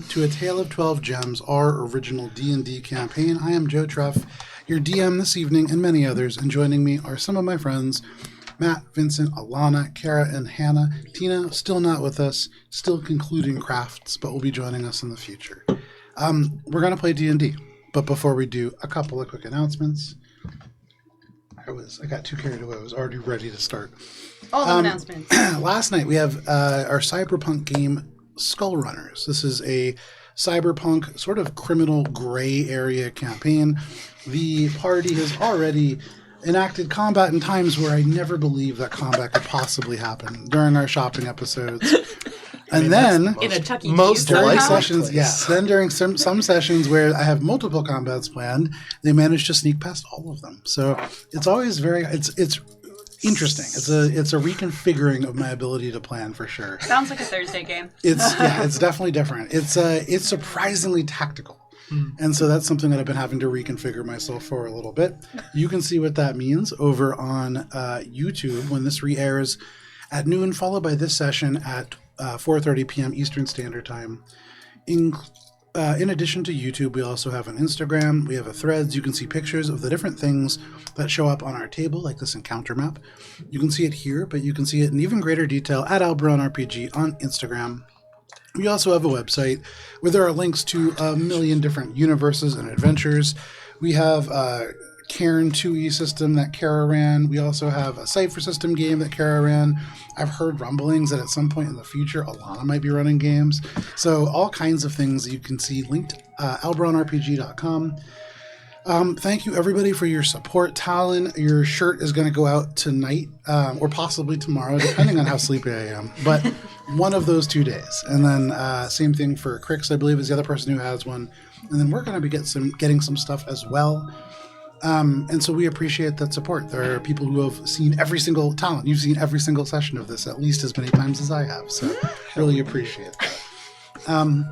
To A Tale of 12 Gems, our original D&D campaign. I am Joe Treff, your DM this evening, and many others, and joining me are some of my friends, Matt, Vincent, Alana, Kara, and Hannah. Tina, still not with us, still concluding crafts, but will be joining us in the future. We're going to play D&D, but before we do, a couple of quick announcements. I got too carried away. I was already ready to start. All the announcements. Last night, we have our cyberpunk game, Skull Runners. This is a cyberpunk sort of criminal gray area campaign. The party has already enacted combat in times where I never believed that combat could possibly happen during our shopping episodes. And then in a Tucky most during somehow? sessions, yes. Then during some sessions where I have multiple combats planned, they manage to sneak past all of them. So it's always it's interesting. It's a reconfiguring of my ability to plan for sure. Sounds like a Thursday game. It's definitely different. It's surprisingly tactical. And so that's something that I've been having to reconfigure myself for a little bit. You can see what that means over on YouTube when this re-airs at noon, followed by this session at 4:30 p.m. Eastern Standard Time. In addition to YouTube, we also have an Instagram. We have a Threads. You can see pictures of the different things that show up on our table, like this encounter map. You can see it here, but you can see it in even greater detail at Alberon RPG on Instagram. We also have a website where there are links to a million different universes and adventures. We have a Cairn 2E system that Kara ran. We also have a Cypher system game that Kara ran. I've heard rumblings that at some point in the future, Alana might be running games. So all kinds of things you can see linked at alberonrpg.com. Thank you, everybody, for your support. Talon, your shirt is going to go out tonight or possibly tomorrow, depending on how sleepy I am. But one of those 2 days. And then same thing for Crix, I believe, is the other person who has one. And then we're going to be getting some stuff as well. And so we appreciate that support. There are people who have seen every single Talon. You've seen every single session of this at least as many times as I have. So really appreciate that.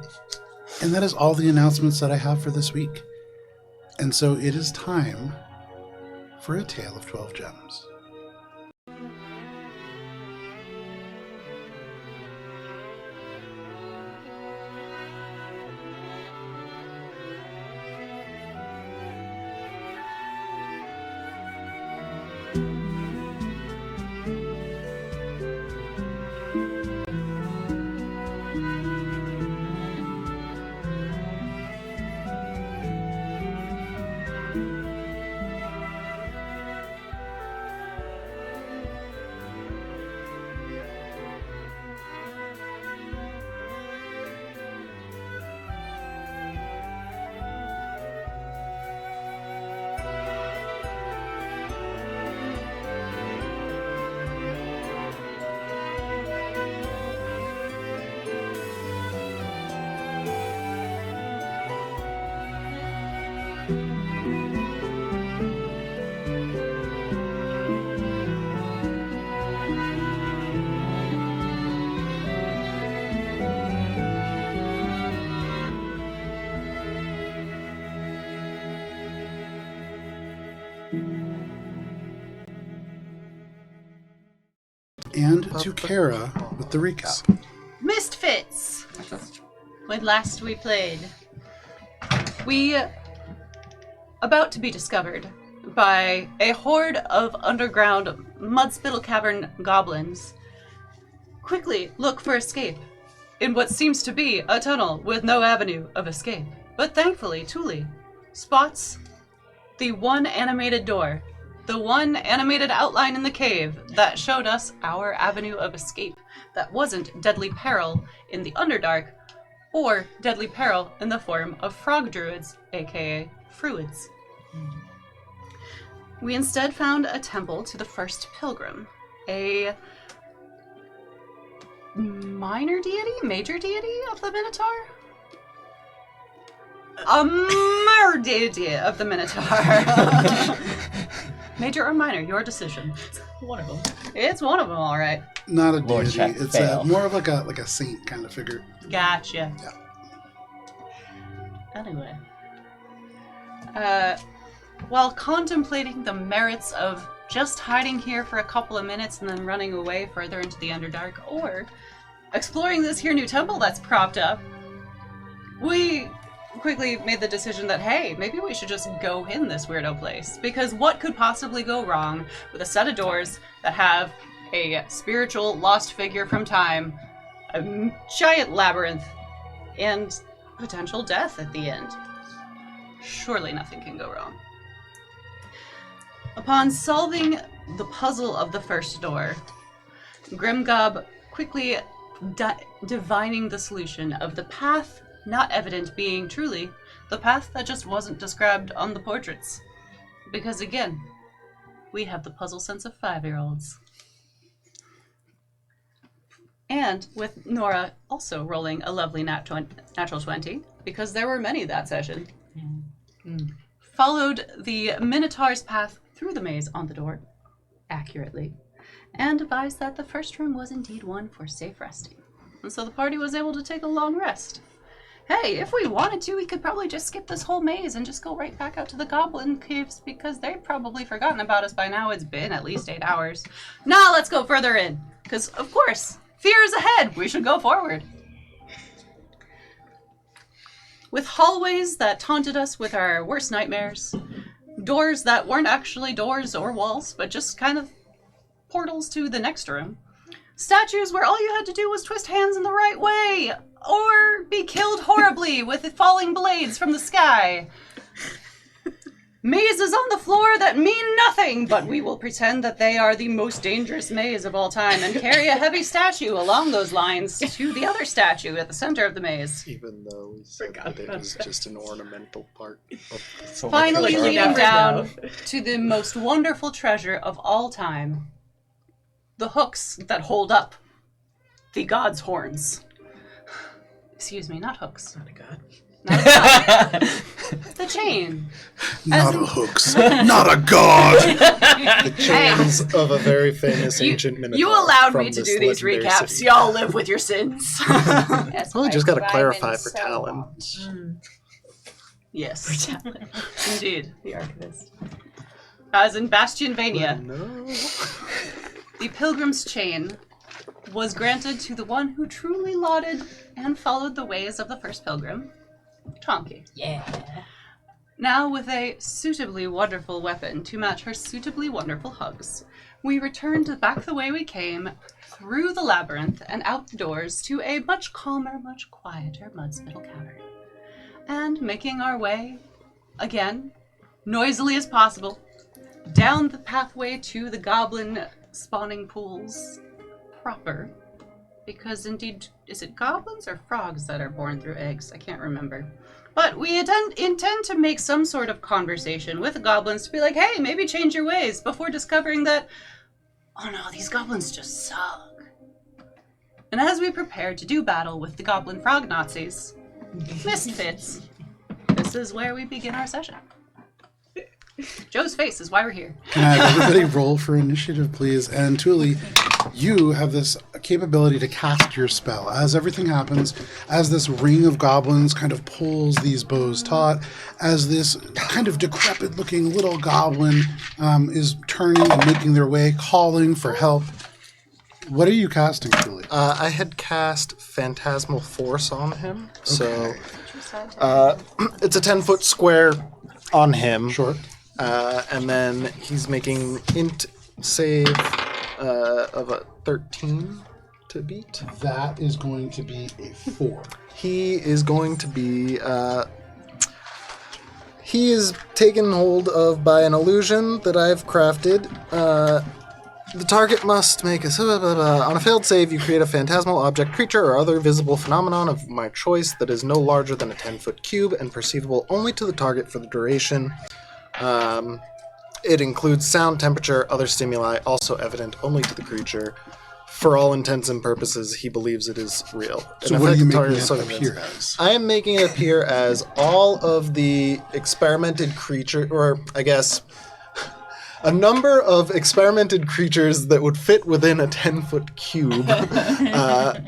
And that is all the announcements that I have for this week. And so it is time for a Tale of 12 Gems. And to Kara with the recap. Misfits! When last we played, we about to be discovered by a horde of underground mudspittle cavern goblins quickly look for escape in what seems to be a tunnel with no avenue of escape. But thankfully, Thule spots the one animated door, the one animated outline in the cave that showed us our avenue of escape that wasn't deadly peril in the Underdark or deadly peril in the form of frog druids, aka Fruids. We instead found a temple to the first pilgrim, a major deity of the Minotaur? A minor deity of the Minotaur. Major or minor, your decision. One of them. It's one of them, all right. Not a Lord deity. check It's fail. more of like a saint kind of figure. Gotcha. Yeah. Anyway. While contemplating the merits of just hiding here for a couple of minutes and then running away further into the Underdark, or exploring this here new temple that's propped up, we quickly made the decision that, hey, maybe we should just go in this weirdo place. Because what could possibly go wrong with a set of doors that have a spiritual lost figure from time, a giant labyrinth, and potential death at the end? Surely nothing can go wrong. Upon solving the puzzle of the first door, Grimgob quickly divining the solution of the path not evident being truly the path that just wasn't described on the portraits. Because again, we have the puzzle sense of 5-year-olds. And with Nora also rolling a lovely natural 20, because there were many that session, followed the Minotaur's path through the maze on the door, accurately, and advised that the first room was indeed one for safe resting. And so the party was able to take a long rest. Hey, if we wanted to, we could probably just skip this whole maze and just go right back out to the goblin caves, because they've probably forgotten about us by now. It's been at least 8 hours. Nah, let's go further in, because of course, fear is ahead. We should go forward. With hallways that taunted us with our worst nightmares, doors that weren't actually doors or walls, but just kind of portals to the next room, statues where all you had to do was twist hands in the right way, or be killed horribly with falling blades from the sky. mazes on the floor that mean nothing, but we will pretend that they are the most dangerous maze of all time and carry a heavy statue along those lines to the other statue at the center of the maze. Even though we said that it was just an ornamental part of the Finally Like, leading never down know. to the most wonderful treasure of all time. The hooks that hold up the god's horns. Excuse me, not hooks. Not a god. Not a god. The chain. Not a hooks. Not a god. The chains of a very famous ancient minotaur. You allowed from me to this do these legendary recaps. city. Y'all live with your sins. Yes, Well, we just got to I've clarify been for so Talon. long. Yes. Indeed, the archivist. As in Bastionvania, No. the pilgrim's chain was granted to the one who truly lauded and followed the ways of the first pilgrim, Tonki. Yeah. Now, with a suitably wonderful weapon to match her suitably wonderful hugs, we returned back the way we came, through the labyrinth and out the doors to a much calmer, much quieter Mudspittle cavern. And making our way, again, noisily as possible, down the pathway to the goblin spawning pools proper. Because indeed, is it goblins or frogs that are born through eggs? I can't remember. But we intend to make some sort of conversation with the goblins to be like, hey, maybe change your ways, before discovering that, oh no, these goblins just suck. And as we prepare to do battle with the goblin frog Nazis, Misfits, this is where we begin our session. Joe's face is why we're here. Can I have everybody roll for initiative, please? And Tuli, you have this capability to cast your spell. As everything happens, as this ring of goblins kind of pulls these bows taut, as this kind of decrepit-looking little goblin is turning and making their way, calling for help. What are you casting, Tuli? I had cast Phantasmal Force on him, so it's a 10-foot square on him. Sure. And then he's making int save of a 13 to beat. That is going to be a 4. He is going to be... he is taken hold of by an illusion that I've crafted. The target must make a... On a failed save, you create a phantasmal object, creature, or other visible phenomenon of my choice that is no larger than a 10-foot cube and perceivable only to the target for the duration. It includes sound, temperature, other stimuli, also evident only to the creature. For all intents and purposes, he believes it is real. So what are you making it appear as? I am making it appear as all of the experimented creature, or I guess a number of experimented creatures that would fit within a 10-foot cube that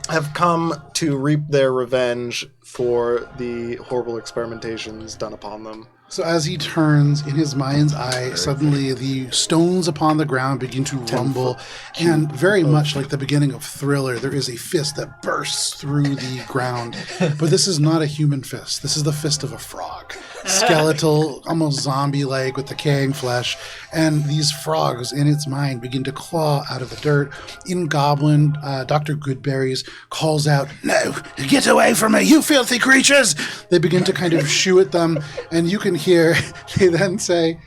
have come to reap their revenge for the horrible experimentations done upon them. So as he turns, in his mind's eye, suddenly the stones upon the ground begin to rumble, and very much like the beginning of Thriller, there is a fist that bursts through the ground. But this is not a human fist. This is the fist of a frog. Skeletal, almost zombie-like, with decaying flesh. And these frogs, in its mind, begin to claw out of the dirt. In Goblin, Dr. Goodberries calls out, "No, get away from me, you filthy creatures!" They begin to kind of shoo at them, and you can hear, they then say,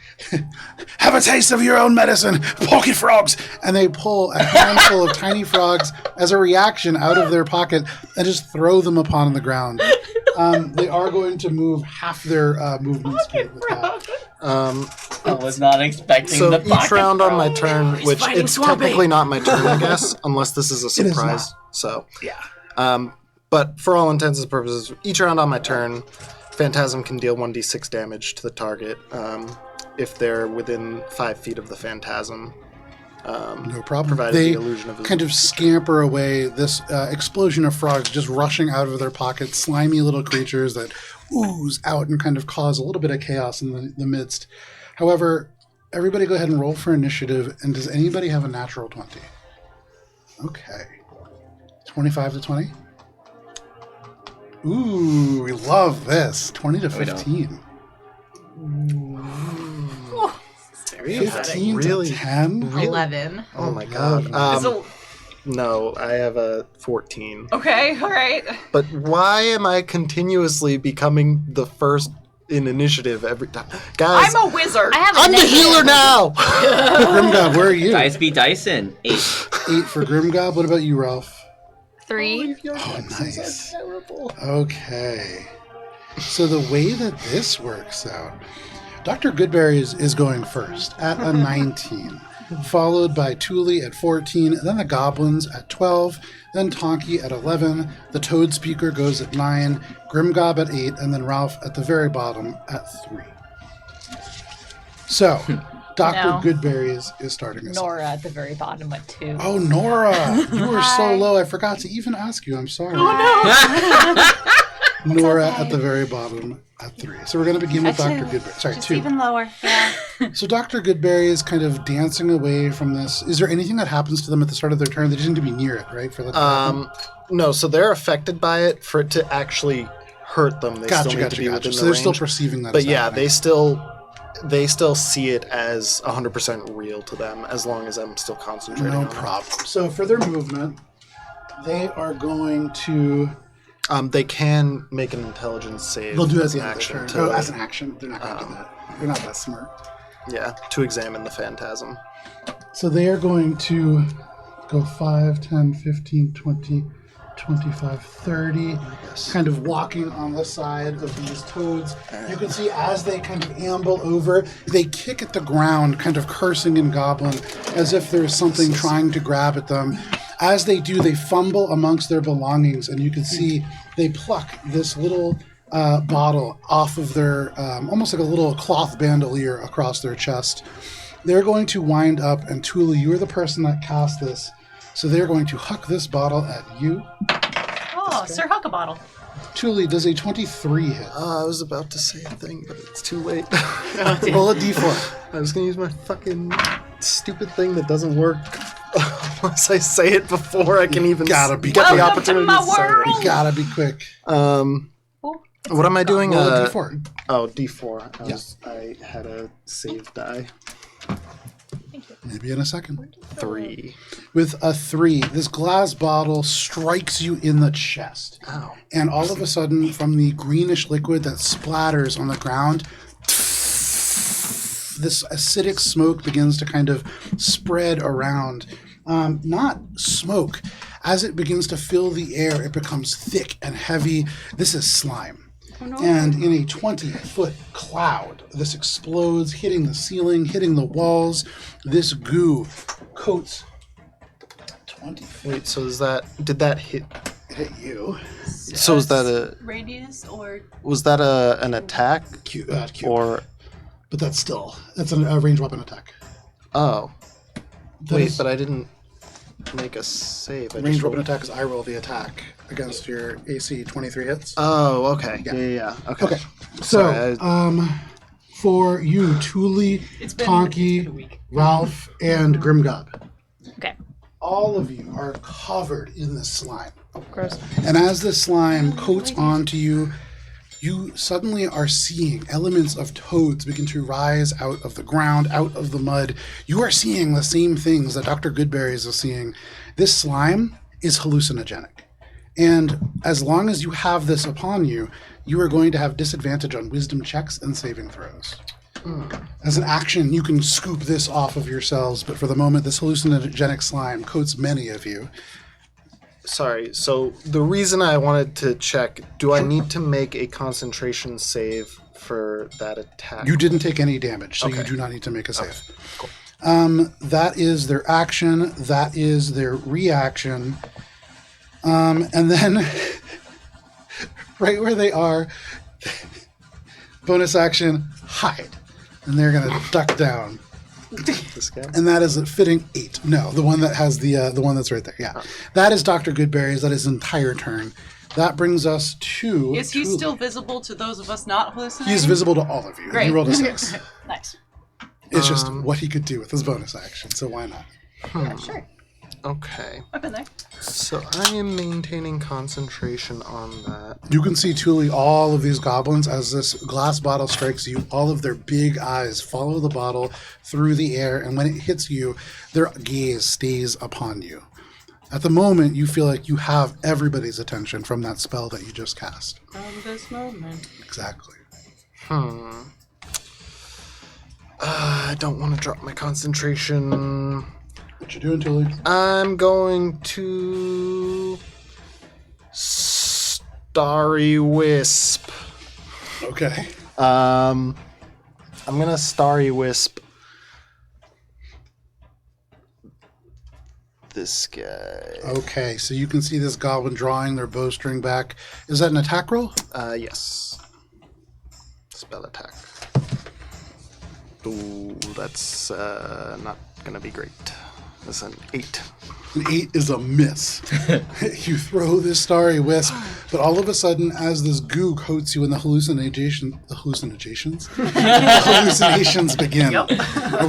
"Have a taste of your own medicine, pocket frogs!" And they pull a handful of tiny frogs as a reaction out of their pocket and just throw them upon the ground. They are going to move half their movement speed with that. I was not expecting So the each pocket round on throw. my turn, which fighting it's Swampy. technically not my turn, I guess, unless this is a is not. surprise. So, Yeah. but for all intents and purposes, each round on my turn, Phantasm can deal 1d6 damage to the target if they're within 5 feet of the Phantasm. No problem. Provided They the illusion of kind of scamper away, this explosion of frogs just rushing out of their pockets, slimy little creatures that ooze out and kind of cause a little bit of chaos in the midst. However, everybody go ahead and roll for initiative, and does anybody have a natural 20? Okay. 25 to 20? Ooh, we love this. 20 to 15. Very exciting. 15 Really? to 10? 11. Oh my god. So, No, I have a 14. okay, all right. But why am I continuously becoming the first in initiative every time. Guys, I'm a wizard. I'm the healer now! Grimgob, where are you? Dice be dicing. 8. 8 for Grimgob. What about you, Ralph? 3. Oh, nice. Okay. So the way that this works out, Dr. Goodberries is going first at a 19, followed by Thule at 14, then the goblins at 12, then Tonky at 11, the Toad Speaker goes at 9, Grimgob at 8, and then Ralph at the very bottom at 3. So, Dr. No. Goodberries is starting us off. Nora at the very bottom at 2. Oh, Nora! You were so low, I forgot to even ask you. I'm sorry. Nora at the very bottom at 3. So we're going to begin with Dr. Goodberries. Sorry, Just 2. even lower. Yeah. So Dr. Goodberry is kind of dancing away from this. Is there anything that happens to them at the start of their turn? They just need to be near it, right? For that to happen? No, so they're affected by it. For it to actually hurt them, they still need to be within So the they're range. still perceiving that. But as yeah, happening. they still see it as 100% real to them as long as I'm still concentrating No on problem. So for their movement, they are going to. it. They can make an intelligence save. They'll do it as an action action. to, As an action. They're not going to do that. They're not that smart. yeah, to examine the phantasm. So they are going to go 5, 10, 15, 20, 25, 30, kind of walking on the side of these toads. You can see as they kind of amble over, they kick at the ground, kind of cursing in Goblin, as if there's something trying to grab at them. As they do, they fumble amongst their belongings, and you can see they pluck this little bottle off of their, almost like a little cloth bandolier across their chest. They're going to wind up, and Thule, you are the person that cast this, so they're going to huck this bottle at you. Oh, Sir Huckabottle. Thule, does a 23 hit? I was about to say a thing, but it's too late. Roll a d4. I was going to use my fucking stupid thing that doesn't work. Unless I say it before I can even Gotta be get the quick. opportunity Welcome to to say my it. world. You gotta be quick. What am I doing? Roll a d4. Oh, D4. I had a save die. Maybe in a second. 3. With a 3, this glass bottle strikes you in the chest. Ow. And all of a sudden, from the greenish liquid that splatters on the ground, this acidic smoke begins to kind of spread around. Not smoke. As it begins to fill the air, it becomes thick and heavy. This is slime. And in a 20-foot cloud, this explodes, hitting the ceiling, hitting the walls. This goo coats 20 feet. Wait, so did that hit? Hit you. So was that Radius or... an attack? Cute. Or, But that's a ranged weapon attack. oh. That Wait, is- but I didn't make a save. I Ranged just weapon rolled- attack is I roll the attack against your AC 23 hits. Oh, okay. Yeah. Yeah. Okay. Okay. So, Sorry, for you, Thule, Tonky, Ralph, and Grimgob, Okay. all of you are covered in this slime. Gross. And as this slime coats onto you, you suddenly are seeing elements of toads begin to rise out of the ground, out of the mud. You are seeing the same things that Dr. Goodberries is seeing. This slime is hallucinogenic. And as long as you have this upon you, you are going to have disadvantage on wisdom checks and saving throws. As an action, you can scoop this off of yourselves, but for the moment, this hallucinogenic slime coats many of you. Sorry. So the reason I wanted to check, do I need to make a concentration save for that attack? You didn't take any damage, so you Okay. do not need to make a save. Cool. That is their action. That is their reaction. And then, right where they are, bonus action, hide. And they're going to duck down. This guy? And that is a fitting 8. No, the one that has the one that's right there. Yeah. That is Dr. Goodberries. That is his entire turn. That brings us to... Is he Thule. still visible to those of us not hallucinating? He's visible to all of you. Great. He rolled a 6. Nice. It's just what he could do with his bonus action, so why not? Yeah, sure. Okay. I've been there. So I am maintaining concentration on that. You can see, Thule, all of these goblins, as this glass bottle strikes you, all of their big eyes follow the bottle through the air, and when it hits you, their gaze stays upon you. At the moment, you feel like you have everybody's attention from that spell that you just cast. From this moment. Exactly. I don't want to drop my concentration. What you doing, Tully? I'm going to Starry Wisp. Okay. I'm gonna Starry Wisp this guy. Okay, so you can see this goblin drawing their bowstring back. Is that an attack roll? Yes. Spell attack. Ooh, that's not gonna be great. That's an 8. An 8 is a miss. You throw this starry wisp, but all of a sudden, as this goo coats you in the hallucinations begin. Yep. I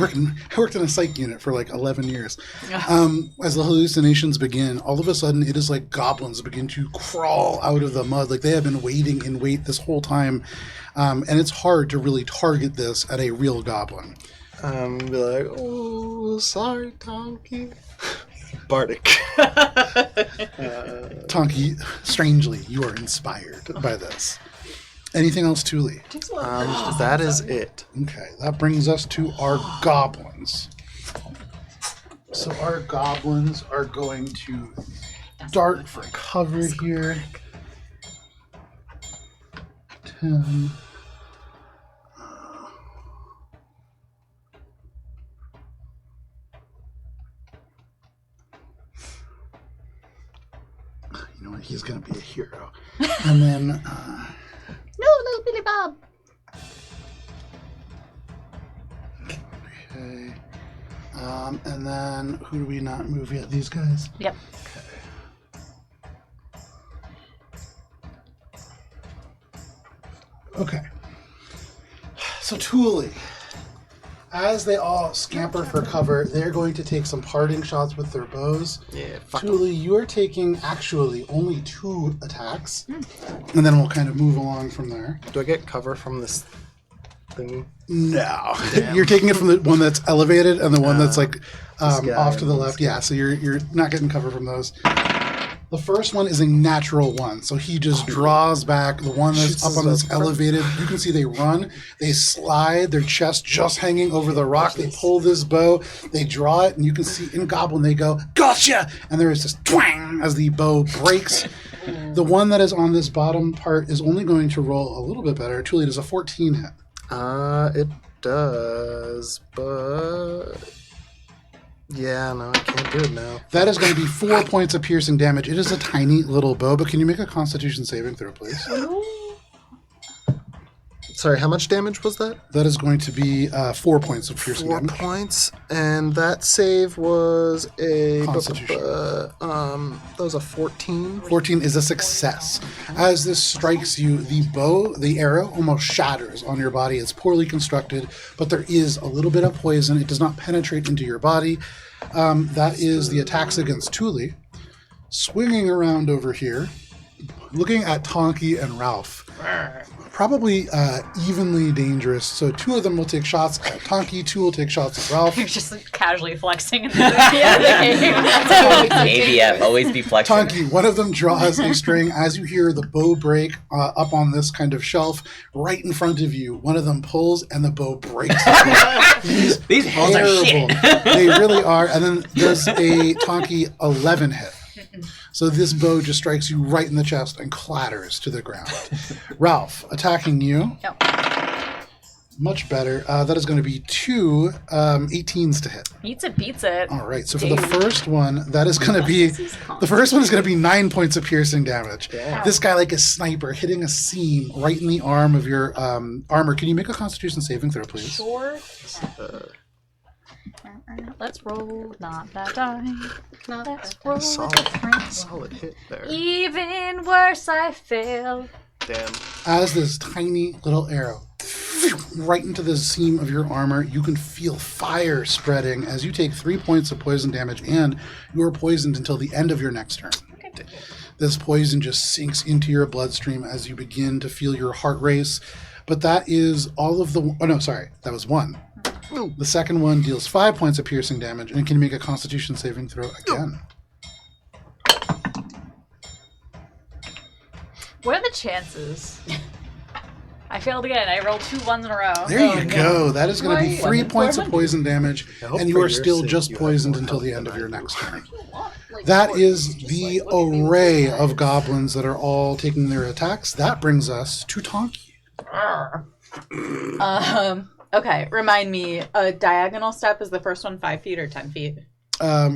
worked in a psych unit for like 11 years. As the hallucinations begin, all of a sudden, it is like goblins begin to crawl out of the mud. Like they have been waiting in wait this whole time. And it's hard to really target this at a real goblin. Be like, oh, sorry, Tonky. Bardic. Tonky, strangely, you are inspired by this. Anything else, Thule? That is it. Okay, that brings us to our goblins. So our goblins are going to dart for cover here. 10. You know what? He's going to be a hero. And then... No, little Billy Bob. Okay. And then who do we not move yet? These guys? Yep. Okay. So Thule, as they all scamper for cover, they're going to take some parting shots with their bows. Yeah, fuck 'em. Thule, you are taking actually only 2 attacks, and then we'll kind of move along from there. Do I get cover from this thingy? No, you're taking it from the one that's elevated and the one that's like guy off to the and left. this Yeah, so you're not getting cover from those. The first one is a natural 1, so he just draws back. The one that's Shoots up on us this up. elevated, you can see they run, they slide, their chest just hanging over the rock. They pull this bow, they draw it, and you can see in Goblin they go, "Gotcha!" And there is this twang as the bow breaks. The one that is on this bottom part is only going to roll a little bit better. Truly, it is a 14 hit. It does, but... Yeah, no, I can't do it now. That is going to be 4 points of piercing damage. It is a tiny little bow, but can you make a Constitution saving throw, please? Sorry, how much damage was that? That is going to be 4 points of piercing 4 damage. points, and that save was a... Constitution. that was a 14. 14 is a success. As this strikes you, the bow, the arrow, almost shatters on your body. It's poorly constructed, but there is a little bit of poison. It does not penetrate into your body. That is the attacks against Thule. Swinging around over here, looking at Tonky and Ralph. Probably evenly dangerous. So 2 of them will take shots at Tonky, 2 will take shots at Ralph. You're just like, casually flexing in the game. ABF, always be flexible. Tonky, one of them draws a string. As you hear the bow break up on this kind of shelf right in front of you, one of them pulls and the bow breaks. These balls are shit. They really are. And then there's a Tonky 11 hit. So this bow just strikes you right in the chest and clatters to the ground. Ralph, attacking you. Yep. Much better. That is going to be 2 18s to hit. Beats it. All right. So for the first one, that is going to be the first one is going to be 9 points of piercing damage. Yeah. This guy, like a sniper, hitting a seam right in the arm of your armor. Can you make a Constitution saving throw, please? Sure. Let's roll, not that die. Let's roll with a friend. Solid hit there. Even worse, I fail. Damn. As this tiny little arrow right into the seam of your armor, you can feel fire spreading as you take 3 points of poison damage, and you are poisoned until the end of your next turn. Okay. This poison just sinks into your bloodstream as you begin to feel your heart race. But that is all of the... Oh, no, sorry. That was 1. The second one deals 5 points of piercing damage and can make a Constitution saving throw again. What are the chances I failed again. I rolled 2 ones in a row. There you go. That is going to be 3 points of 400. poison damage, hope and you for are your still sake just you have poisoned more until the health end of than your I next do. turn. That is the array of goblins that are all taking their attacks. That brings us to Tonki. Okay, remind me, a diagonal step is the first one 5 feet or 10 feet?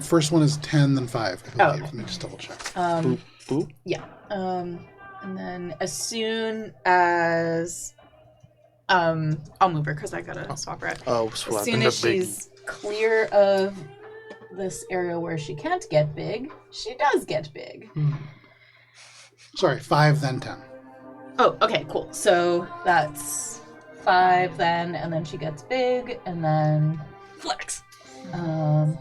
First one is 10, then 5, I believe. Oh. Let me just double check. Boop, boop. Yeah. And then as soon as I'll move her because I gotta swap her out. Oh, As swap soon into as big. she's clear of this area where she can't get big, she does get big. Sorry, 5, then 10. Oh, okay, cool. So that's 5 then, and then she gets big, and then flex. 1,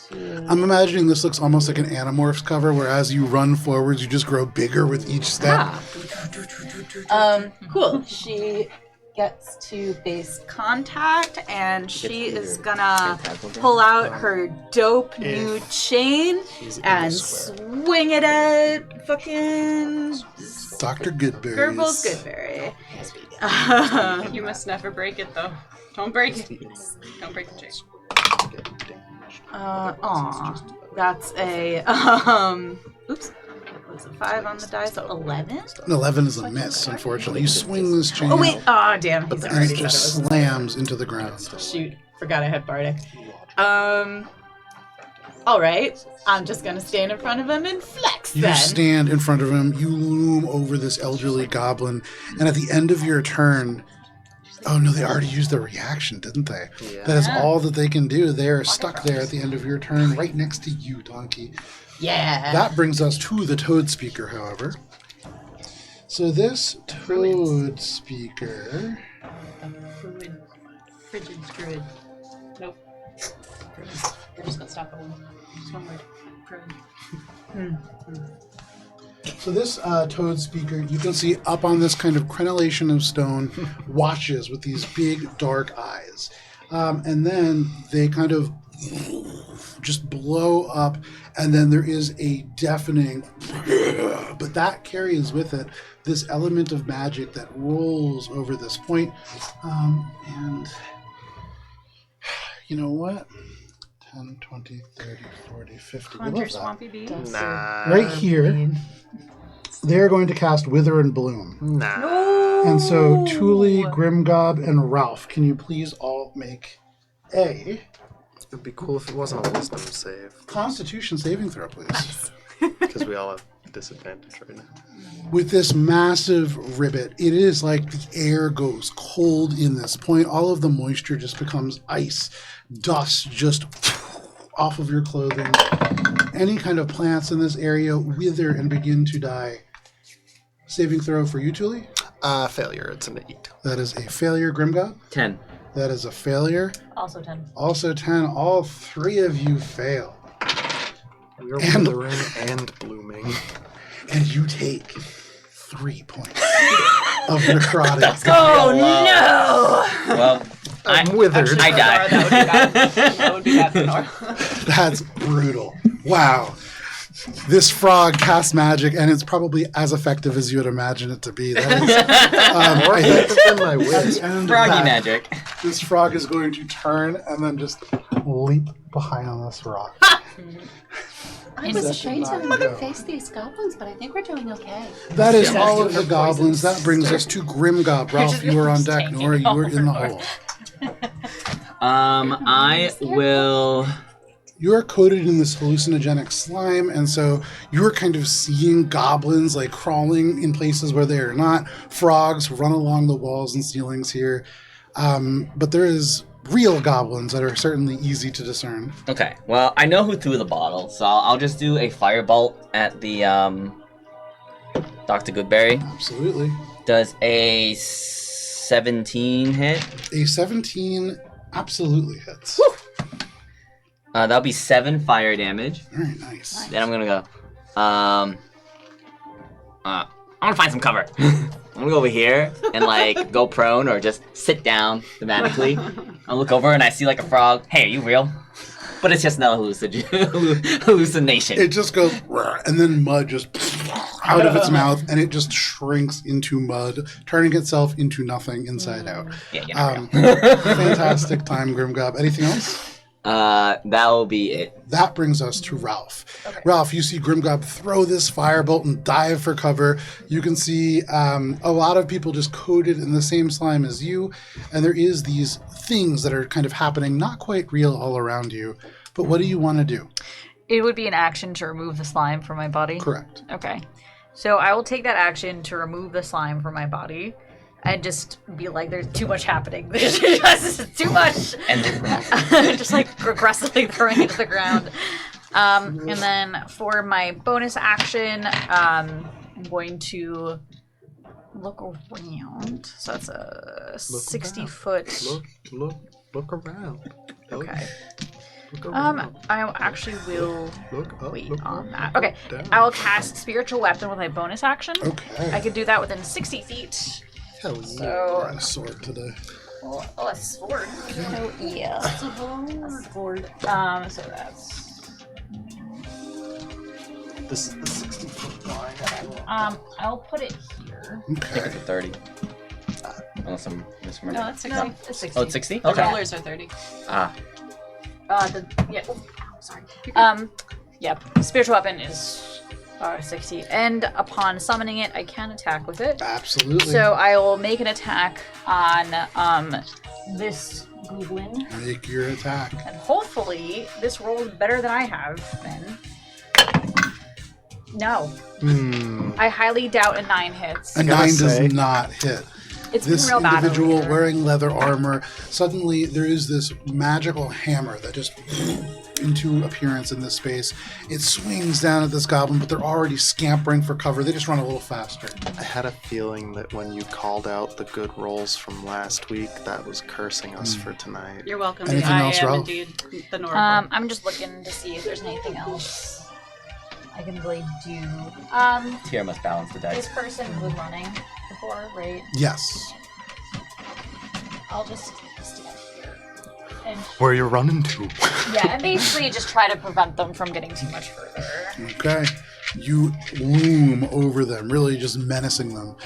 2. I'm imagining this looks almost like an Animorphs cover, where as you run forwards, you just grow bigger with each step. Cool. She gets to base contact, and she is gonna pull out her dope new chain and swing it at fucking Dr. Goodberries. Gerbil's Goodberry. You must never break it, though. Don't break it. Don't break the chain. That's a oops. Was a 5 on the die, so 11. An 11 is a miss, unfortunately. You swing this chain Oh wait! out, Oh damn! He's and already it just said it was. slams into the ground. Shoot! Forgot I had Bardic. All right. I'm just gonna stand in front of him and flex You then. stand in front of him, you loom over this elderly goblin, and at the end of your turn, oh no, they already used their reaction, didn't they? Yeah. That is all that they can do. They are stuck there at the end of your turn, right next to you, Donkey. Yeah. That brings us to the Toad Speaker, however. So this Toad Speaker... Frigid druid. Nope. We're just gonna stop at one. Just one word. Druid. So this Toad Speaker, you can see up on this kind of crenellation of stone, watches with these big dark eyes. And then they kind of just blow up, and then there is a deafening, but that carries with it this element of magic that rolls over this point. And you know what? 10, 20, 30, 40, 50. We Conjure love that. swampy bees. Nah. Right here, they're going to cast Wither and Bloom. Nah. And so Thule, Grimgob, and Ralph, can you please all make a It'd be cool if it wasn't a wisdom save, Constitution saving throw, please? because we all have disadvantage right now. With this massive ribbit, it is like the air goes cold in this point. All of the moisture just becomes ice. Dust just off of your clothing. Any kind of plants in this area wither and begin to die. Saving throw for you, Thule? Failure. It's an 8. That is a failure, Grimgob. 10. That is a failure. Also 10. Also 10. All 3 of you fail. We are And- withering and blooming. And you take 3 points of necrotic. Oh no! Well, I'm withered. I died. That would be bad for Nora. That's brutal. Wow. This frog casts magic, and it's probably as effective as you would imagine it to be. That is, More I think effective than my at wit. the end of Froggy that, magic. this frog is going to turn and then just leap behind this rock. I was That afraid did not to go. face these goblins, but I think we're doing okay. That is all of the goblins. That brings us to Grimgob. Ralph, you are on deck. Nora, you are in the hole. I will. You are coated in this hallucinogenic slime, and so you're kind of seeing goblins like crawling in places where they are not. Frogs run along the walls and ceilings here. But there is real goblins that are certainly easy to discern. Okay, well, I know who threw the bottle, so I'll just do a firebolt at the Dr. Goodberry. Absolutely. Does a 17 hit? A 17 absolutely hits. That'll be 7 fire damage. Very nice. Then I'm gonna go. I'm gonna find some cover. I'm gonna go over here and like go prone or just sit down thematically. I look over and I see like a frog. Hey, are you real? But it's just not hallucination. It just goes, and then mud just out of its mouth, and it just shrinks into mud, turning itself into nothing inside out. Yeah. Fantastic time, Grimgob. Anything else? That'll be it. That brings us to Ralph. Okay. Ralph, you see Grimgob throw this firebolt and dive for cover. You can see a lot of people just coated in the same slime as you, and there is these things that are kind of happening, not quite real all around you. But what do you want to do? It would be an action to remove the slime from my body? Correct. Okay. So I will take that action to remove the slime from my body. And just be like, there's too much happening. This is too much. And just like aggressively throwing it to the ground. And then for my bonus action, I'm going to look around. So that's a 60-foot. Look around. Okay. Look around. I actually will wait look on up, that. Okay. down. I will cast Spiritual Weapon with my bonus action. Okay. I could do that within 60 feet. Hell yeah. So, Got a sword today. oh, a sword. Oh, yeah. A sword. So that's. This is the 60-foot line that I will. I'll put it here. I think Okay. it's a 30. Unless I'm misremembering. No, it's 60. It's 60. Oh, it's 60? The Okay. rollers are 30. Ah. Yeah. Oh, sorry. Yeah. Spiritual weapon is 60, and upon summoning it, I can attack with it. Absolutely. So I will make an attack on this goblin, Make your attack. and hopefully this rolls better than I have been. No, I highly doubt a 9 hits. A gotta 9 say- does not hit. It's This been real bad over individual here. wearing leather armor, suddenly there is this magical hammer that just into appearance in this space. It swings down at this goblin, but they're already scampering for cover. They just run a little faster. I had a feeling that when you called out the good rolls from last week, that was cursing us for tonight. You're welcome. Anything I else, am Ralph? indeed the Nora. I'm just looking to see if there's anything else I can really do. Tier must balance the This dice. person was running before, right? Yes. I'll just stand here. And Where you running to? yeah, and basically just try to prevent them from getting too much further. Okay. You loom over them, really just menacing them.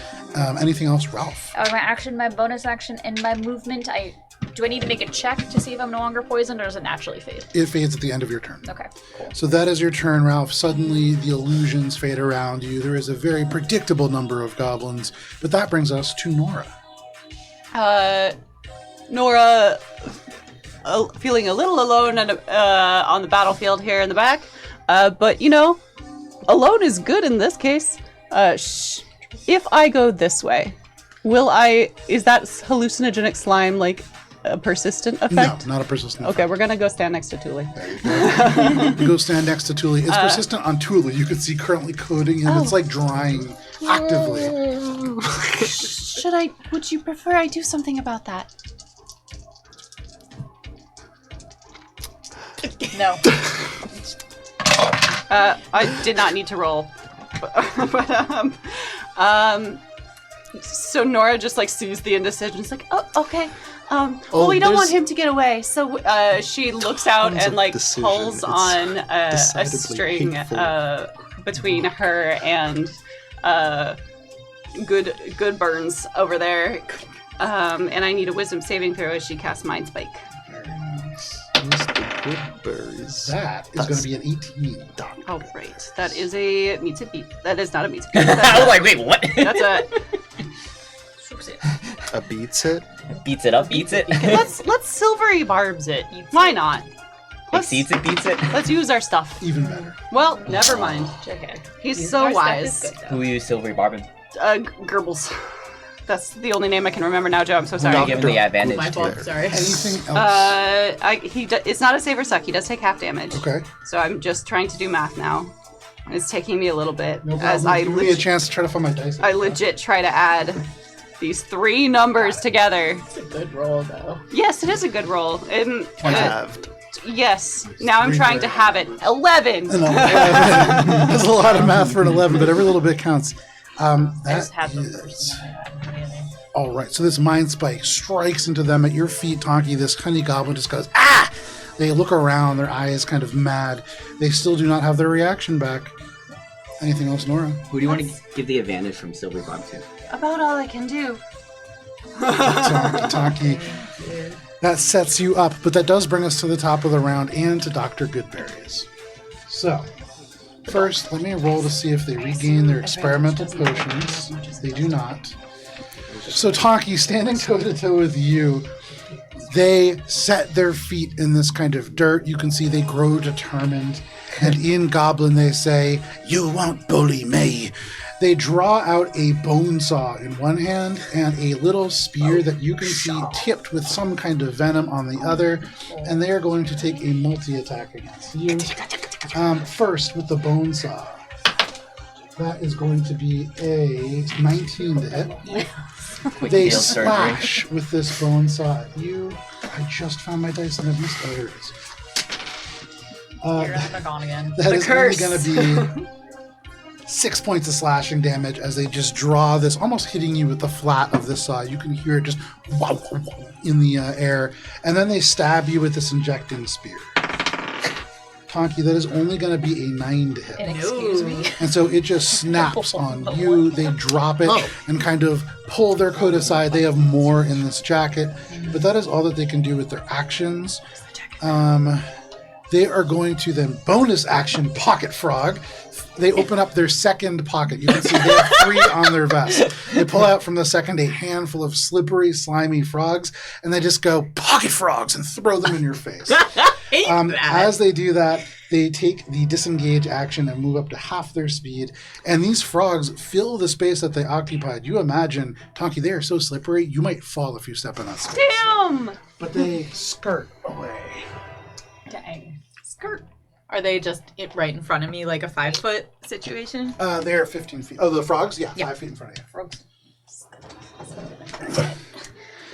Anything else, Ralph? My action, my bonus action, and my movement, do I need to make a check to see if I'm no longer poisoned, or does it naturally fade? It fades at the end of your turn. Okay, cool. So that is your turn, Ralph. Suddenly, the illusions fade around you. There is a very predictable number of goblins. But that brings us to Nora. Nora, feeling a little alone on the battlefield here in the back. But, alone is good in this case. If I go this way, is that hallucinogenic slime like a persistent effect? No, not a persistent Okay, we're gonna go stand next to Thule. You go stand next to Thule. It's persistent on Thule. You can see currently coating him. It's like drying actively. Would you prefer I do something about that? No. I did not need to roll. So Nora just sees the indecision. It's like, oh, okay. Well, we don't want there's him to get away. So she looks out tons and of decision. pulls It's on a decidedly string hateful. between her and Goodberries over there. And I need a wisdom saving throw as she casts Mind Spike. Mr. Goodberries. That is going to be an 18. Oh, right. That is a meets it beat. That is not a meets it beat. I was like, wait, what? That's a. A beats it? Beats it up, beats it. Let's silvery barbs it. Why not? Exceeds it, beats it. Let's use our stuff. Even better. Well, never mind. Okay. He's so wise. Who used Silvery Barbin? Goebbels. That's the only name I can remember now, Joe. I'm so sorry. Give him the advantage. My fault, to- sorry. Anything else? It's not a save or suck. He does take half damage. Okay. So I'm just trying to do math now. It's taking me a little bit No as problem. Give me a chance to try to find my dice. I legit try to add these three numbers together. It's a good roll, though. Yes, it is a good roll. And, Halved. yes. Now I'm trying to have it. 11. An 11. That's a lot of math for an 11, but every little bit counts. I just That had the is... first one. All right, so this mind spike strikes into them at your feet, Tonki. This honey goblin just goes, ah! They look around, their eyes kind of mad. They still do not have their reaction back. Anything else, Nora? Who do you want to give the advantage from Silver Bob to? About all I can do. Talkie. That sets you up, but that does bring us to the top of the round and to Dr. Goodberries. So, first, let me roll to see if they regain their experimental potions. They do not. So, Talkie, standing toe-to-toe with you, they set their feet in this kind of dirt. You can see they grow determined. And in Goblin, they say, "You won't bully me." They draw out a bone saw in one hand and a little spear that you can see tipped with some kind of venom on the other. And they are going to take a multi-attack against you. First, with the bone saw. That is going to be a 19 to hit. They slash with this bone saw at you. I just found my dice and I've missed others. They're gone again. That is only going to be 6 points of slashing damage as they just draw this, almost hitting you with the flat of this saw. You can hear it just in the air. And then they stab you with this injecting spear. Tonki, that is only going to be a 9 to hit. Excuse me. And so it just snaps on you. They drop it and kind of pull their coat aside. They have more in this jacket. But that is all that they can do with their actions. They are going to then bonus action Pocket Frog. They open up their second pocket. You can see they have 3 on their vest. They pull out from the second a handful of slippery, slimy frogs, and they just go, "Pocket Frogs," and throw them in your face. As they do that, they take the disengage action and move up to half their speed, and these frogs fill the space that they occupied. You imagine, Tonki, they are so slippery, you might fall if you step in that space. Damn! But they skirt away. Dang. Skirt. Are they just right in front of me, like a 5-foot situation? They're 15 feet. Oh, the frogs? Yeah, 5 feet in front of you. Frogs.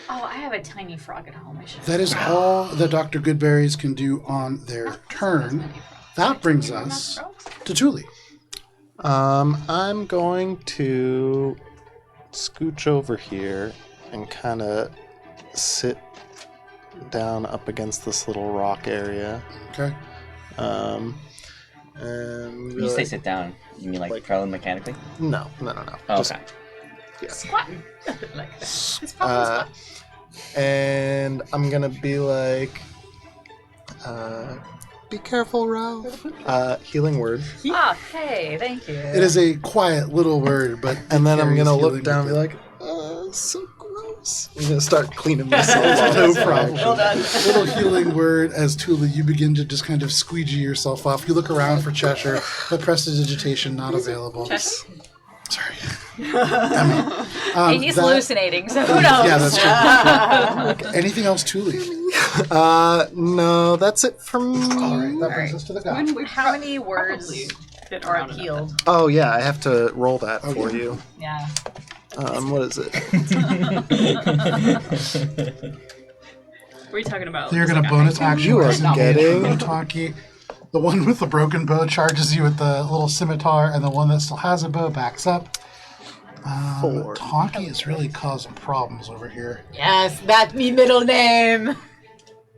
Oh, I have a tiny frog at home. I should. That is all that Dr. Goodberries can do on their turn. That brings us to Thule. I'm going to scooch over here and kind of sit down up against this little rock area. Okay. And When you say sit down, you mean like traveling mechanically? No. Oh, Just- okay. Squatting. Like that. And I'm gonna be like, be careful, Ralph. Healing word. Ah, hey, thank you. It is a quiet little word, but... And then I'm carries gonna healing look down and be with it. like, so gross. I'm gonna start cleaning myself No off. problem. Well done. Little healing word as Thule, you begin to just kind of squeegee yourself off. You look around for Cheshire, but prestidigitation not available. Sorry. He's that- hallucinating, so who knows? Yeah, that's true. Anything else, Thule? No, that's it for me. All right, that brings us to the guy. How many words are healed? Oh yeah, I have to roll that for you. Yeah. What is it? What are you talking about? They're going to bonus action. You are disengage getting- from Tonki. The one with the broken bow charges you with the little scimitar, and the one that still has a bow backs up. 4. Tonki is really causing problems over here. Yes, that's me middle name.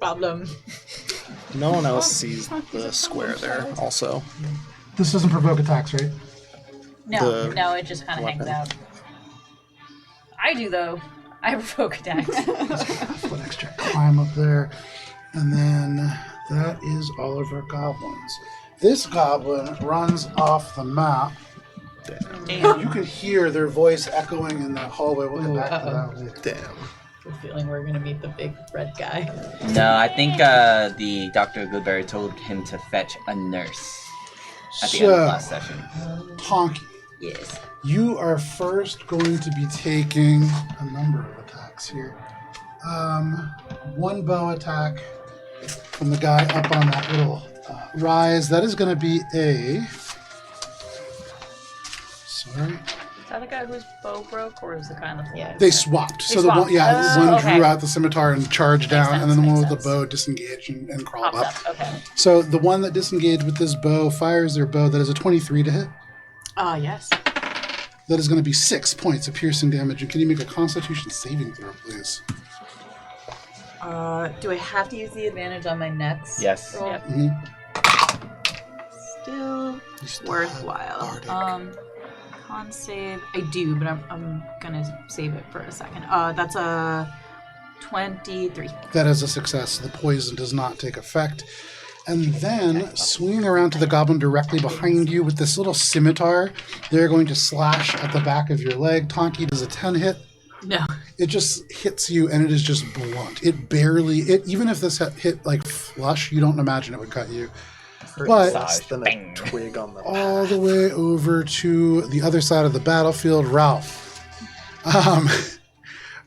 Problem. No one else sees the square there. Also, This doesn't provoke attacks, right? No, The it just kind of hangs weapon. out. I do though. I provoke attacks. Foot extra climb up there. And then that is all of our goblins. This goblin runs off the map. Damn. You can hear their voice echoing in the hallway. We'll get back to that later. damn. I'm feeling we're gonna meet the big red guy. No, I think the Dr. Goodberry told him to fetch a nurse at the end of last session. Tonki, Yes. you are first going to be taking a number of attacks here. One bow attack from the guy up on that little rise. That is going to be a... Sorry. Is that the guy whose bow broke, or is the guy on the floor? Yeah. They swapped. So the swapped. one, one Okay. drew out the scimitar and charged down, sense, and then the one makes with the sense. bow disengaged and crawled Popped up. up. Okay. So the one that disengaged with this bow fires their bow. That is a 23 to hit. Yes. That is going to be 6 points of piercing damage. And can you make a Constitution saving throw, please? Do I have to use the advantage on my next Yes. roll? Yep. Still worthwhile. Con save. I do, but I'm gonna save it for a second. That's a 23. That is a success. The poison does not take effect. And then, swinging around to the goblin directly behind you with this little scimitar, they're going to slash at the back of your leg. Tonki does a 10 hit. No. It just hits you, and it is just blunt. It barely... even if this hit like flush, you don't imagine it would cut you. But Less than a twig on the all the way over to the other side of the battlefield, Ralph.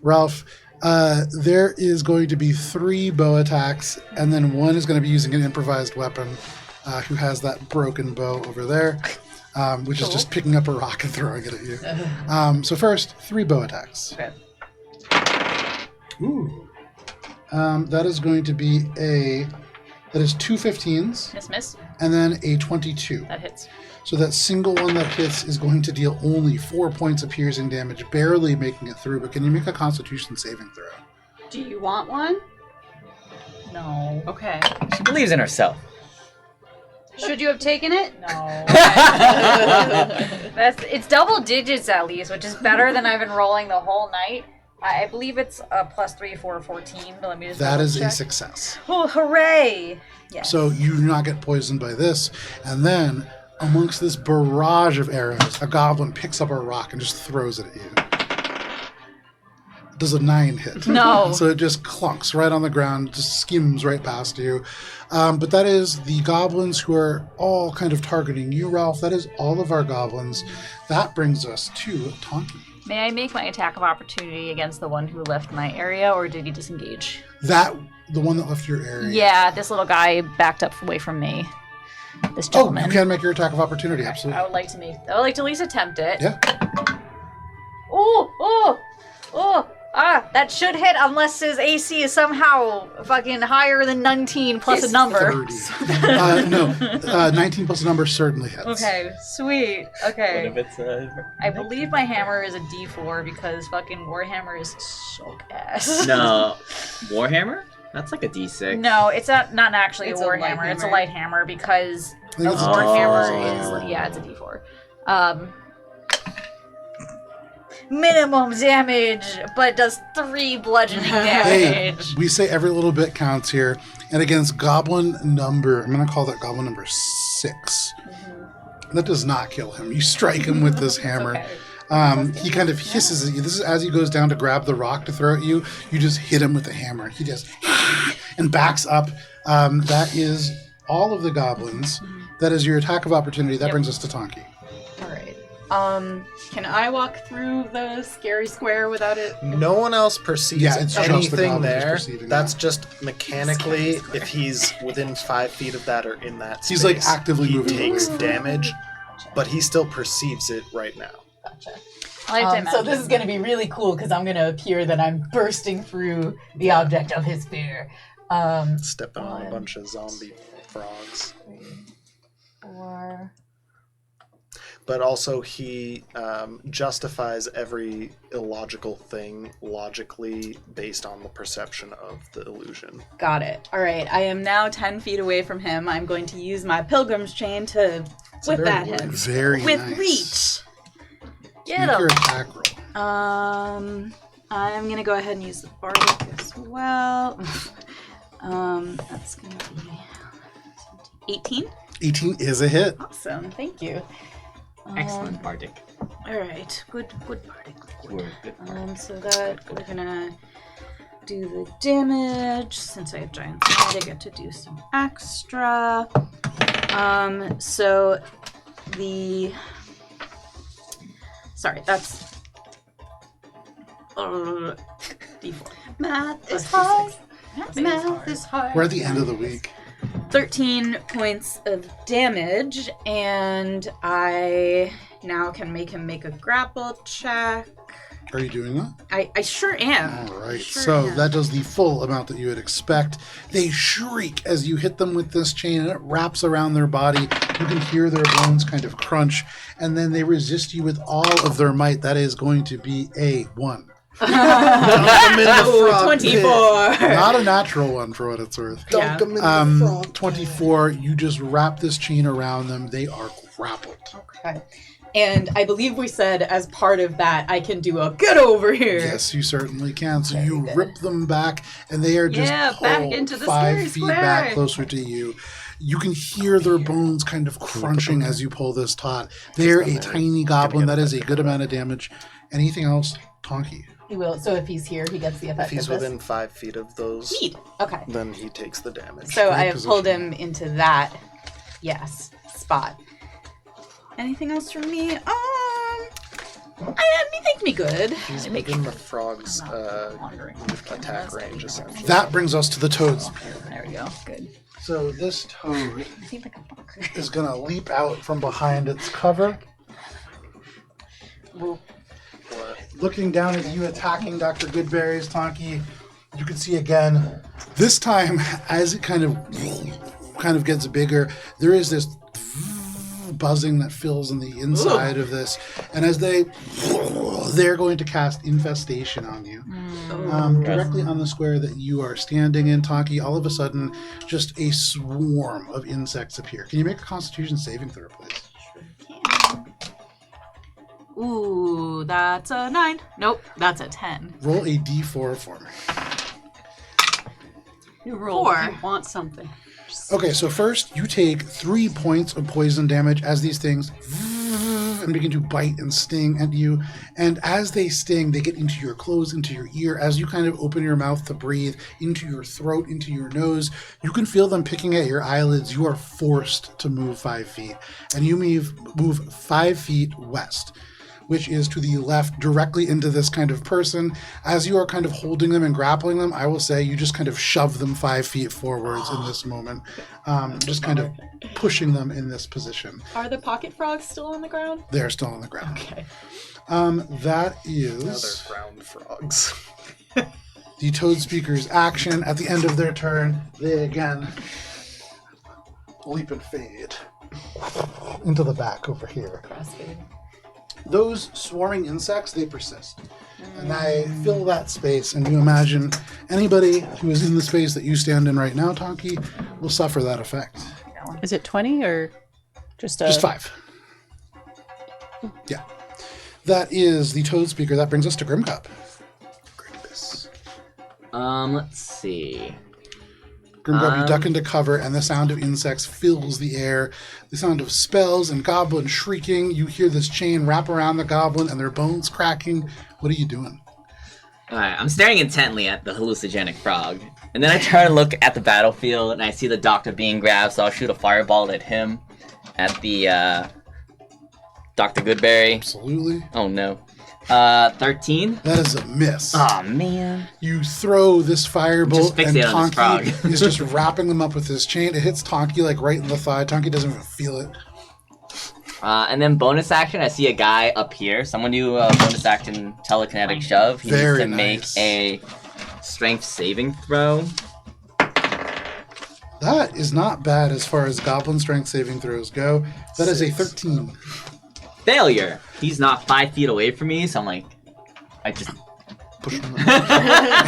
Ralph, there is going to be 3 bow attacks, and then one is going to be using an improvised weapon, who has that broken bow over there, which is just picking up a rock and throwing it at you. So first, 3 bow attacks. Okay. Ooh. That is going to be that is 2 15s, Miss. and then a 22. That hits. So that single one that hits is going to deal only 4 points of piercing damage, barely making it through. But can you make a Constitution saving throw? Do you want one? No. Okay. She believes in herself. Should you have taken it? No. It's double digits at least, which is better than I've been rolling the whole night. I believe it's a +3, 4, 14. But let me just That is check. a success. Oh, hooray! Yes. So you do not get poisoned by this. And then, amongst this barrage of arrows, a goblin picks up a rock and just throws it at you. Does a 9 hit. No. So it just clunks right on the ground, just skims right past you. But that is the goblins who are all kind of targeting you, Ralph. That is all of our goblins. That brings us to Tonki. May I make my attack of opportunity against the one who left my area, or did he disengage? The one that left your area. Yeah, this little guy backed up away from me. This Oh, gentleman. you can make your attack of opportunity, absolutely. I would like to at least attempt it. Yeah. Oh! That should hit unless his AC is somehow fucking higher than 19 plus a number. 30. No, 19 plus a number certainly hits. Okay, sweet. Okay. What if it's I believe my hammer is a D4 because fucking Warhammer is so ass. No. Warhammer? That's like a D6. No, it's not actually It's a a light Warhammer. It's a hammer. light hammer because I think a it's a Warhammer is yeah, it's a D4. Minimum damage, but does 3 bludgeoning Hey, damage. we say every little bit counts here. And against goblin number, I'm going to call that goblin number 6. That does not kill him. You strike him with this hammer. He kind of hisses at you. This is as he goes down to grab the rock to throw at you. You just hit him with the hammer. He just and backs up. That is all of the goblins. That is your attack of opportunity. That brings us to Tonki. All right. Can I walk through the scary square without it? No one else perceives Yeah, it's just the anything goblin who's there. perceiving That's that. just mechanically, if he's within 5 feet of that or in that space, He's, like, actively he moving takes away. damage, but he still perceives it right now. Gotcha. Lifetime So this is going to be really cool because I'm going to appear that I'm bursting through the object of his fear. Stepping on a bunch of zombie frogs. 4. But also he justifies every illogical thing logically based on the perception of the illusion. Got it. All right. I am now 10 feet away from him. I'm going to use my pilgrim's chain to whip very at him. Very With nice. reach. Get Make him. your attack roll. I'm going to go ahead and use the bardic as well. That's going to be 18. 18 is a hit. Awesome. Thank you. Excellent bardic. All right. Good bardic. We're good. So that we're gonna do the damage. Since I have giant slide, I get to do some extra. So the that's D4. Math is hard. Math is hard. We're at the end of the week. 13 points of damage, and I now can make him make a grapple check. Are you doing that? I sure am. All right. Sure So am. that does the full amount that you would expect. They shriek as you hit them with this chain, and it wraps around their body. You can hear their bones kind of crunch, and then they resist you with all of their might. That is going to be a 1. Dunk him in the frog 24. Not a natural one for what it's worth. Dunk him in the frog 24, you just wrap this chain around them. They are grappled. Okay. And I believe we said as part of that, I can do a get over here. Yes, you certainly can. So you rip them back, and they are just Yeah, back into the 5 scary feet square. back closer to you. You can hear their bones kind of crunching as you pull this taut. They're a tiny goblin. That is a good amount of damage. Anything else? Tonky. He will. So if he's here, he gets the effect If he's of this. within 5 feet of those, Neat. Okay. then he takes the damage. So Great I have pulled position. him into that, spot. Anything else from me? I think me good. He's within the frog's Wandering. attack range, essentially. That brings us to the toads. There we go. Good. So this toad I seem like a bunker. is going to leap out from behind its cover. Looking down at you, attacking Dr. Goodberries, Tonky, you can see again, this time, as it kind of gets bigger, there is this buzzing that fills in the inside of this. And as they're going to cast infestation on you. Directly on the square that you are standing in, Tonky, all of a sudden, just a swarm of insects appear. Can you make a Constitution saving throw, please? Ooh, that's a 9. Nope, that's a 10. Roll a d4 for me. You roll. 4. You want something. Okay, so first you take 3 points of poison damage as these things and begin to bite and sting at you. And as they sting, they get into your clothes, into your ear. As you kind of open your mouth to breathe, into your throat, into your nose, you can feel them picking at your eyelids. You are forced to move 5 feet. And you move 5 feet west, which is to the left, directly into this kind of person. As you are kind of holding them and grappling them, I will say you just kind of shove them 5 feet forwards in this moment, just kind of pushing them in this position. Are the pocket frogs still on the ground? They're still on the ground. Okay. That Now is they're ground frogs. the Toad Speaker's action. At the end of their turn, they again leap and fade into the back over here. Those swarming insects, they persist. And I fill that space, and you imagine anybody who is in the space that you stand in right now, Tonky, will suffer that effect. Is it 20 or just a... Just 5. Yeah. That is the Toad Speaker. That brings us to Grimcup. Grimbus. Let's see. Grimcup, you duck into cover, and the sound of insects fills the air. The sound of spells and goblin shrieking. You hear this chain wrap around the goblin, and their bones cracking. What are you doing? Alright, I'm staring intently at the hallucinogenic frog. And then I try to look at the battlefield, and I see the doctor being grabbed, so I'll shoot a fireball at him. At the, Dr. Goodberry. Absolutely. Oh no. 13? That is a miss. Aw, man. You throw this firebolt, Just and fixate on this Tonky frog. is just wrapping them up with this chain. It hits Tonky like right in the thigh. Tonky doesn't even feel it. And then bonus action, I see a guy up here. Someone do a bonus action telekinetic shove. He Very needs to nice. make a strength saving throw. That is not bad as far as goblin strength saving throws go. That is a 13. Failure. He's not 5 feet away from me, so I'm like, I just Push him.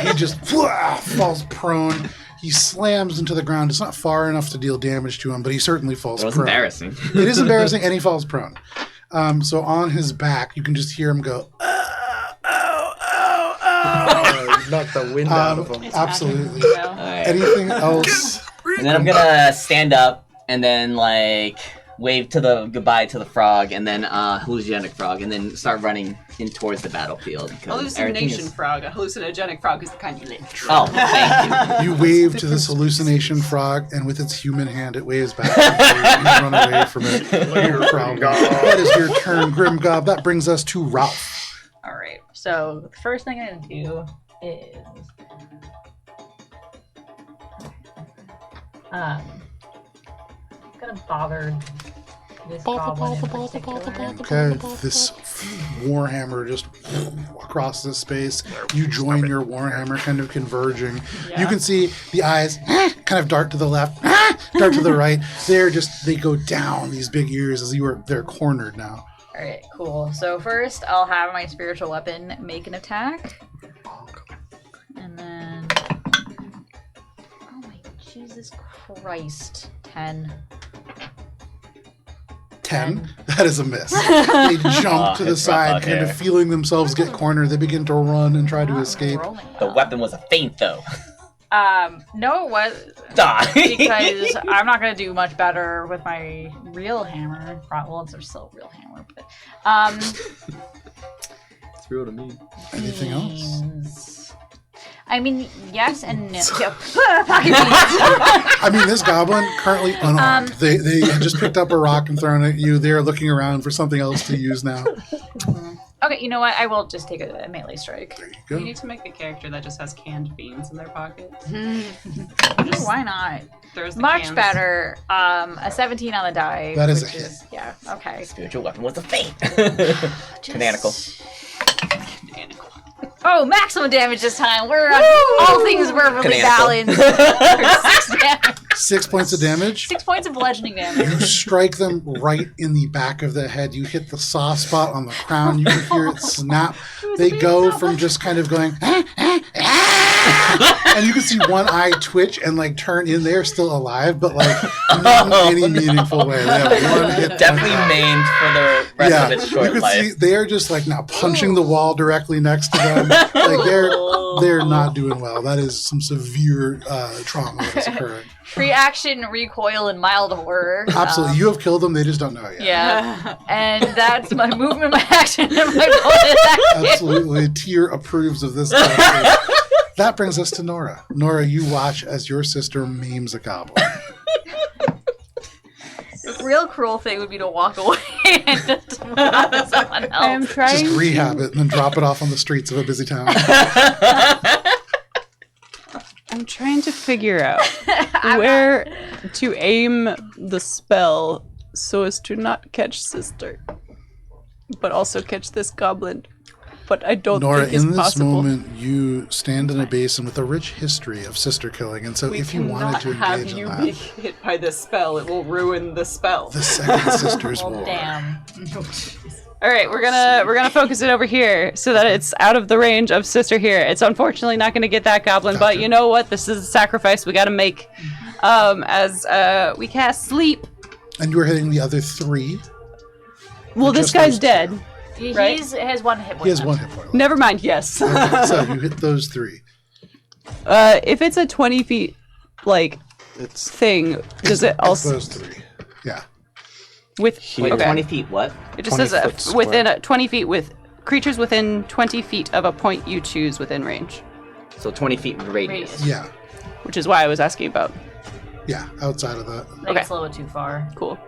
He just falls prone. He slams into the ground. It's not far enough to deal damage to him, but he certainly falls it was prone. embarrassing. It is embarrassing, and he falls prone. So on his back, you can just hear him go, You knocked the wind out of them. absolutely. Alright. Anything else? And then I'm gonna stand up and then like wave to the goodbye to the frog and then hallucinogenic frog and then start running in towards the battlefield. because everything Hallucination frog. A hallucinogenic frog is the kind you lick. Oh, thank you. You wave to this hallucination frog, and with its human hand, it waves back. You run away from it. No problem. That is your turn, Grimgob. That brings us to Ralph. All right. So the first thing I'm gonna do is I'm gonna bother this goblin in particular. Okay, this warhammer just across this space. You join your warhammer, kind of converging. You can see the eyes kind of dart to the left, dart to the right. They go down these big ears as they're cornered now. All right, cool. So first, I'll have my spiritual weapon make an attack. Jesus Christ. 10. 10. That is a miss. They jump to the it's rough side, out kind here. of feeling themselves get cornered. They begin to run and try to escape. Rolling The well. weapon was a feint, though. No, it was Die. because I'm not gonna do much better with my real hammer. Well, it's still a real hammer, but It's real to me. Anything else? means- I mean, yes and no. Pocket beans. I mean, this goblin currently unarmed. They just picked up a rock and thrown it at you. They're looking around for something else to use now. Okay, you know what? I will just take a melee strike. There you You go. need to make a character that just has canned beans in their pocket. Why not? Throws the Much cans. better. A 17 on the die. That is which a hit. Yeah. Okay. Spiritual weapon was a feint. Canonical. Oh, maximum damage this time. We're all things perfectly Canonical. balanced. For 6 damage. 6 points of damage. 6 points of bludgeoning damage. You strike them right in the back of the head. You hit the soft spot on the crown. You can hear it snap. They go from just kind of going, and you can see one eye twitch and like turn in. They're still alive, but like not in any meaningful way. They have one hit. Definitely maimed for the rest of its you short can life. see they are just like now punching the wall directly next to them. Like they're not doing well. That is some severe trauma that's occurring. Free action, recoil, and mild horror. Absolutely, you have killed them. They just don't know it yet. Yeah. And that's my movement, my action, and my bonus action. Absolutely, Tyr approves of this. Character. That brings us to Nora. Nora, you watch as your sister maims a goblin. The real cruel thing would be to walk away and just move on to someone else. I'm trying. Just rehab it and then drop it off on the streets of a busy town. I'm trying to figure out where to aim the spell so as to not catch sister, but also catch this goblin. But I don't Nora, think it's in this possible. moment, you stand in a basin with a rich history of sister killing, and so We if you wanted to cannot have engage in you that, be hit by this spell. It will ruin the spell. the Second Sisters Well, War. damn. All right, we're gonna focus it over here so that it's out of the range of sister here. It's unfortunately not gonna get that goblin, but you know what? This is a sacrifice we gotta make. As we cast sleep. And you were hitting the other 3. Well, this Just guy's those dead. Right? He has 1 hit point. He has left. 1 hit point. left. Never mind. Yes. Okay, so you hit those 3. If it's a 20 feet like It's thing, does it It's also those 3. Yeah. with Wait, okay. 20 feet what? It just 20 says foot square. within 20 feet with creatures within 20 feet of a point you choose within range, So 20 feet radius. Yeah. which is why I was asking about. Yeah. Outside of that. I think Okay. it's a little bit too far. Cool.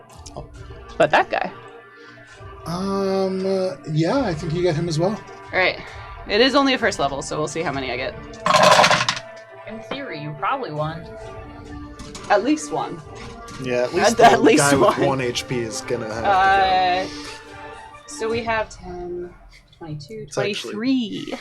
But that guy. Yeah, I think you get him as well. All right. It is only a first level, so we'll see how many I get. In theory, you probably won. At least one. yeah. At least At the least guy with one. 1 HP is gonna have to So we have 10, 22, It's actually 23.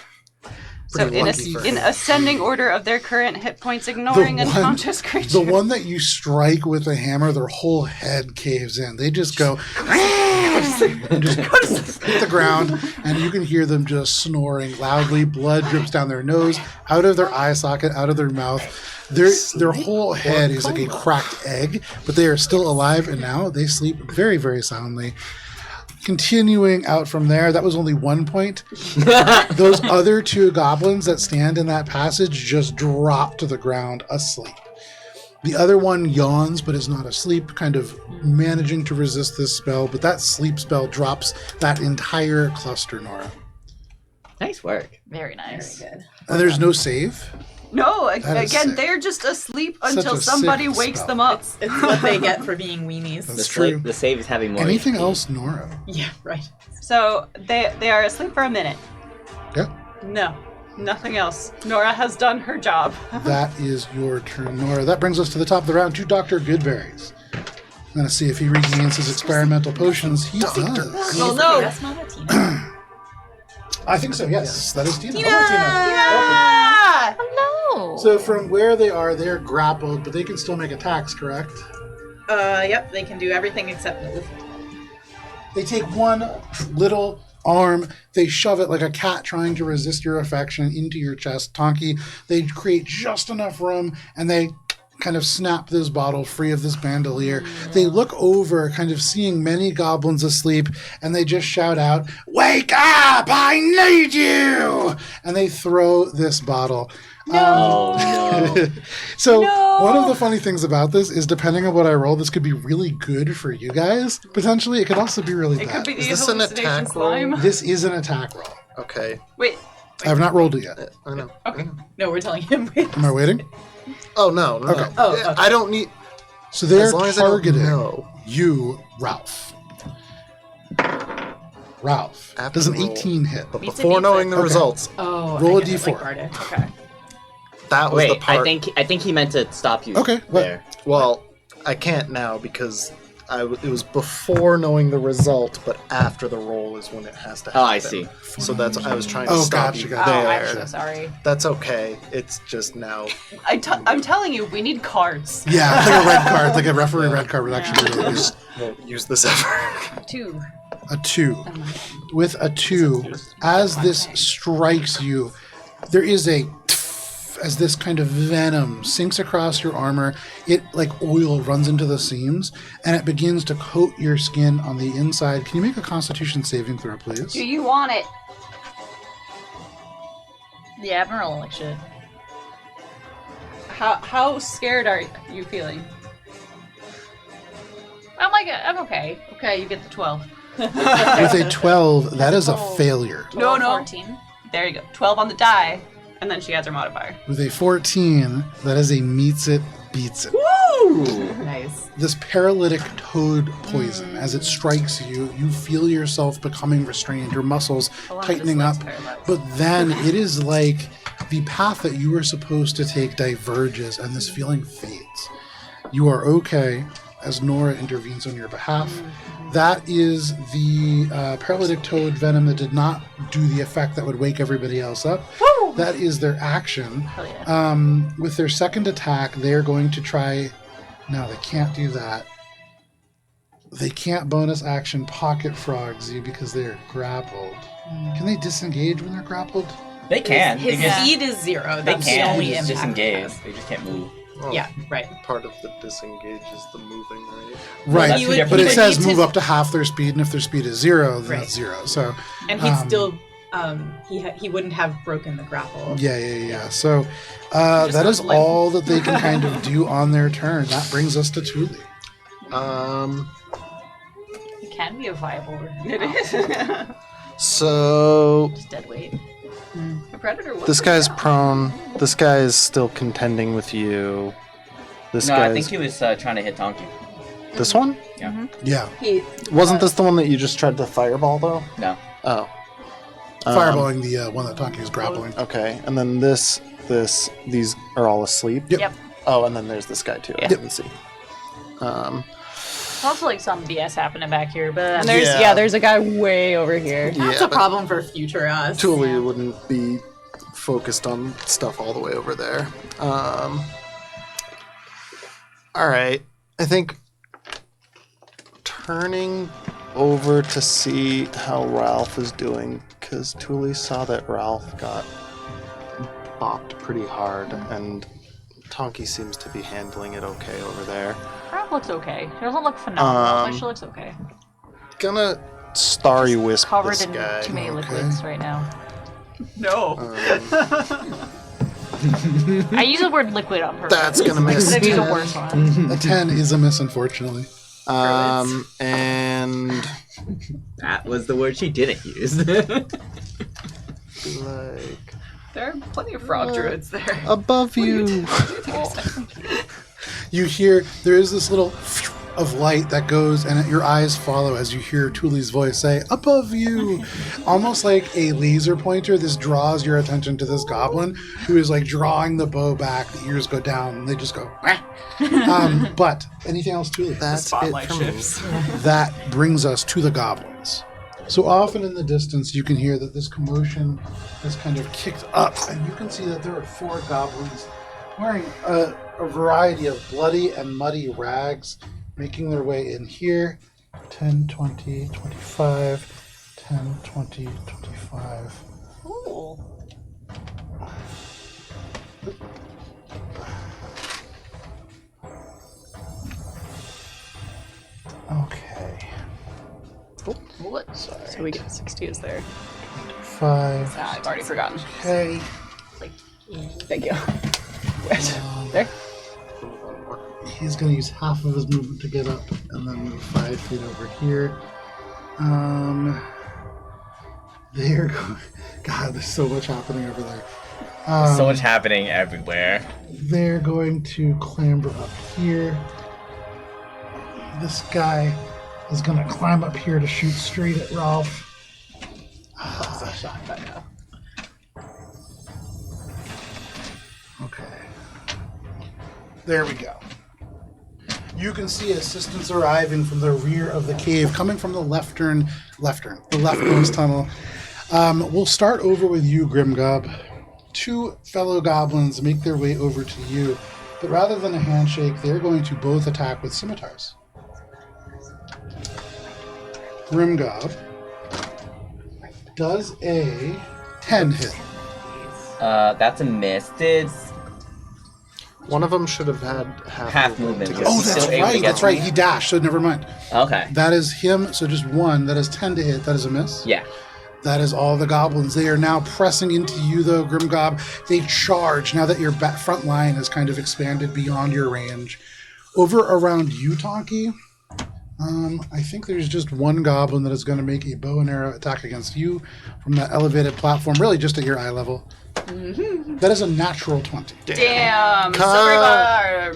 So pretty lucky for in him. ascending order of their current hit points, ignoring one- unconscious creatures. The one that you strike with a hammer, their whole head caves in. They just go and just hit the ground, and you can hear them just snoring loudly. Blood drips down their nose, out of their eye socket, out of their mouth. Their whole head is like a cracked egg, but they are still alive, and now they sleep very, very soundly. Continuing out from there, that was only 1 point. Those other 2 goblins that stand in that passage just drop to the ground asleep. The other one yawns but is not asleep, kind of managing to resist this spell, but that sleep spell drops that entire cluster, Nora. Nice work. Very nice. And there's no save. No, That is again, sick. they're just asleep Such until a somebody sick wakes spell. them up. It's what they get for being weenies. That's The, true. the save is having more. Anything HP. else, Nora? Yeah, right. So they are asleep for a minute. Yeah, No, nothing else. Nora has done her job. that is your turn, Nora. That brings us to the top of the round to Dr. Goodberries. I'm going to see if he regains his experimental potions. He does. Oh no! That's not a Tina. I think so, yes. That is Tina. Tina! Hello, Tina. Ah! Hello. So from where they are, they're grappled, but they can still make attacks, correct? Yep, they can do everything except move. They take one little arm, they shove it like a cat trying to resist your affection into your chest, Tonki. They create just enough room, and they kind of snap this bottle free of this bandolier. They look over, kind of seeing many goblins asleep, and they just shout out, "Wake up! I need you!" And they throw this bottle. No. So one of the funny things about this is, depending on what I roll, this could be really good for you guys. Potentially, it could also be really It bad. could be Is the this an hallucination attack roll? slime. This is an attack roll. Okay. Wait. I have not rolled it yet. I know. Okay. No, we're telling him. Am I waiting? Oh, no. Okay. Oh, okay. I don't need... So they're As long as I don't targeting know. you, Ralph. Ralph. After Does an roll. 18 hit? But Beats it, before beats knowing it. the Okay. results, Oh, Roll I a get it, like D4. Bardic. Okay. that was the Wait, part... I think he meant to stop you. Okay, what? There. Well, I can't now because it was before knowing the result, but after the roll is when it has to happen. Oh, I see. So that's I was trying to Oh, stop gotcha, you gotcha. Oh, there. I'm so sorry. That's okay. It's just now. I'm telling you, we need cards. Yeah, it's like a red card, like a referee red card would actually be really good. Won't use this ever. 2. A 2. With a 2, as this strikes you, there is a as this kind of venom sinks across your armor. It, like oil, runs into the seams, and it begins to coat your skin on the inside. Can you make a Constitution saving throw, please? Do you want it? Yeah, I've been rolling like shit. How scared are you feeling? I'm okay. Okay, you get the 12. With a 12, that is a failure. No. 14. There you go. 12 on the die, and then she adds her modifier. With a 14, that is a meets it, beats it. Nice. This paralytic toad poison, as it strikes you, you feel yourself becoming restrained, your muscles A lot of tightening this up. looks paralyzed. But then it is like the path that you were supposed to take diverges, and this feeling fades. You are okay, as Nora intervenes on your behalf. That is the paralytic toad venom that did not do the effect that would wake everybody else up. Woo! That is their action. Hell yeah. With their second attack, they're going to try... No, they can't do that. They can't bonus action pocket frogs you because they're grappled. Can they disengage when they're grappled? They can. His They just- speed is 0. They That's the can. only They just impact. it disengage. has. They just can't move. Well, Yeah, right. Part of the disengage is the moving, right? Right, that's two different but it things. says need to- move up to half their speed, and if their speed is 0, then Right. that's 0. So, And he'd still, he wouldn't have broken the grapple. yeah. So, Just that is goes limp. all that they can kind of do on their turn. That brings us to Thule. It can be a viable. It is. So Just dead weight. The predator was this guy's prone. This guy is still contending with you. This No, guy's I think he was trying to hit Donkey. this one. Yeah, He Wasn't this the one that you just tried to fireball though? No. Oh. fireballing the one that Tonki is grappling. Okay, and then these are all asleep. Yep. Oh, and then there's this guy too. I Yeah. didn't see. There's also like some BS happening back here, but And there's Yeah. there's a guy way over here. that's Yeah, a but problem for future us. Thule wouldn't be focused on stuff all the way over there. All right, I think turning over to see how Ralph is doing, because Thule saw that Ralph got bopped pretty hard, and Tonki seems to be handling it okay over there. Ralph looks okay. She doesn't look phenomenal, Um, but she looks okay. Gonna starry wisp Covered this in guy. too many Okay. liquids right now. No. I use the word liquid on purpose. That's gonna miss. Could be the worst one. A 10 is a miss, unfortunately. And That was the word she didn't use. like There are plenty of frog druids there. above you. You hear there is this little of light that goes, and your eyes follow as you hear Thule's voice say, "Above you!" Almost like a laser pointer. This draws your attention to this goblin who is like drawing the bow back. The ears go down, and they just go. Wah. But anything else, Thule? That's it Spotlight for me. shifts. That brings us to the goblins. So often in the distance, you can hear that this commotion has kind of kicked up, and you can see that there are 4 goblins wearing a variety of bloody and muddy rags, making their way in here. 10, 20, 25, 10, 20, 25. Ooh. So we get 60 is there. 5. I've already forgotten. Okay. Thank you. There. He's going to use half of his movement to get up and then move 5 feet over here. They're going... God, there's so much happening over there. So much happening everywhere. They're going to clamber up here. This guy is going to climb up here to shoot straight at Ralph. That's a shot, I know. Okay. There we go. You can see assistance arriving from the rear of the cave, coming from the leftmost tunnel. We'll start over with you, Grimgob. 2 fellow goblins make their way over to you, but rather than a handshake, they're going to both attack with scimitars. Grimgob does a 10 hit. That's a miss. Did One of them should have had half movement. to get Oh, to that's the- right. That's right. He dashed, so never mind. Okay. That is him, so just 1. That is 10 to hit. That is a miss. Yeah. That is all the goblins. They are now pressing into you, though, Grimgob. They charge now that your front line has kind of expanded beyond your range. Over around you, Tonki, I think there's just 1 goblin that is going to make a bow and arrow attack against you from that elevated platform, really just at your eye level. Mm-hmm. That is a natural 20. Damn!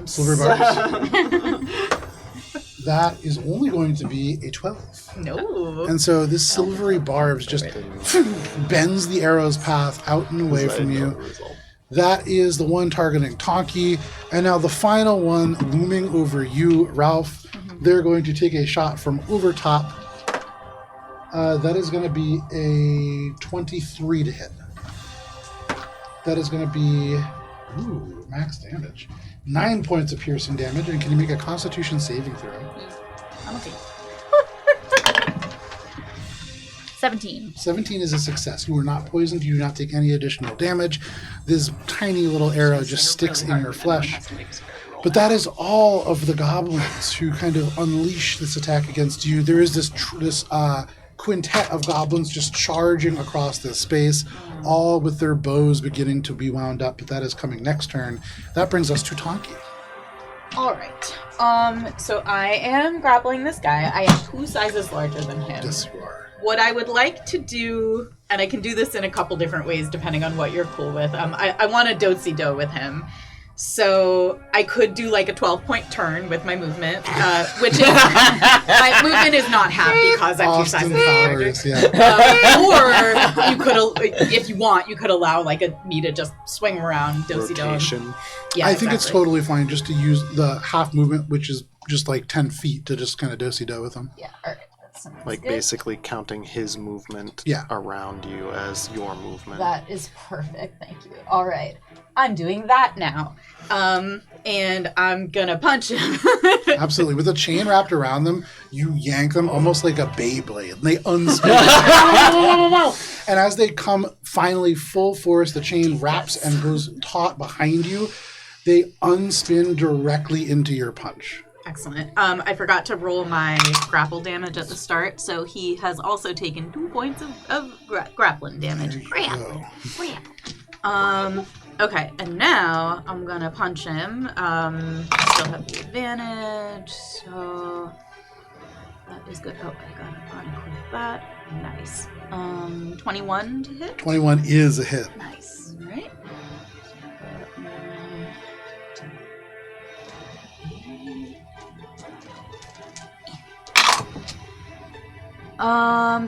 Silver barbs! That is only going to be a 12. No. And so this silvery barbs just bends the arrow's path out and away from you. That is the one targeting Tonki. And now the final one looming over you, Ralph. They're going to take a shot from over top. That is going to be a 23 to hit. That is going to be max damage. 9 points of piercing damage. And can you make a Constitution saving throw? I'm okay. 17. 17 is a success. You are not poisoned. You do not take any additional damage. This tiny little arrow just sticks in your flesh. But that is all of the goblins who kind of unleash this attack against you. There is this quintet of goblins just charging across this space, all with their bows beginning to be wound up. But that is coming next turn. That brings us to Tonki. All right. So I am grappling this guy. I am 2 sizes larger than him. Yes, you are. What I would like to do, and I can do this in a couple different ways depending on what you're cool with. I want to do-si-do with him. So I could do like a 12-point turn with my movement, which is my movement is not half because I'm 2 sizes larger. Or you could, if you want, you could allow like me to just swing around do-si-do. Rotation. Yeah, I think it's totally fine just to use the half movement, which is just like 10 feet, to just kind of do-si-do with him. Yeah. All right. That Like good. basically counting his movement around you as your movement. That is perfect. Thank you. All right. I'm doing that now. And I'm gonna punch him. Absolutely. With a chain wrapped around them, you yank them almost like a Beyblade. And they unspin. And as they come finally full force, the chain wraps and goes taut behind you. They unspin directly into your punch. Excellent. I forgot to roll my grapple damage at the start, so he has also taken 2 points of grappling damage. Grapple. Okay, and now I'm gonna punch him. Still have the advantage, so that is good. Oh, I gotta unequip that. Nice. 21 to hit. 21 is a hit. Nice. All right.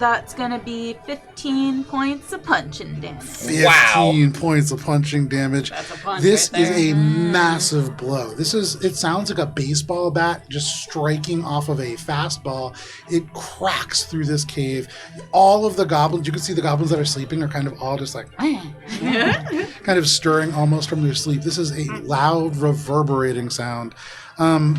That's gonna be 15 points of punching damage. 15 points of punching damage. That's a punch This right is there. a massive blow. It sounds like a baseball bat just striking off of a fastball. It cracks through this cave. All of the goblins, you can see the goblins that are sleeping are kind of all just like kind of stirring almost from their sleep. This is a loud, reverberating sound.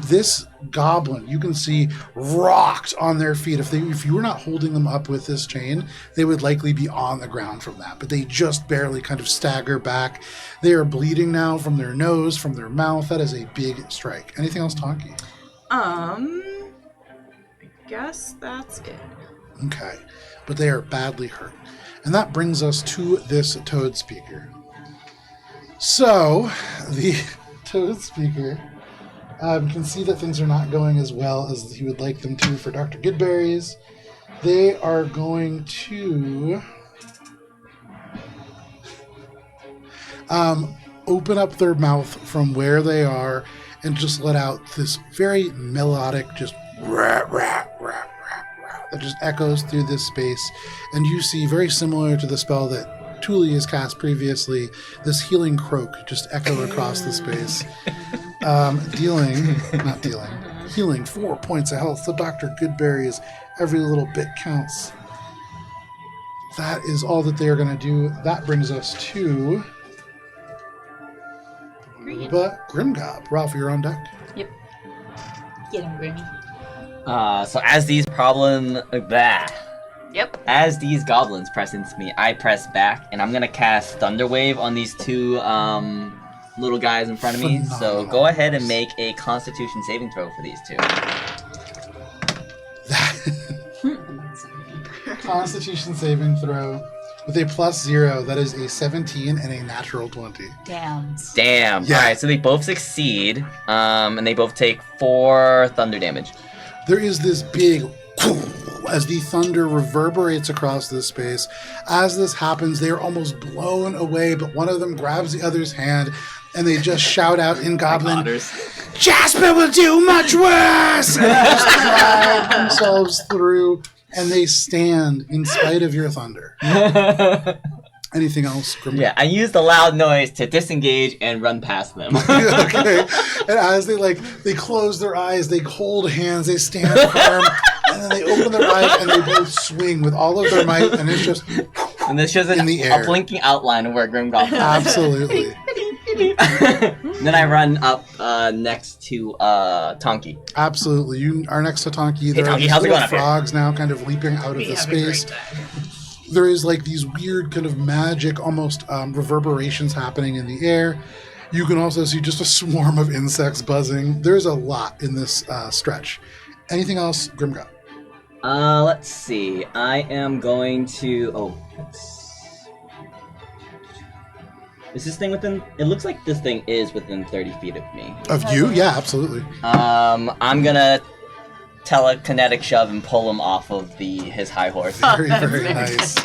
This goblin, you can see, rocked on their feet. If you were not holding them up with this chain, they would likely be on the ground from that. But they just barely kind of stagger back. They are bleeding now from their nose, from their mouth. That is a big strike. Anything else, Tonki? I guess that's it. Okay. But they are badly hurt. And that brings us to this Toad Speaker. So, the Toad Speaker can see that things are not going as well as he would like them to for Dr. Goodberries. They are going to open up their mouth from where they are and just let out this very melodic, just rah, rah, rah, rah, rah, that just echoes through this space. And you see, very similar to the spell that Thule has cast previously, this healing croak just echo across the space, healing 4 points of health. So Dr. Goodberries, every little bit counts. That is all that they are going to do. That brings us to Grimgob. Ralph, you're on deck. Yep. Get him, Grimmy. So as these Yep. as these goblins press into me, I press back, and I'm gonna cast Thunder Wave on these two little guys in front of me. So Phenomenal. go ahead and make a Constitution saving throw for these two. Constitution saving throw with a +0. That is a 17 and a natural 20. Damn. Damn. Yeah. All right, so they both succeed, and they both take 4 thunder damage. There is this big as the thunder reverberates across this space. As this happens, they are almost blown away, but one of them grabs the other's hand and they just shout out in Goblin, Otters. Jasper will do much worse! And they just drive themselves through, and they stand in spite of your thunder. Anything else, Grim? Yeah, I used a loud noise to disengage and run past them. Okay. And as they close their eyes, they hold hands, they stand firm, and then they open their eyes and they both swing with all of their might, and it's just And this shows in the air. a blinking outline of where Grim Goblin is. Absolutely. Then I run up next to Tonki. Absolutely. You are next to Tonki. There are Tonki, these how's it little going up here? frogs now kind of leaping out of the space. There is like these weird kind of magic, almost reverberations happening in the air. You can also see just a swarm of insects buzzing. There's a lot in this stretch. Anything else, Grimgod? Let's see. I am going to... Is this thing within... It looks like this thing is within 30 feet of me. Of you? Yeah, absolutely. I'm gonna telekinetic shove and pull him off of his high horse. Very, very nice.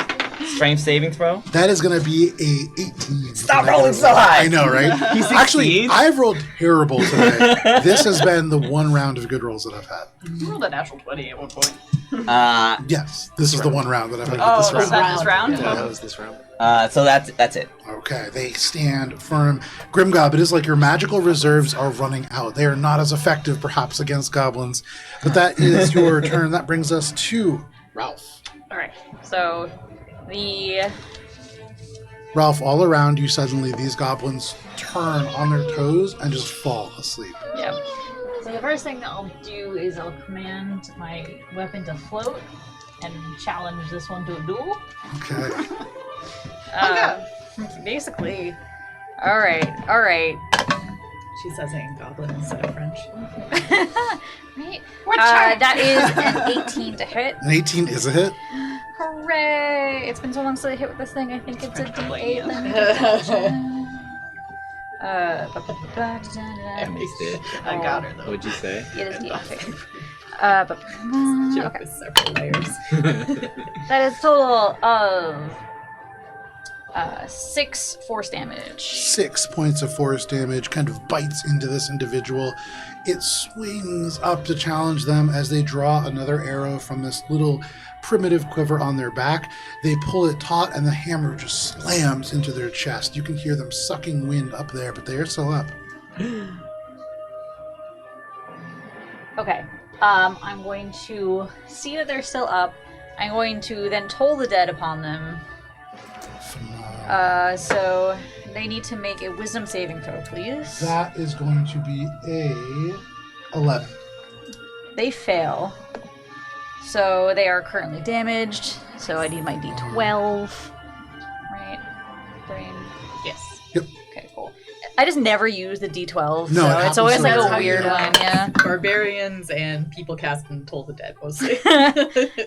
Strength saving throw? That is going to be a 18. Stop rolling so high! I know, right? He Actually, succeeds. I've rolled terrible today. This has been the one round of good rolls that I've had. You rolled a natural 20 at one point. Yes, this is the one round that I've had Oh, this is round. that this round? Yeah, that was this round. So that's it. Okay, they stand firm. Grimgob, it is like your magical reserves are running out. They are not as effective, perhaps, against goblins. But that is your turn. That brings us to Ralph. Alright, so the... Ralph, all around you, suddenly these goblins turn on their toes and just fall asleep. Yeah. So the first thing that I'll do is I'll command my weapon to float and challenge this one to a duel. Okay. Basically. Alright. She says it in Goblin instead of French. Right? That is an 18 to hit. An 18 is a hit. Hooray! It's been so long since I hit with this thing. I think it's a D8. Let me double check. I missed it. I got her though. What'd you say? It is D8. Joke Okay. with several layers. That is total of 6 force damage. 6 points of force damage kind of bites into this individual. It swings up to challenge them as they draw another arrow from this little primitive quiver on their back. They pull it taut and the hammer just slams into their chest. You can hear them sucking wind up there, but they are still up. Okay. I'm going to see that they're still up. I'm going to then toll the dead upon them. So they need to make a wisdom saving throw, please. That is going to be a 11. They fail. So they are currently damaged. So I need my D12. Right? Brain. Yes. Yep. Okay, cool. I just never use the D12, No, so it it's always like happens a so weird rarely. one, yeah. Barbarians and people casting Toll the Dead mostly.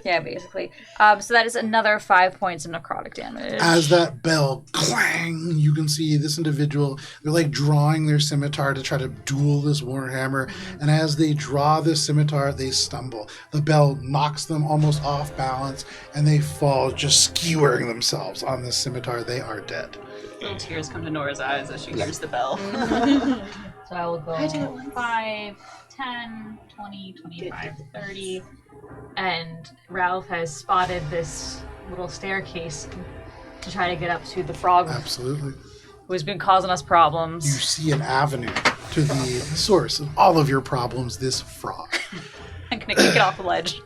Yeah, basically. So that is another 5 points of necrotic damage. As that bell clang, you can see this individual, they're like drawing their scimitar to try to duel this warhammer. And as they draw this scimitar, they stumble. The bell knocks them almost off balance, and they fall, just skewering themselves on this scimitar. They are dead. Little tears come to Nora's eyes as she hears the bell. So I will go I did it once. 5, 10, 20, 25, 30. And Ralph has spotted this little staircase to try to get up to the frog Absolutely. who has been causing us problems. You see an avenue to the source of all of your problems, this frog. I'm gonna kick it off the ledge.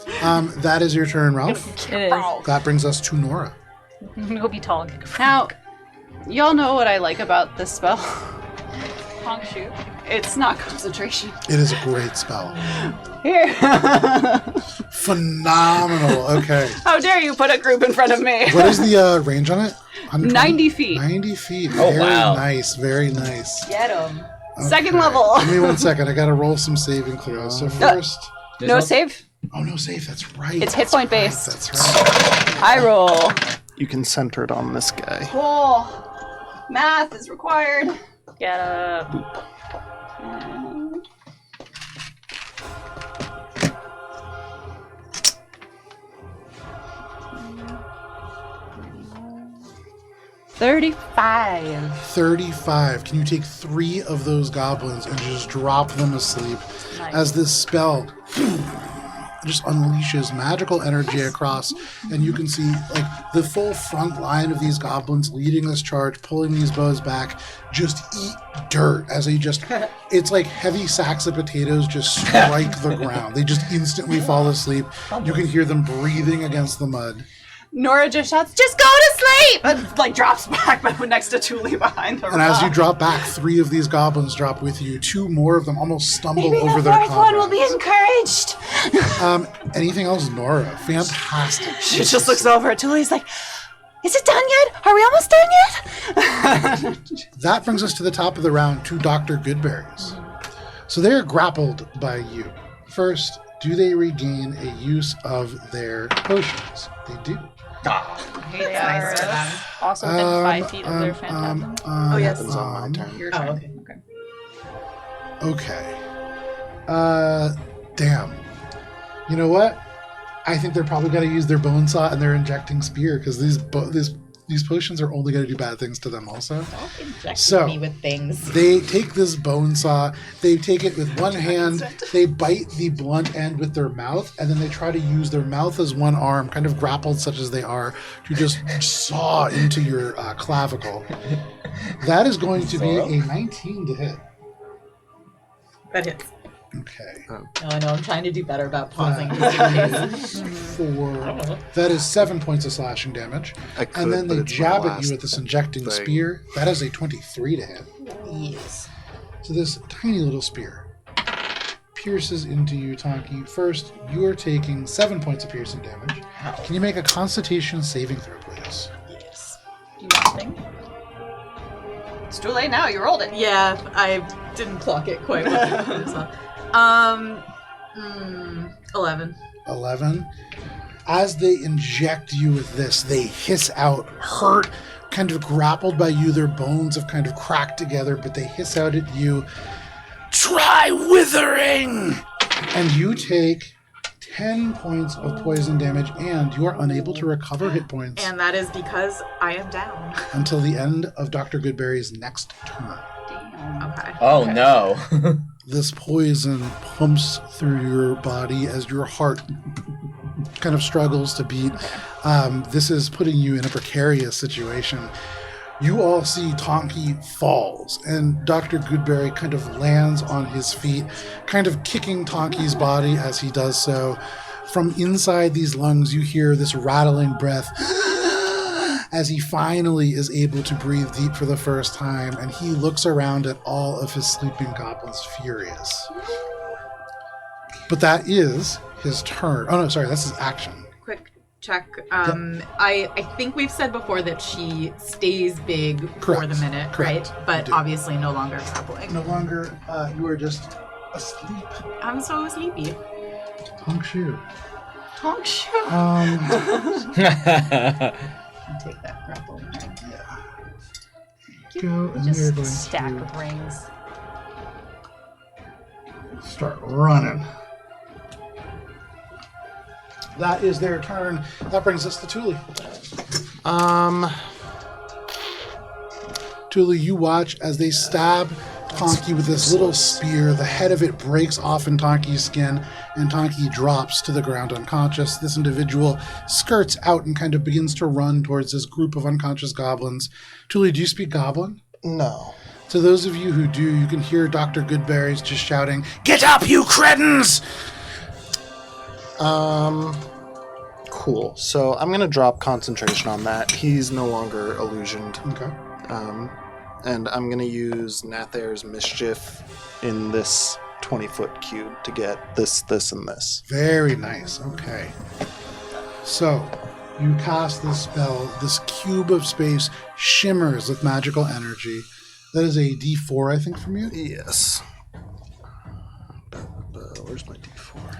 That is your turn, Ralph. It is. That brings us to Nora. I'm gonna go be tall and kick a frog. Now, y'all know what I like about this spell. Honk shoot. It's not concentration. It is a great spell. Here. Phenomenal. Okay. How dare you put a group in front of me? What is the range on it? 120? 90 feet. 90 feet. Oh, Very wow. nice. Very nice. Get him. Second level. Give me 1 second. I got to roll some saving throws. So first... No save. Oh, no save. That's right. It's hit point based. That's right. I roll. You can center it on this guy. Cool. Math is required. Get up. And 35. 35. Can you take 3 of those goblins and just drop them asleep as this spell just unleashes magical energy across, and you can see like the full front line of these goblins leading this charge, pulling these bows back, just eat dirt as they just, it's like heavy sacks of potatoes just strike the ground. They just instantly fall asleep. You can hear them breathing against the mud. Nora just shouts, "Just go to sleep!" and like drops back next to Thule behind the rock. And as you drop back, 3 of these goblins drop with you. 2 more of them almost stumble Maybe over the their fourth one will be comrades. encouraged. Anything else, Nora? Fantastic. She just looks over at Thule's like, "Is it done yet? Are we almost done yet?" That brings us to the top of the round to Dr. Goodberries. So they're grappled by you. First, do they regain a use of their potions? They do. They are also within 5 feet of their phantasm. Oh, yes. Happens on my turn. Your Oh, turn. okay. Okay. Damn. You know what? I think they're probably going to use their bone saw and their injecting spear, because these potions are only going to do bad things to them also. Don't inject So, me with things. They take this bone saw, they take it with one hand, they bite the blunt end with their mouth, and then they try to use their mouth as one arm, kind of grappled such as they are, to just saw into your clavicle. That is going to be a 19 to hit. That hits. Okay. Oh, I know. I'm trying to do better about pausing. these That is 7 points of slashing damage. I could, And then but they it's my jab at last you with this injecting thing. spear. That is a 23 to hit. yes. So this tiny little spear pierces into you, Tonki. First, you are taking 7 points of piercing damage. Can you make a Constitution saving throw, please? Yes. Do you want thing? It's too late now. You rolled it. Yeah, I didn't clock it quite well. 11. 11. As they inject you with this, they hiss out, hurt, kind of grappled by you. Their bones have kind of cracked together, but they hiss out at you, "Try withering!" And you take 10 points of poison damage, and you are unable to recover hit points And that is because I am down. until the end of Dr. Goodberry's next turn. Okay. Oh no. This poison pumps through your body as your heart kind of struggles to beat. This is putting you in a precarious situation. You all see Tonki falls, and Dr. Goodberry kind of lands on his feet, kind of kicking Tonki's body as he does so. From inside these lungs, you hear this rattling breath as he finally is able to breathe deep for the first time, and he looks around at all of his sleeping goblins furious. But that is his turn. Oh no, sorry, that's his action. Quick check. I think we've said before that she stays big for Correct. the minute, Correct. right? But obviously no longer grappling. No longer, you are just asleep. I'm so sleepy. Honk shoe. Honk shoe. Take that grappling. Yeah. Go and you're Just going stack to with rings. start running. That is their turn. That brings us to Thule. Thule, you watch as they stab Tonki with this little spear. The head of it breaks off in Tonki's skin, and Tonki drops to the ground unconscious. This individual skirts out and kind of begins to run towards this group of unconscious goblins. Thule, do you speak Goblin? No. To those of you who do, you can hear Dr. Goodberries just shouting, "Get up, you cretins!" Cool. So I'm going to drop concentration on that. He's no longer illusioned. Okay. And I'm going to use Nathair's Mischief in this 20-foot cube to get this, and this. Very nice. Okay. So, you cast this spell. This cube of space shimmers with magical energy. That is a D4, I think, from you? Yes. Where's my D4?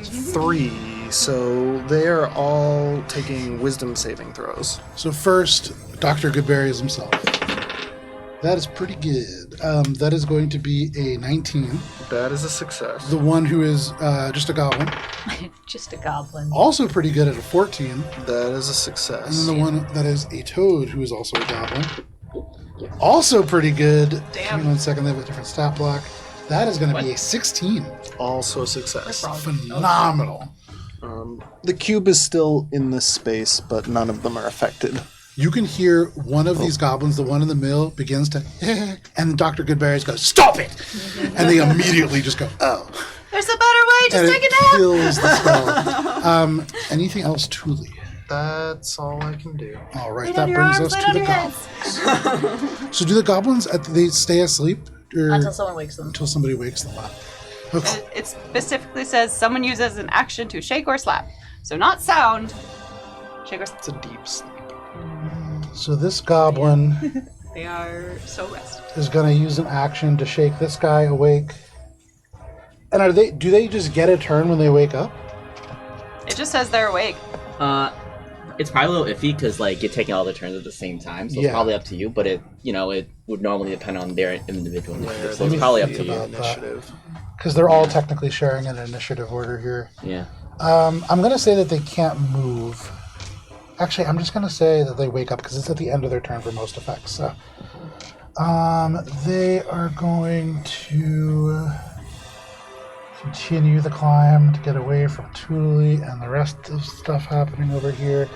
3. So they are all taking wisdom saving throws. So first, Dr. Goodberries himself. That is pretty good. That is going to be a 19. That is a success. The one who is just a goblin. Just a goblin. Also pretty good at a 14. That is a And success. then the one that is a toad, who is also a goblin. Also pretty good. Damn. Give me 1 second, they have a different stat block. That is going to be a 16. Also a success. Phenomenal. The cube is still in this space, but none of them are affected. You can hear one of these goblins, the one in the middle, begins to, and Dr. Goodberries goes, "Stop it!" And they immediately just go, "Oh." There's a better way. And Just take it a nap. kills the spell. Anything else, Thule? That's all I can do. All right, Lay that on your brings arms, us lay to on the your goblins. heads. So do the goblins, they stay asleep? Or Until someone wakes them. until somebody wakes them up? Okay. It specifically says someone uses an action to shake or slap. So not sound. Shake or slap. It's a deep sleep. So this goblin They are so rested. is going to use an action to shake this guy awake. And do they just get a turn when they wake up? It just says they're awake. It's probably a little iffy because like you're taking all the turns at the same time, so Yeah. it's probably up to you. But it would normally depend on their individual initiative, so let me it's probably up see to you. about that. Initiative. Because they're all technically sharing an initiative order here. Yeah. I'm going to say that they can't move. Actually, I'm just going to say that they wake up because it's at the end of their turn for most effects. So, they are going to continue the climb to get away from Thule and the rest of stuff happening over here.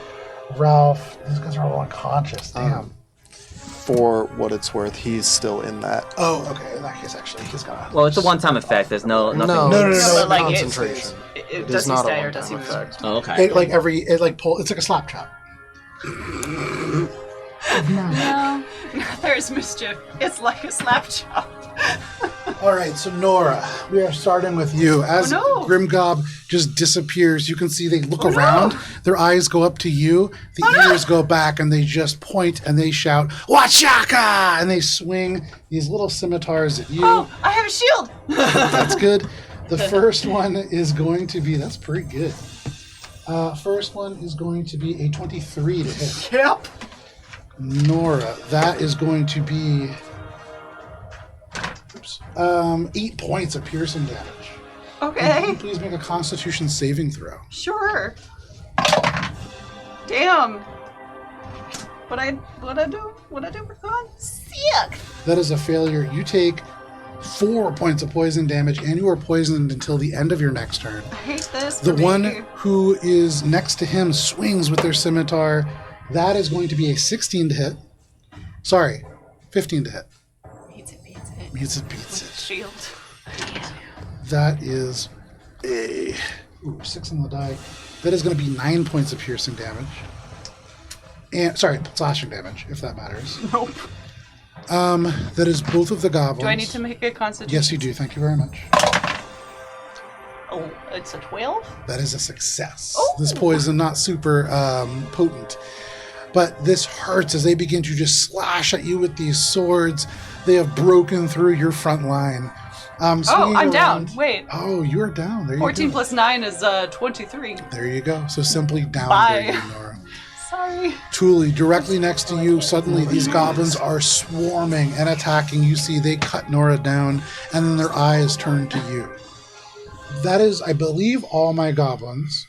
Ralph, these guys are all unconscious. Damn. For what it's worth, he's still in that. Oh, okay. In that case, actually, he's gonna. Well, it's a one-time effect. There's nothing. No, No, it's no, like, concentration. Does It's he not stay a or does he one-time move? effect. Oh, okay. It's like a slap chop. No. There's mischief. It's like a slap chop. All right, so Nora, we are starting with you. As Oh, no. Grimgob just disappears, you can see they look around. Their eyes go up to you. The ears go back, and they just point and they shout, "Wachaka!" And they swing these little scimitars at you. Oh, I have a shield. That's good. The first one is going to be, that's pretty good. First one is going to be a 23 to hit. Yep. Nora, that is going to be 8 points of piercing damage. Can Okay. you please make a Constitution saving throw? Sure. Damn. What I do for fun? Sick. That is a failure. You take 4 points of poison damage, and you are poisoned until the end of your next turn. I hate this. The for me. one who is next to him swings with their scimitar. That is going to be a 16 to hit. Sorry, 15 to hit. Beats it. Beats it. Shield. That is a 6 on the die. That is going to be 9 points of piercing damage. And sorry, slashing damage, if that matters. Nope. That is both of the goblins. Do I need to make a constitution? Yes, you do. Thank you very much. Oh, it's a 12? That is a success. Oh. This poison not super potent, but this hurts as they begin to just slash at you with these swords. They have broken through your front line. Oh, I'm down. Wait. Oh, you're down. There you 14 go. plus 9 is 23. There you go. So simply down Bye. there, you, Nora. Sorry. Tuli, directly next to you, suddenly these goblins are swarming and attacking. You see they cut Nora down, and then their eyes turn to you. That is, I believe, all my goblins.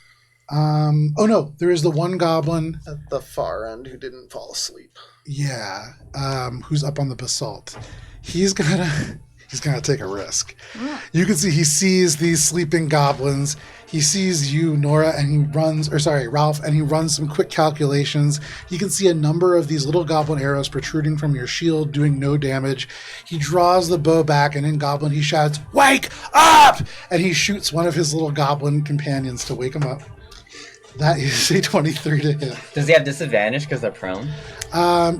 Oh no, there is the one goblin At the far end who didn't fall asleep. yeah, who's up on the basalt. He's gonna take a risk. You can see he sees these sleeping goblins. He sees you, Nora, and he runs, or sorry, Ralph, and he runs some quick calculations. You can see a number of these little goblin arrows protruding from your shield, doing no damage. He draws the bow back, and in goblin he shouts, "Wake up!" And he shoots one of his little goblin companions to wake him up. That is a 23 to hit. Does he have disadvantage because they're prone?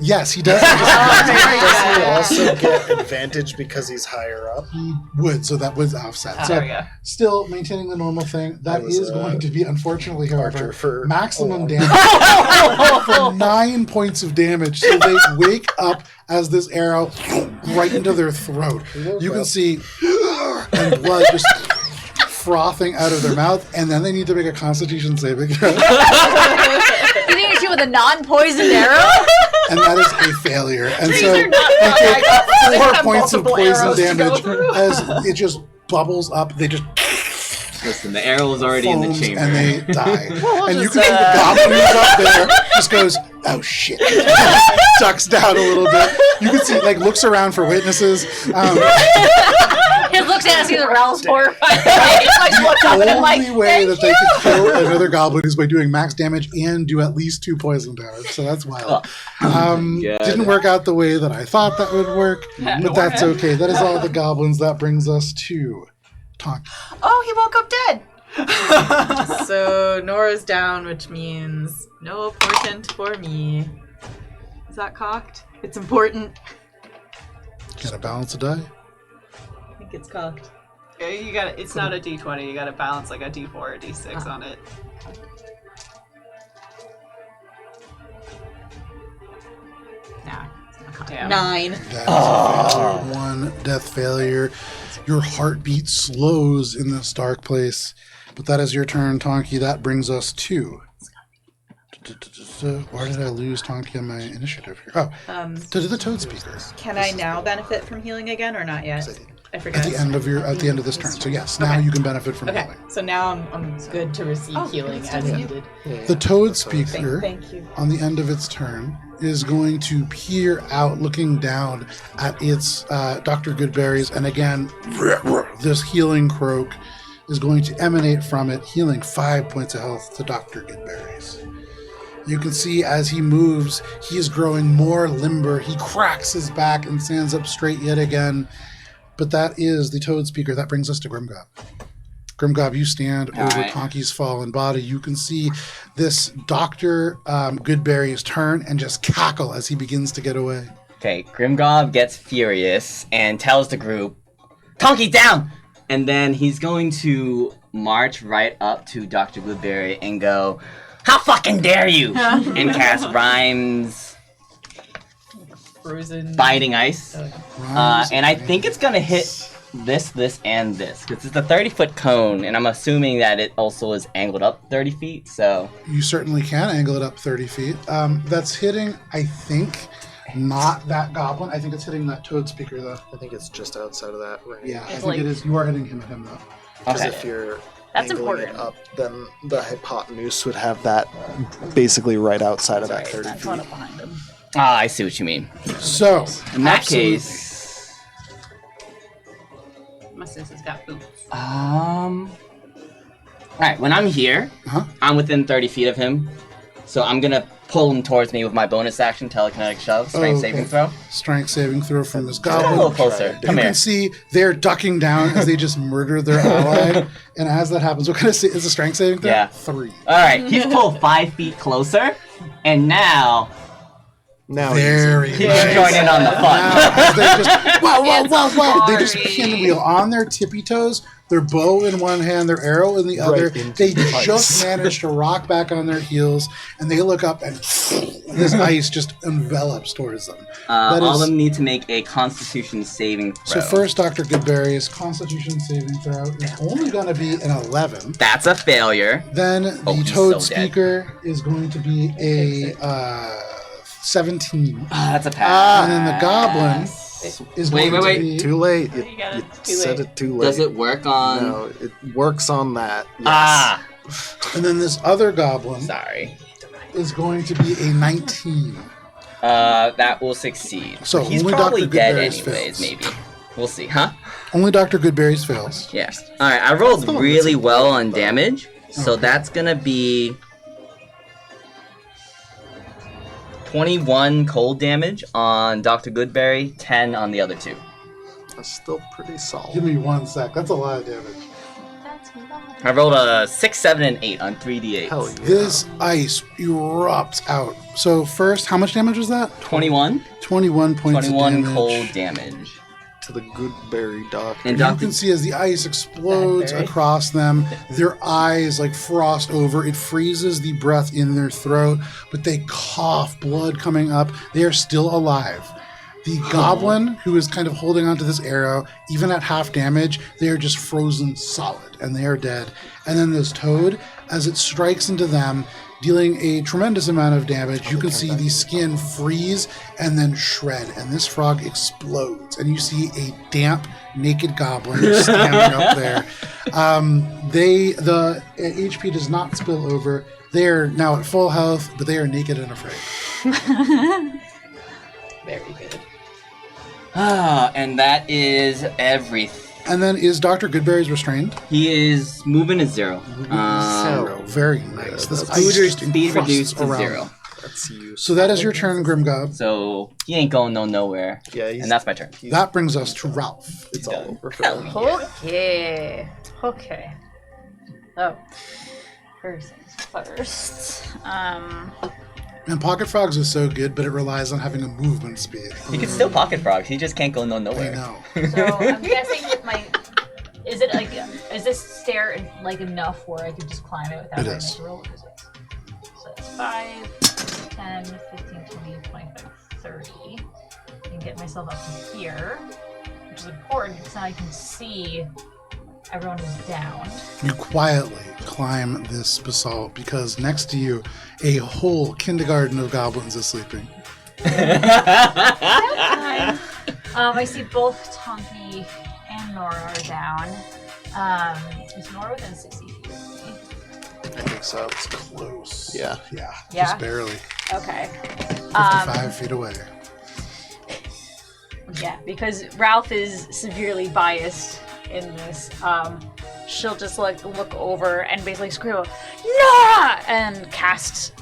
Yes, he does. Does he also get advantage because he's higher up? He would, so that would offset. There we go. Still maintaining the normal thing. That was, is going to be, unfortunately, however, Archer for maximum damage for 9 points of damage. So they wake up as this arrow right into their throat. You can see and blood just frothing out of their mouth, and then they need to make a Constitution saving throw, You think you shoot with a non-poisoned arrow? and that is a failure. And so are not they take They 4 have points of multiple poison arrows to go damage through. as it just bubbles up. They just Listen, the arrow was already in the foams chamber. and they die. And you just, can see the goblin who's up there just goes, "Oh shit!" Ducks down a little bit. You can see, like, looks around for witnesses. He looks at us, he's Ralph's horrified. It's like, what's up? And The I'm like, only way that they could kill another goblin is by doing max damage and do at least 2 poison damage. So that's wild. Didn't work out the way that I thought that would work, but that's okay. That is all the goblins. That brings us to Tonk. Oh, he woke up dead. So Nora's down, which means no portent for me. Is that cocked? It's important. Gotta balance a die. I think it's cocked. You got it's not a D20. You got to balance like a D4 or D6 on it. Nah, it's not cocked. Damn. 9. That is a failure. 1 death failure. Your heartbeat slows in this dark place. But that is your turn, Tonki. That brings us to... Where did I lose Tonki on my initiative here? Oh, to the Toad Speaker. Can I now benefit from healing again or not yet? I forgot. At the end of this turn. So yes, now you can benefit from Okay, healing. so now I'm good to receive healing as needed. The Toad Speaker, Thank you. on the end of its turn, is going to peer out, looking down at its Dr. Goodberries, and again, this healing croak is going to emanate from it, healing 5 points of health to Dr. Goodberries. You can see as he moves, he is growing more limber. He cracks his back and stands up straight yet again. But that is the Toad Speaker. That brings us to Grimgob. Grimgob, you stand over right. Tonki's fallen body. You can see this Dr. Goodberries turn and just cackle as he begins to get away. Okay, Grimgob gets furious and tells the group, "Tonki, down!" And then he's going to march right up to Dr. Goodberry and go, "How fucking dare you!" and cast Rhymes Frozen. Biting Ice. And I think it's gonna hit this, and this. Because it's a 30-foot cone, and I'm assuming that it also is angled up 30 feet, so... You certainly can angle it up 30 feet. That's hitting, I think, not that goblin. I think it's hitting that Toad Speaker, though. I think it's just outside of that range. Yeah, I It's think like- it is. You are hitting him, though. Because Okay. if you're That's angling important. it up, then the hypotenuse would have that basically right outside of that 30 That's feet. one up behind him. Ah, I see what you mean. So, In that absolutely. case... My sis has got boots. Alright, when I'm here, Uh-huh. I'm within 30 feet of him. So I'm gonna pull him towards me with my bonus action, telekinetic shove, strength Okay. saving throw. Strength saving throw from this Get a goblin. little closer. Come You here. can see they're ducking down as they just murder their ally. And as that happens, what kind of is a strength saving throw? Yeah. 3. Alright, he's pulled 5 feet closer, and now Now Very You can join in on the fun. Now, as they just It's they just party. pinwheel on their tippy toes, their bow in one hand, their arrow in the other. into They the just ice. manage to rock back on their heels, and they look up, and this ice just envelops towards them. That All is- of them need to make a Constitution saving throw. So first, Dr. Goodberry's Constitution saving throw is only going to be an 11. That's a failure. Then the Oh, he's Toad so dead. Speaker is going to be a 17. That's a pass. And then the Goblin is Wait, going wait, to wait. be... Too late. You got it. Too said late. it too late. Does it work on? No, it works on that. Yes. Ah, And then this other Goblin sorry. is going to be a 19. That will succeed. So He's only probably Dr. dead Goodberries anyways. fails. Maybe. We'll see, huh? Only Dr. Goodberry's fails. Yeah. All right. I rolled Still really missing well one, on though. damage, so Okay. that's gonna be 21 cold damage on Dr. Goodberry, 10 on the other two. That's still pretty Give solid. me 1 sec. That's a lot of damage. I rolled a 6, 7, and 8 on 3d8. Hell yeah. This ice erupts out. So first, how much damage was that? 21. 21 points 21 of damage. cold damage. To the Goodberry doctor. And You Dr. can see as the ice explodes Blackberry. across them, their eyes like frost over. It freezes the breath in their throat, but they cough, blood coming up. They are still alive. The goblin, who is kind of holding onto this arrow, even at half damage, they are just frozen solid and they are dead. And then this toad, as it strikes into them, dealing a tremendous amount of damage, you can see the skin freeze and then shred, and this frog explodes. And you see a damp, naked goblin just standing up there. The HP does not spill over. They are now at full health, but they are naked and afraid. Very good. And that is everything. And then is Dr. Goodberry's restrained? He is moving to 0. Zero. Very nice. This that's- ice Booter's just speed encrusts reduced to around. 0. That's you. So that is your turn, Grimgob. So he ain't going nowhere. Yeah, And that's my turn. That brings us to Ralph. It's all over for Hell him. yeah. Okay. Okay. Oh. First things first. And Pocket Frogs is so good, but it relies on having a movement speed. He can still pocket frogs. He just can't go I nowhere. know. So I'm guessing with my. Is it like? Is this stair like enough where I could just climb it without It having is. to roll? So it's 5, 10, 15, 20, 25, 30. And get myself up to here, which is important because now I can see everyone is down. You quietly climb this basalt because next to you, a whole kindergarten of goblins is sleeping. I see both Tonky and Nora are down. Is Nora within 60 feet of me? I think so. It's close. Yeah. Yeah. Yeah? Just barely. Okay. 55 feet away. Yeah, because Ralph is severely biased in this. She'll just like look over and basically scream, "Nora!" and cast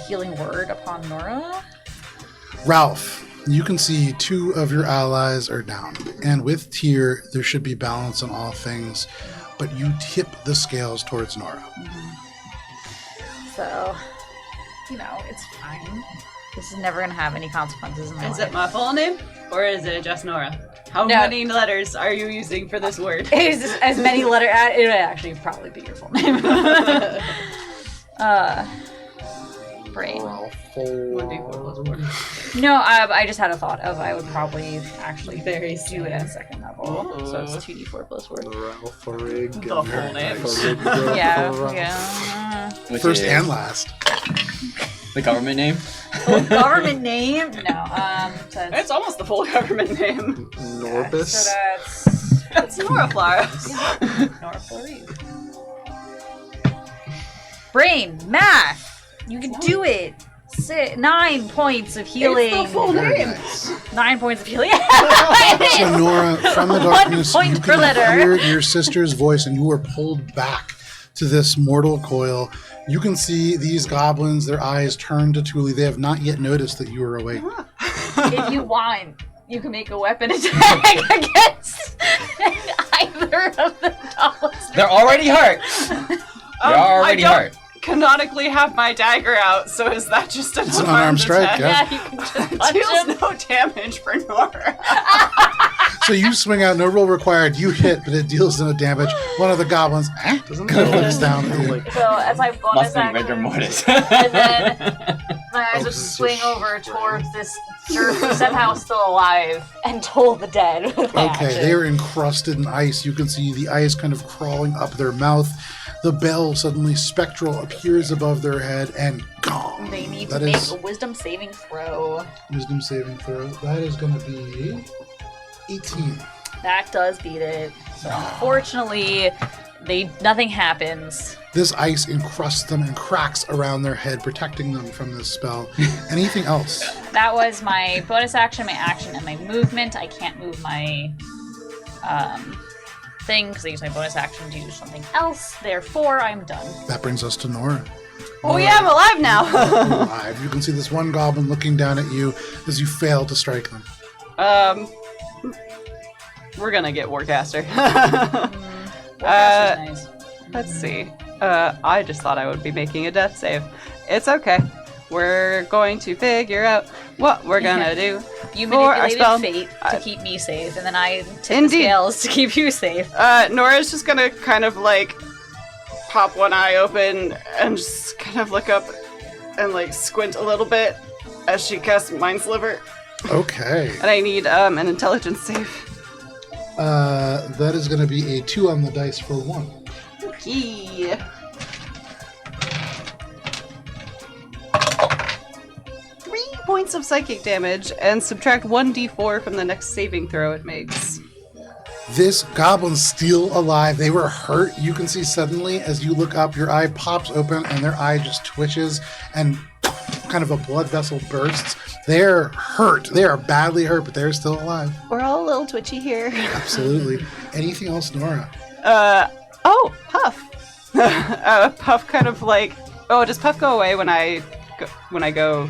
healing word upon Nora. Ralph, you can see 2 of your allies are down. And with Tyr, there should be balance in all things, but you tip the scales towards Nora. So, you know, it's fine. This is never gonna have any consequences in my Is life. it my full name, or is it just Nora? How No. many letters are you using for this word? It's just as many letter. It would actually probably be your full name. Brain. 1d4 plus 4. No, I just had a thought of I would probably actually Very do it at second level. So it's 2d4 plus 4. Ralpharig. The full name. Yeah. Which First is and last. the government name. Government name? No. So It's that's, almost the full government name. Norbis. so that's It's Nora Flores. Nora Flores. Brain, math. You can do it. 9 points of healing. It's the full Very name. nice. 9 points of healing. So Nora, from the 1 darkness, point you per can letter. hear your sister's voice, and you are pulled back to this mortal coil. You can see these goblins; their eyes turn to Tuli. They have not yet noticed that you are awake. If you want, you can make a weapon attack against either of the dolls. They're already hurt. They're already hurt. canonically have my dagger out, so is that just an It's an unarmed strike, attack? yeah. Yeah, you can just punch Deals him. no damage for Nora. So you swing out, no roll required. You hit, but it deals no damage. One of the goblins kind of looks down at you. So as my bonus Must be rigor action, mortis. and then my eyes would this is swing your over towards this jerk who's somehow still alive and toll the dead with my Okay, action. they are encrusted in ice. You can see the ice kind of crawling up their mouth. The bell suddenly spectral appears above their head and gone. They need That to make is a wisdom saving throw. wisdom saving throw. That is going to be 18. That does beat it. So unfortunately, nothing happens. This ice encrusts them and cracks around their head, protecting them from this spell. Anything else? That was my bonus action, my action, and my movement. I can't move my thing because I use my bonus action to do something else. Therefore, I'm done. That brings us to Nora. Oh yeah, I'm alive now. Alive. You can see this one goblin looking down at you as you fail to strike them. We're gonna get Warcaster. Nice. Let's see. I just thought I would be making a death save. It's okay. We're going to figure out what we're gonna do. You for our manipulated spell. fate to keep me safe, and then I tipped the Indeed. scales to keep you safe. Nora's just gonna kind of like pop one eye open and just kind of look up and like squint a little bit as she casts Mind Sliver. Okay. And I need an intelligence save. That is going to be a 2 on the dice for 1. Yeah. 3 points of psychic damage and subtract 1d4 from the next saving throw it makes. This goblin's still alive. They were hurt. You can see suddenly as you look up, your eye pops open and their eye just twitches and kind of a blood vessel bursts. They're hurt. They are badly hurt, but they're still alive. We're all a little twitchy here. Absolutely. Anything else, Nora? Puff. Puff kind of like. Oh, does Puff go away when I go?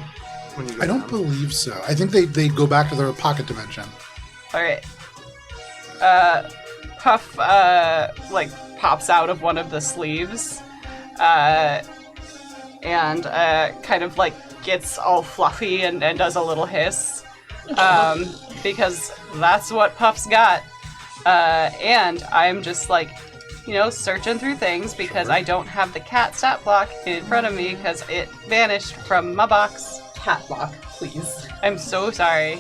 I don't believe so. I think they go back to their pocket dimension. All right. Puff like pops out of one of the sleeves, and kind of like gets all fluffy and does a little hiss, because that's what Puff's got. And I'm just like, searching through things because I don't have the cat stat block in front of me because it vanished from my box. Cat block, please. I'm so sorry.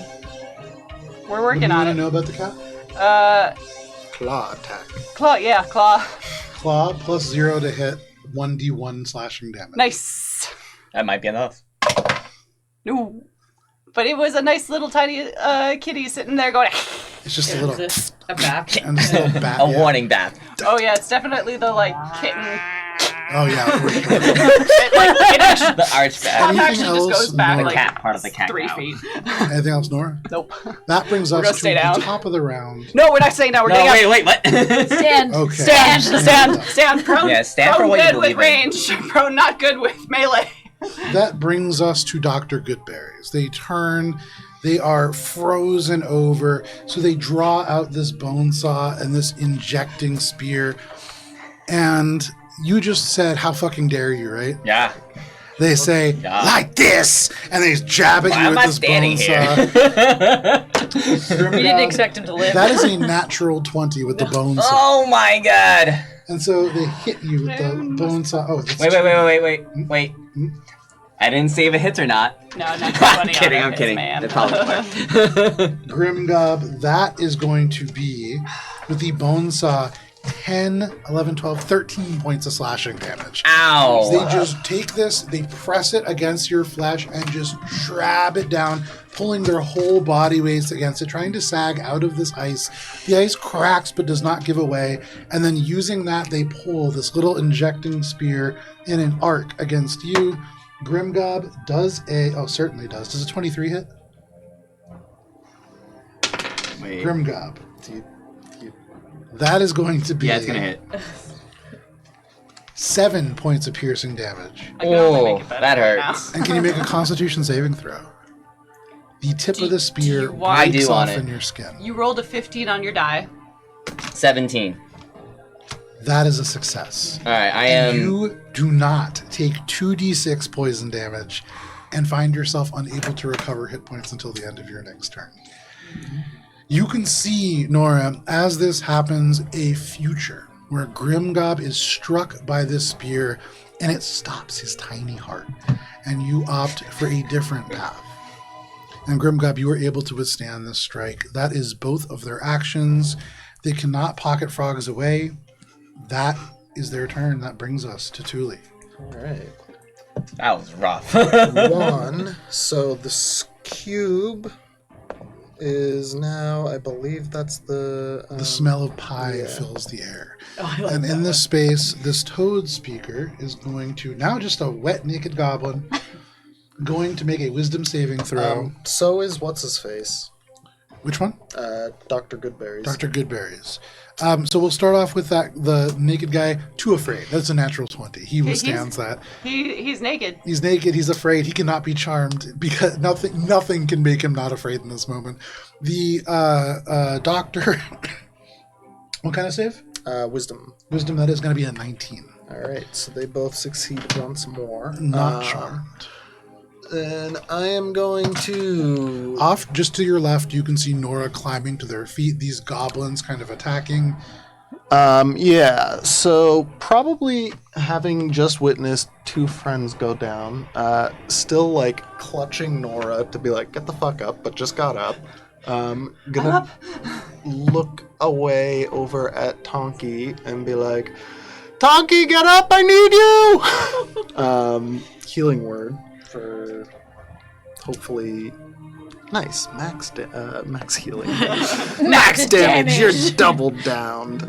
We're What do working you on want to it. know about the cat? Claw attack. Claw, claw. Claw plus 0 to hit, 1d1 slashing damage. Nice. That might be enough. No. But it was a nice little tiny kitty sitting there going, It's just a little A back. and just a little bat. A yeah. warning bat. oh yeah, it's definitely the like kitten. Oh yeah, for sure. It actually, The arch bat. Puff Anything actually just else? goes back No. like Cat part of the cat 3 now. feet. Anything else, Nora? Nope. That brings We're us gonna to stay the down. top of the round. No, we're not saying that. We're No, getting wait, what? Stand. Okay. Stand. Prone, Yeah, stand for prone what you good with believe in. range. Prone not good with melee. That brings us to Dr. Goodberries. They turn, they are frozen over, so they draw out this bone saw and this injecting spear. And you just said, how fucking dare you, right? Yeah. They say, Yeah. like this! And they jab at Why you am with I this standing bone here? saw. You didn't expect him to live. That is a natural 20 with the bone saw. Oh my god. And so they hit you with the bone saw. Oh, that's Wait. I didn't say if it hits or not. No, not I'm kidding. Man. That's probably what. Grimgob, that is going to be, with the bone saw, 10, 11, 12, 13 points of slashing damage. Ow. They just take this, they press it against your flesh and just drab it down, pulling their whole body weights against it, trying to sag out of this ice. The ice cracks but does not give away, and then using that, they pull this little injecting spear in an arc against you. Grimgob certainly does. Does a 23 hit? Wait. Grimgob. That is going to be Yeah, it's gonna hit. 7 points of piercing damage. I can only Oh, make it better that right hurts. And can you make a Constitution saving throw? The tip of the spear you want- breaks I do off want in it. your skin. You rolled a 15 on your die. 17. That is a success. All right, I am. You do not take 2d6 poison damage and find yourself unable to recover hit points until the end of your next turn. You can see, Nora, as this happens, a future where Grimgob is struck by this spear and it stops his tiny heart, and you opt for a different path. And Grimgob, you were able to withstand this strike. That is both of their actions. They cannot pocket frogs away. That is their turn. That brings us to Thule. All right. That was rough. 1. So this cube is now, I believe that's the smell of pie fills the air. And in this space, this toad speaker is going to, now just a wet, naked goblin, going to make a wisdom saving throw. So is what's-his-face? Which one? Dr. Goodberries. Dr. Goodberries. So we'll start off with the naked guy, too afraid. That's a natural 20. He withstands that. He's naked. He's naked. He's afraid. He cannot be charmed because nothing can make him not afraid in this moment. The doctor, what kind of save? Wisdom. Wisdom, that is going to be a 19. All right, so they both succeed once more. Not charmed. Then I am going to... Off just to your left, you can see Nora climbing to their feet. These goblins kind of attacking. Yeah, so probably having just witnessed 2 friends go down, still like clutching Nora to be like, get the fuck up, but just got up. Gonna look away over at Tonky and be like, Tonky, get up, I need you! Healing word for hopefully... Nice, max healing. Max damage, you're doubled down.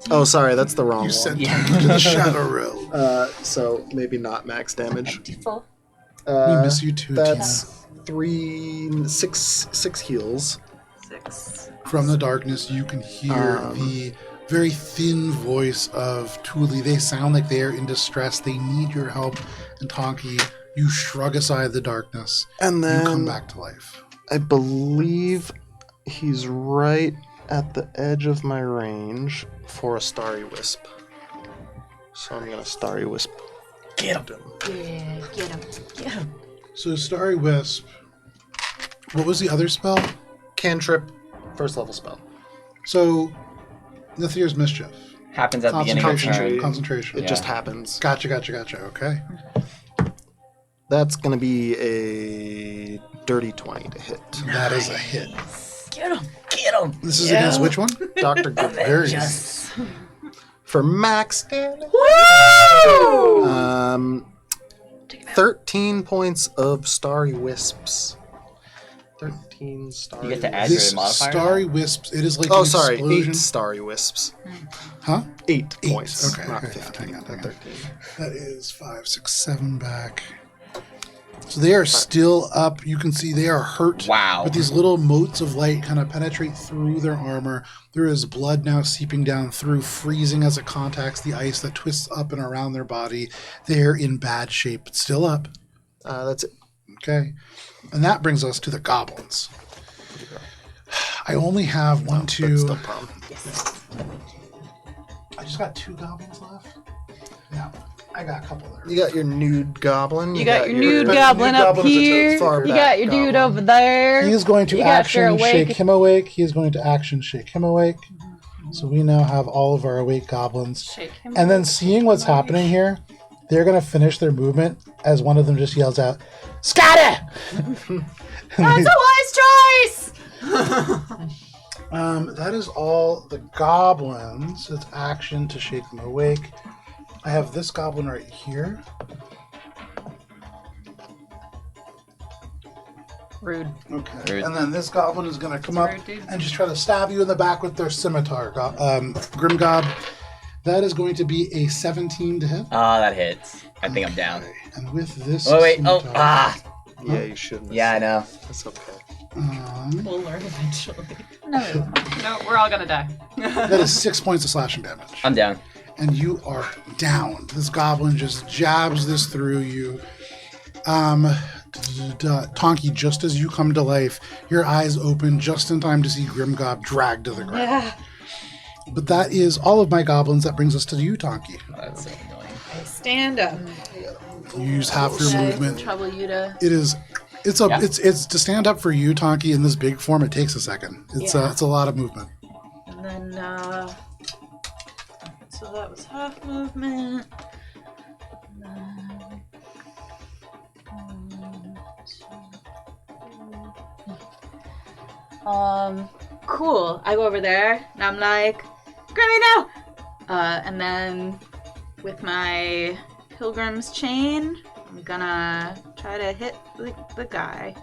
Oh, sorry, that's the wrong one. You sent Tonky to the Shadow Realm. So maybe not max damage. We miss you too, That's 6 heals. 6. From the darkness, you can hear the very thin voice of Thule. They sound like they are in distress. They need your help. And Tonky, you shrug aside the darkness. And then you come back to life. I believe he's right at the edge of my range for a Starry Wisp. So I'm going to Starry Wisp. Get him. Yeah, get him. Get him. So Starry Wisp. What was the other spell? Cantrip, first level spell. So Nithir's Mischief. Happens at the beginning of the turn. Concentration. It just happens. Gotcha. Okay. That's going to be a dirty 20 to hit. That is a hit. Get him. Get him. This is against which one? Dr. Goodberries. For max damage. Woo! 13 points of Starry Wisps. 13 Starry You get to add This your modifier. Starry Wisps, it is like Oh, an sorry, explosion. 8 Starry Wisps. Huh? 8 points, Okay, not okay, 15, hang on. not 13. That is 5, 6, 7 back. So they are still up. You can see they are hurt. Wow. But these little motes of light kind of penetrate through their armor. There is blood now seeping down through, freezing as it contacts the ice that twists up and around their body. They're in bad shape, but still up. That's it. Okay. And that brings us to the goblins. I only have 1, 2. That's no problem. I just got 2 goblins left. Yeah, I got a couple there. You got your nude goblin. You got your nude but goblin nude up goblin is a here. far You back got your dude goblin. over there. He is going to You got your action awake. shake him awake. He is going to action shake him awake. So we now have all of our awake goblins. Shake him. And then seeing what's happening here, they're going to finish their movement as one of them just yells out, "Scatter!" That's a wise choice. That is all the goblins. It's action to shake them awake. I have this goblin right here. Rude. Okay. Rude. And then this goblin is going to come up Rude, dude. and just try to stab you in the back with their scimitar. Grimgob. That is going to be a 17 to hit. That hits. I think I'm down. Okay. And with this Oh, wait. Oh, scimitar, Yeah, you shouldn't. Yeah, I know. That's okay. We'll learn eventually. No. No, we're all gonna die. that is 6 points of slashing damage. I'm down. And you are down. This goblin just jabs this through you. Tonky, just as you come to life, your eyes open just in time to see Grimgob dragged to the ground. But that is all of my goblins. That brings us to you, Tonki. That's so annoying. I stand up. You use half your Should I movement. trouble you to... It's to stand up for you, Tonki, in this big form. It takes a second. It's a lot of movement. And then, so that was half movement. And then, cool. I go over there and I'm like, Grimmy, no! And then with my pilgrim's chain, I'm gonna try to hit the guy.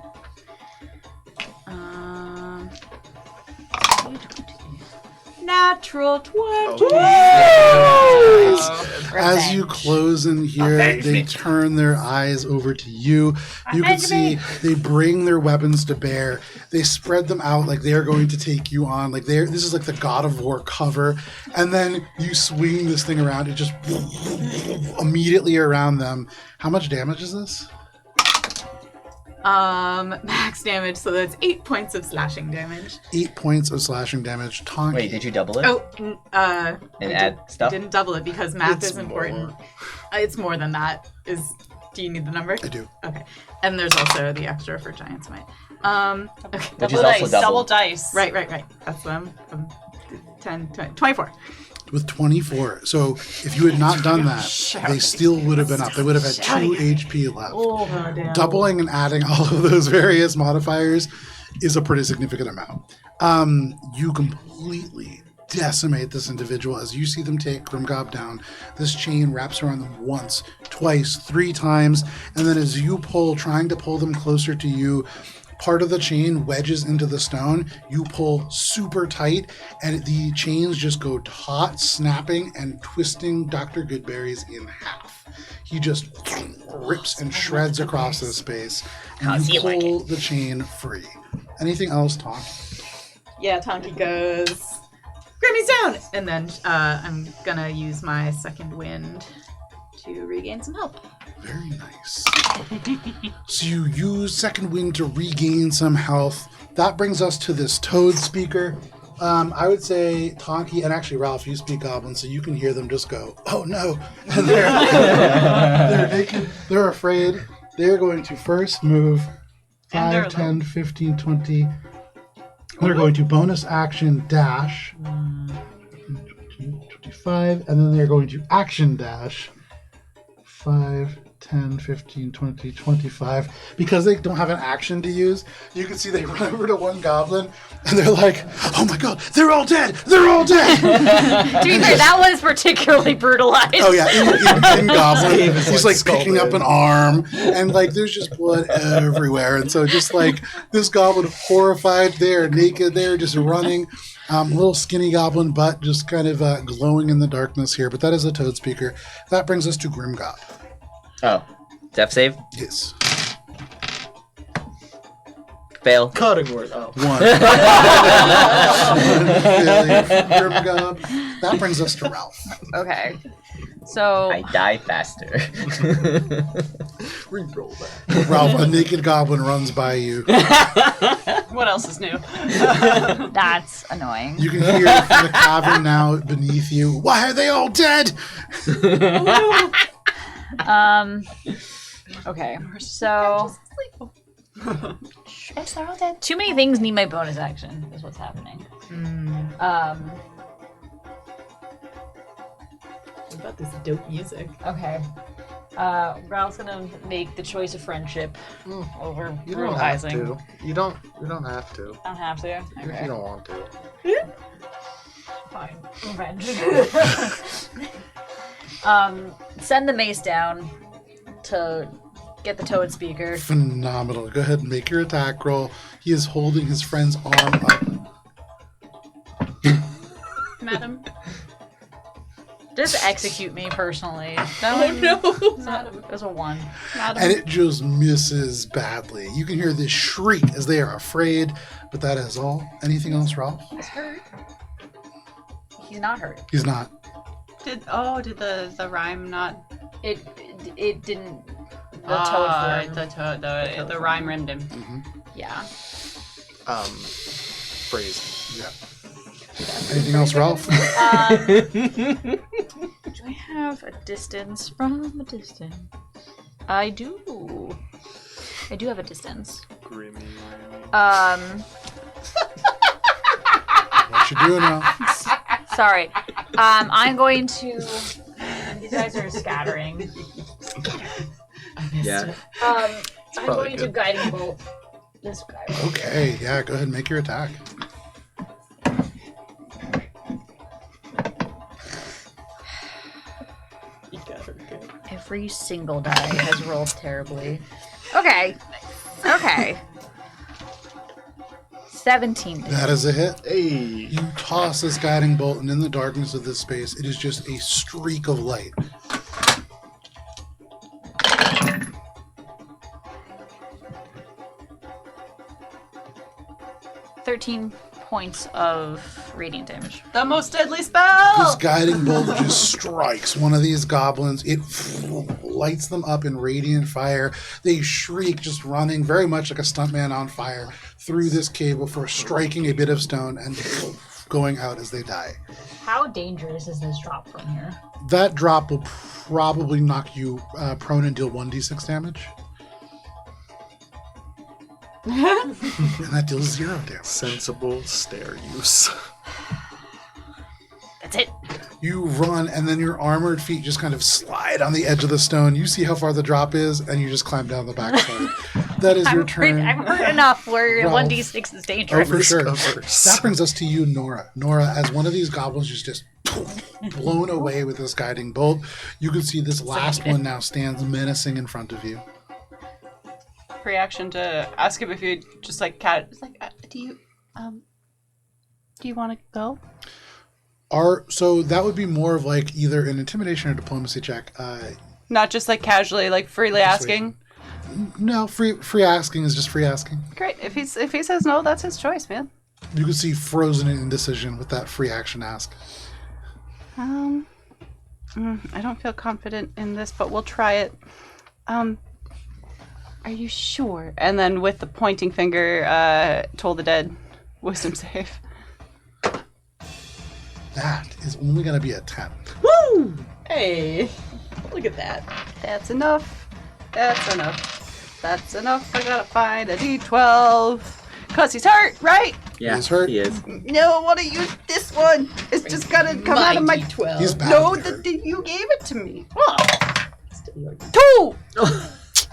Natural 20! As you close in here, Avenge they me. turn their eyes over to you. You can see they bring their weapons to bear. They spread them out like they are going to take you on. Like this is like the God of War cover. And then you swing this thing around. It just immediately around them. How much damage is this? Max damage, so that's 8 points of slashing damage. 8 points of slashing damage. Tonki. Wait, did you double it? And add stuff? Didn't double it because math It's is important. more. It's more than that. Do you need the number? I do. Okay. And there's also the extra for Giant's Might. Okay. Which is also double. Double dice. Right. That's them. 10, 20, 24. With 24. So if you had not done that, they still would have been up. They would have had 2 HP left. Oh, damn. Doubling and adding all of those various modifiers is a pretty significant amount. You completely decimate this individual as you see them take Grimgob down. This chain wraps around them once, twice, 3 times, and then as you pull, trying to pull them closer to you, part of the chain wedges into the stone. You pull super tight, and the chains just go taut, snapping and twisting Dr. Goodberries in half. He just rips and shreds across this space, and you pull the chain free. Anything else, Tom? Yeah, Tonki goes, Grimmy's down! And then I'm gonna use my second wind to regain some health. Very nice. So you use second wind to regain some health. That brings us to this toad speaker. I would say Tonki, and actually Ralph, you speak Goblin, so you can hear them just go, oh no. And they're naked. They're afraid. They're going to first move 5, 10, 15, 20. They're going to bonus action dash. 25. And then they're going to action dash. 5, 10, 15, 20, 25. Because they don't have an action to use, you can see they run over to one goblin and they're like, oh my god, they're all dead! They're all dead! To be fair, that was particularly brutalized. Oh yeah, in goblin, he's like picking up an arm and like there's just blood everywhere. And so just like this goblin horrified, they're naked, they're just running. Little skinny goblin butt just kind of glowing in the darkness here. But that is a toad speaker. That brings us to Grimgob. Oh. Death save? Yes. Fail. Cutting word. Oh. 1. Failure from Grimgob. That brings us to Ralph. Okay. So I die faster. Reroll that. Ralph, a naked goblin runs by you. what else is new? That's annoying. You can hear from the cavern now beneath you. Why are they all dead? Okay. So too many things need my bonus action. Is what's happening. What about this dope music? Okay. Ralph's gonna make the choice of friendship over You don't have brutalizing. to. You don't have to. I don't have to. If Okay. you don't want to. Fine. Revenge. Send the mace down to get the toad speaker. Phenomenal. Go ahead and make your attack roll. He is holding his friend's arm up. Madam? Just execute me personally. No. There's a 1. And it just misses badly. You can hear this shriek as they are afraid, but that is all. Anything else, Ralph? He's hurt. He's not hurt. He's not. Did the rhyme not? It didn't. The toad form. The rhyme rimmed him. Yeah. Phrase. Yeah. Anything else, Ralph? Do I have a distance from a distance? I do. I do have a distance. What you doing now? Sorry. I'm going to. You guys are scattering. Yeah. I'm probably going to good. guiding bolt this guy. Okay, yeah, go ahead and make your attack. Every single die has rolled terribly. Okay. Okay. 17. That is a hit. Hey. You toss this guiding bolt, and in the darkness of this space, it is just a streak of light. $13 points of radiant damage. The most deadly spell! This guiding bolt just strikes one of these goblins. It lights them up in radiant fire. They shriek, just running very much like a stuntman on fire through this cave before striking a bit of stone and going out as they die. How dangerous is this drop from here? That drop will probably knock you prone and deal 1d6 damage. And that deals 0 damage. Sensible stair use. That's it. You run, and then your armored feet just kind of slide on the edge of the stone. You see how far the drop is, and you just climb down the backside. That is your turn. I'm hurt enough where Ralph. 1d6 is Oh, dangerous. for sure. Discovers. That brings us to you, Nora. Nora, as one of these goblins is just blown away with this guiding bolt, you can see this last one now stands menacing in front of you. Reaction to ask him if you just like cat. It's like, do you want to go? So that would be more of like either an intimidation or diplomacy check. Not just like casually, like freely asking. No, free asking is just free asking. Great. If he says no, that's his choice, man. You can see frozen in indecision with that free action ask. I don't feel confident in this, but we'll try it. Are you sure? And then with the pointing finger, Toll the Dead, wisdom save. That is only going to be a 10. Woo! Hey, look at that. That's enough. That's enough. That's enough. I gotta find a D12. Cause he's hurt, right? Yeah, He's hurt. he is. No, I want to use this one. It's just gotta come out of my. D12. He's bad. No, you gave it to me. 2.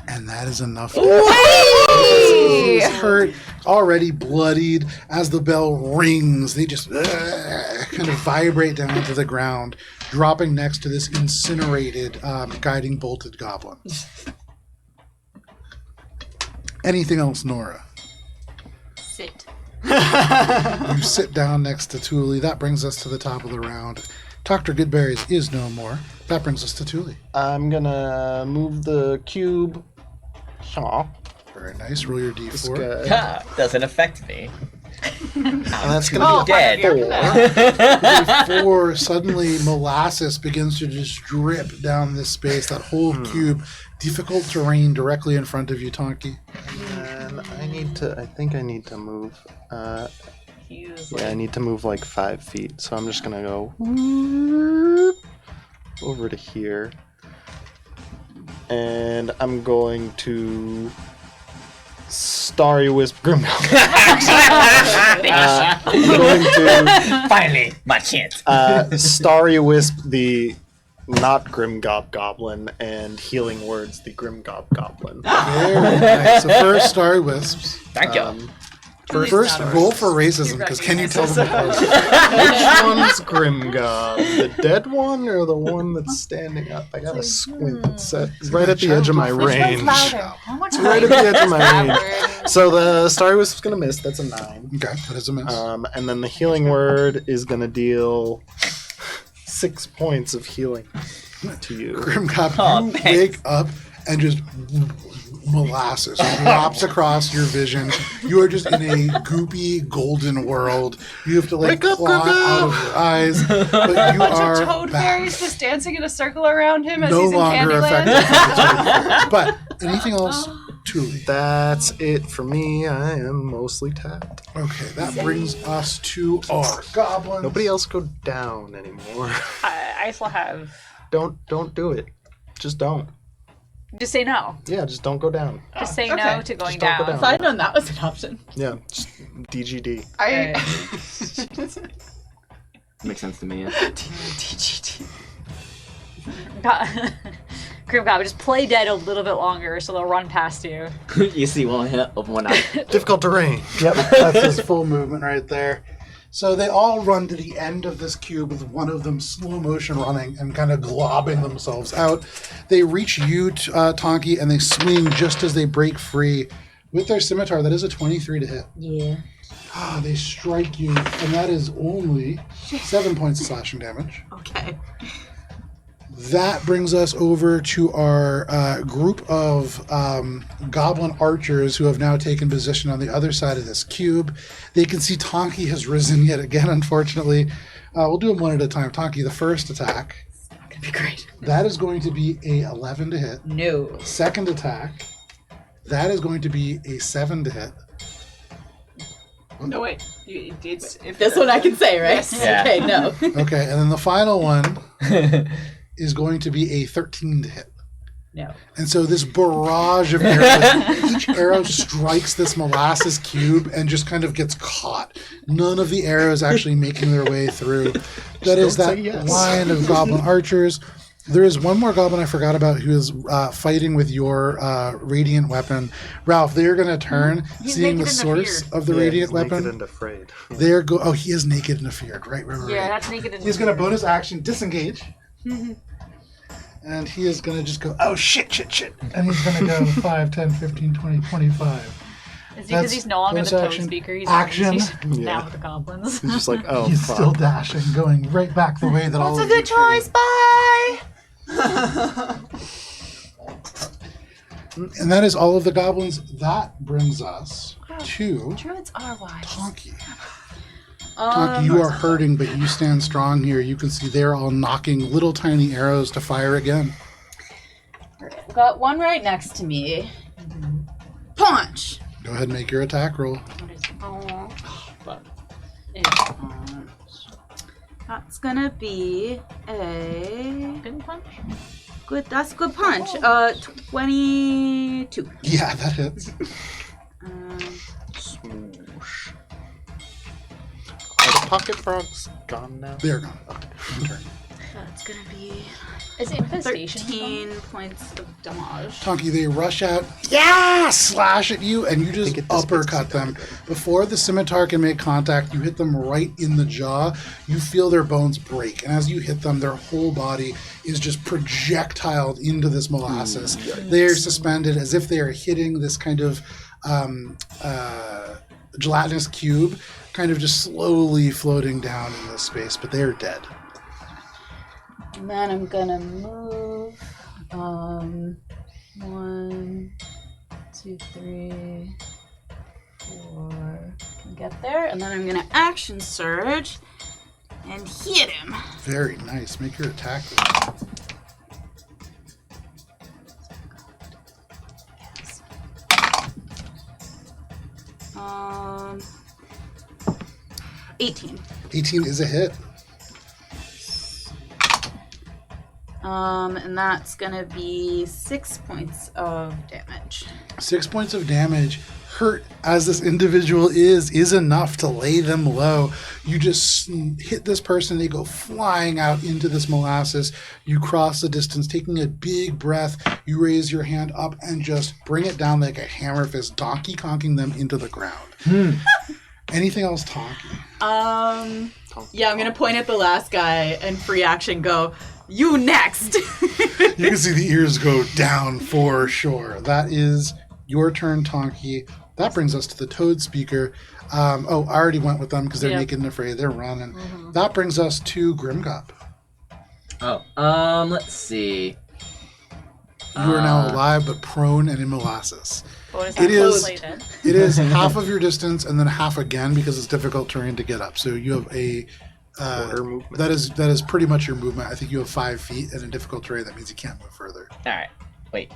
And that is enough. He's hurt, already bloodied. As the bell rings, they just kind of vibrate down to the ground, dropping next to this incinerated, guiding bolted goblin. Anything else, Nora? Sit. You sit down next to Thule. That brings us to the top of the round. Dr. Goodberries is no more. That brings us to Thule. I'm gonna move the cube. Aw. Very nice. Roll your This d4. guy. Ha! Doesn't affect me. And that's gonna be Dead. Before suddenly molasses begins to just drip down this space, that whole cube, difficult terrain directly in front of you, Tonki. And I think I need to move. I need to move like 5 feet. So I'm just gonna go over to here. And I'm going to Starry Wisp Grim Goblin. I'm going to Finally, my chance. Starry Wisp the not Grim Goblin and Healing Words the Grim Goblin. Very nice. So first, Starry Wisps. Thank you. First, roll for racism, because can you tell them apart? Which one's Grim Gob? The dead one or the one that's standing up? I gotta squint. It's right at the edge of my range. How much It's right at the edge of my range. So the Starry Wisp's gonna miss. That's a 9. Okay, that is a miss. And then the Healing Word is gonna deal 6 points of healing to you. Grim Cop, Oh, you thanks. wake up and just molasses drops across your vision. You are just in a goopy golden world. You have to like Wake up, claw Grim out of your eyes, but you are Toad back. fairies just dancing in a circle around him as No he's in longer Candyland. effective. But anything else Tuli. That's it for me. I am mostly tapped. Okay, that brings us to our goblins. Nobody else go down anymore. I still have. Don't do it. Just don't. Just say no. Yeah, just don't go down. Just say okay. no to going Just don't go down. If I'd known that was an option. Yeah, just DGD. Makes sense to me. Yeah. Grim Goblin, just play dead a little bit longer so they'll run past you. You see one hit of one eye. Difficult terrain. Yep, that's his full movement right there. So they all run to the end of this cube with one of them slow motion running and kind of globbing themselves out. They reach you, Tonki, and they swing just as they break free with their scimitar. That is a 23 to hit. Yeah. They strike you, and that is only 7 points of slashing damage. Okay. That brings us over to our group of goblin archers who have now taken position on the other side of this cube. They can see Tonki has risen yet again, unfortunately. We'll do them one at a time. Tonki, the first attack. Gonna be great. That is going to be a 11 to hit. No. Second attack. That is going to be a 7 to hit. No, wait. It's, if This one I can say, right? Yes. Yeah. Okay, no. Okay, and then the final one is going to be a 13 to hit. No. And so this barrage of arrows, each arrow strikes this molasses cube and just kind of gets caught. None of the arrows actually making their way through. That is that line of goblin archers. There is one more goblin I forgot about who is fighting with your radiant weapon. Ralph, they're going to turn, seeing the source of the radiant weapon. Naked and afraid. They're oh, he is naked and afeared. Right. Yeah, that's naked and He's going to bonus action disengage. And he is going to just go, oh, shit. And he's going to go 5, 10, 15, 20, 25. Is it because he's no longer the bonus toad action, speaker? He's action. now with the goblins. He's just like, oh, He's fuck. still dashing, going right back the way that all That's of a you good choice. Bye. And that is all of the goblins. That brings us to Druids are wise. Tonki. Tonki, you are hurting, but you stand strong here. You can see they're all knocking little tiny arrows to fire again. I've got one right next to me. Punch. Go ahead and make your attack roll. That's gonna be a Pin punch? good. That's a good punch. 22. Yeah, that hits. Swoosh. Are the pocket frogs gone now? They're gone. Turn. That's gonna be Is it infestation? 13 points of damage. Tonki, they rush out, slash at you, and you just think it dissipates uppercut them. Before the scimitar can make contact, you hit them right in the jaw. You feel their bones break, and as you hit them, their whole body is just projectiled into this molasses. They are suspended as if they are hitting this kind of gelatinous cube, kind of just slowly floating down in this space, but they are dead. And then I'm gonna move 1, 2, 3, 4. Can get there, and then I'm gonna action surge and hit him. Very nice. Make your attack. 18. 18 is a hit. And that's gonna be 6 points of damage. 6 points of damage. Hurt as this individual is enough to lay them low. You just hit this person, they go flying out into this molasses. You cross the distance, taking a big breath. You raise your hand up and just bring it down like a hammer fist, Donkey Konking them into the ground. Anything else, Tonki? Yeah, I'm gonna point at the last guy and free action go, you next! You can see the ears go down for sure. That is your turn, Tonki. That brings us to the Toad speaker. I already went with them because they're naked and afraid. They're running. That brings us to Grimgop. Let's see. You are now alive but prone and in molasses. Bonus It is- action then. It is half of your distance and then half again because it's difficult terrain to get up. So you have a Quarter movement. that is pretty much your movement. I think you have 5 feet and in difficult terrain. That means you can't move further. All right. Wait.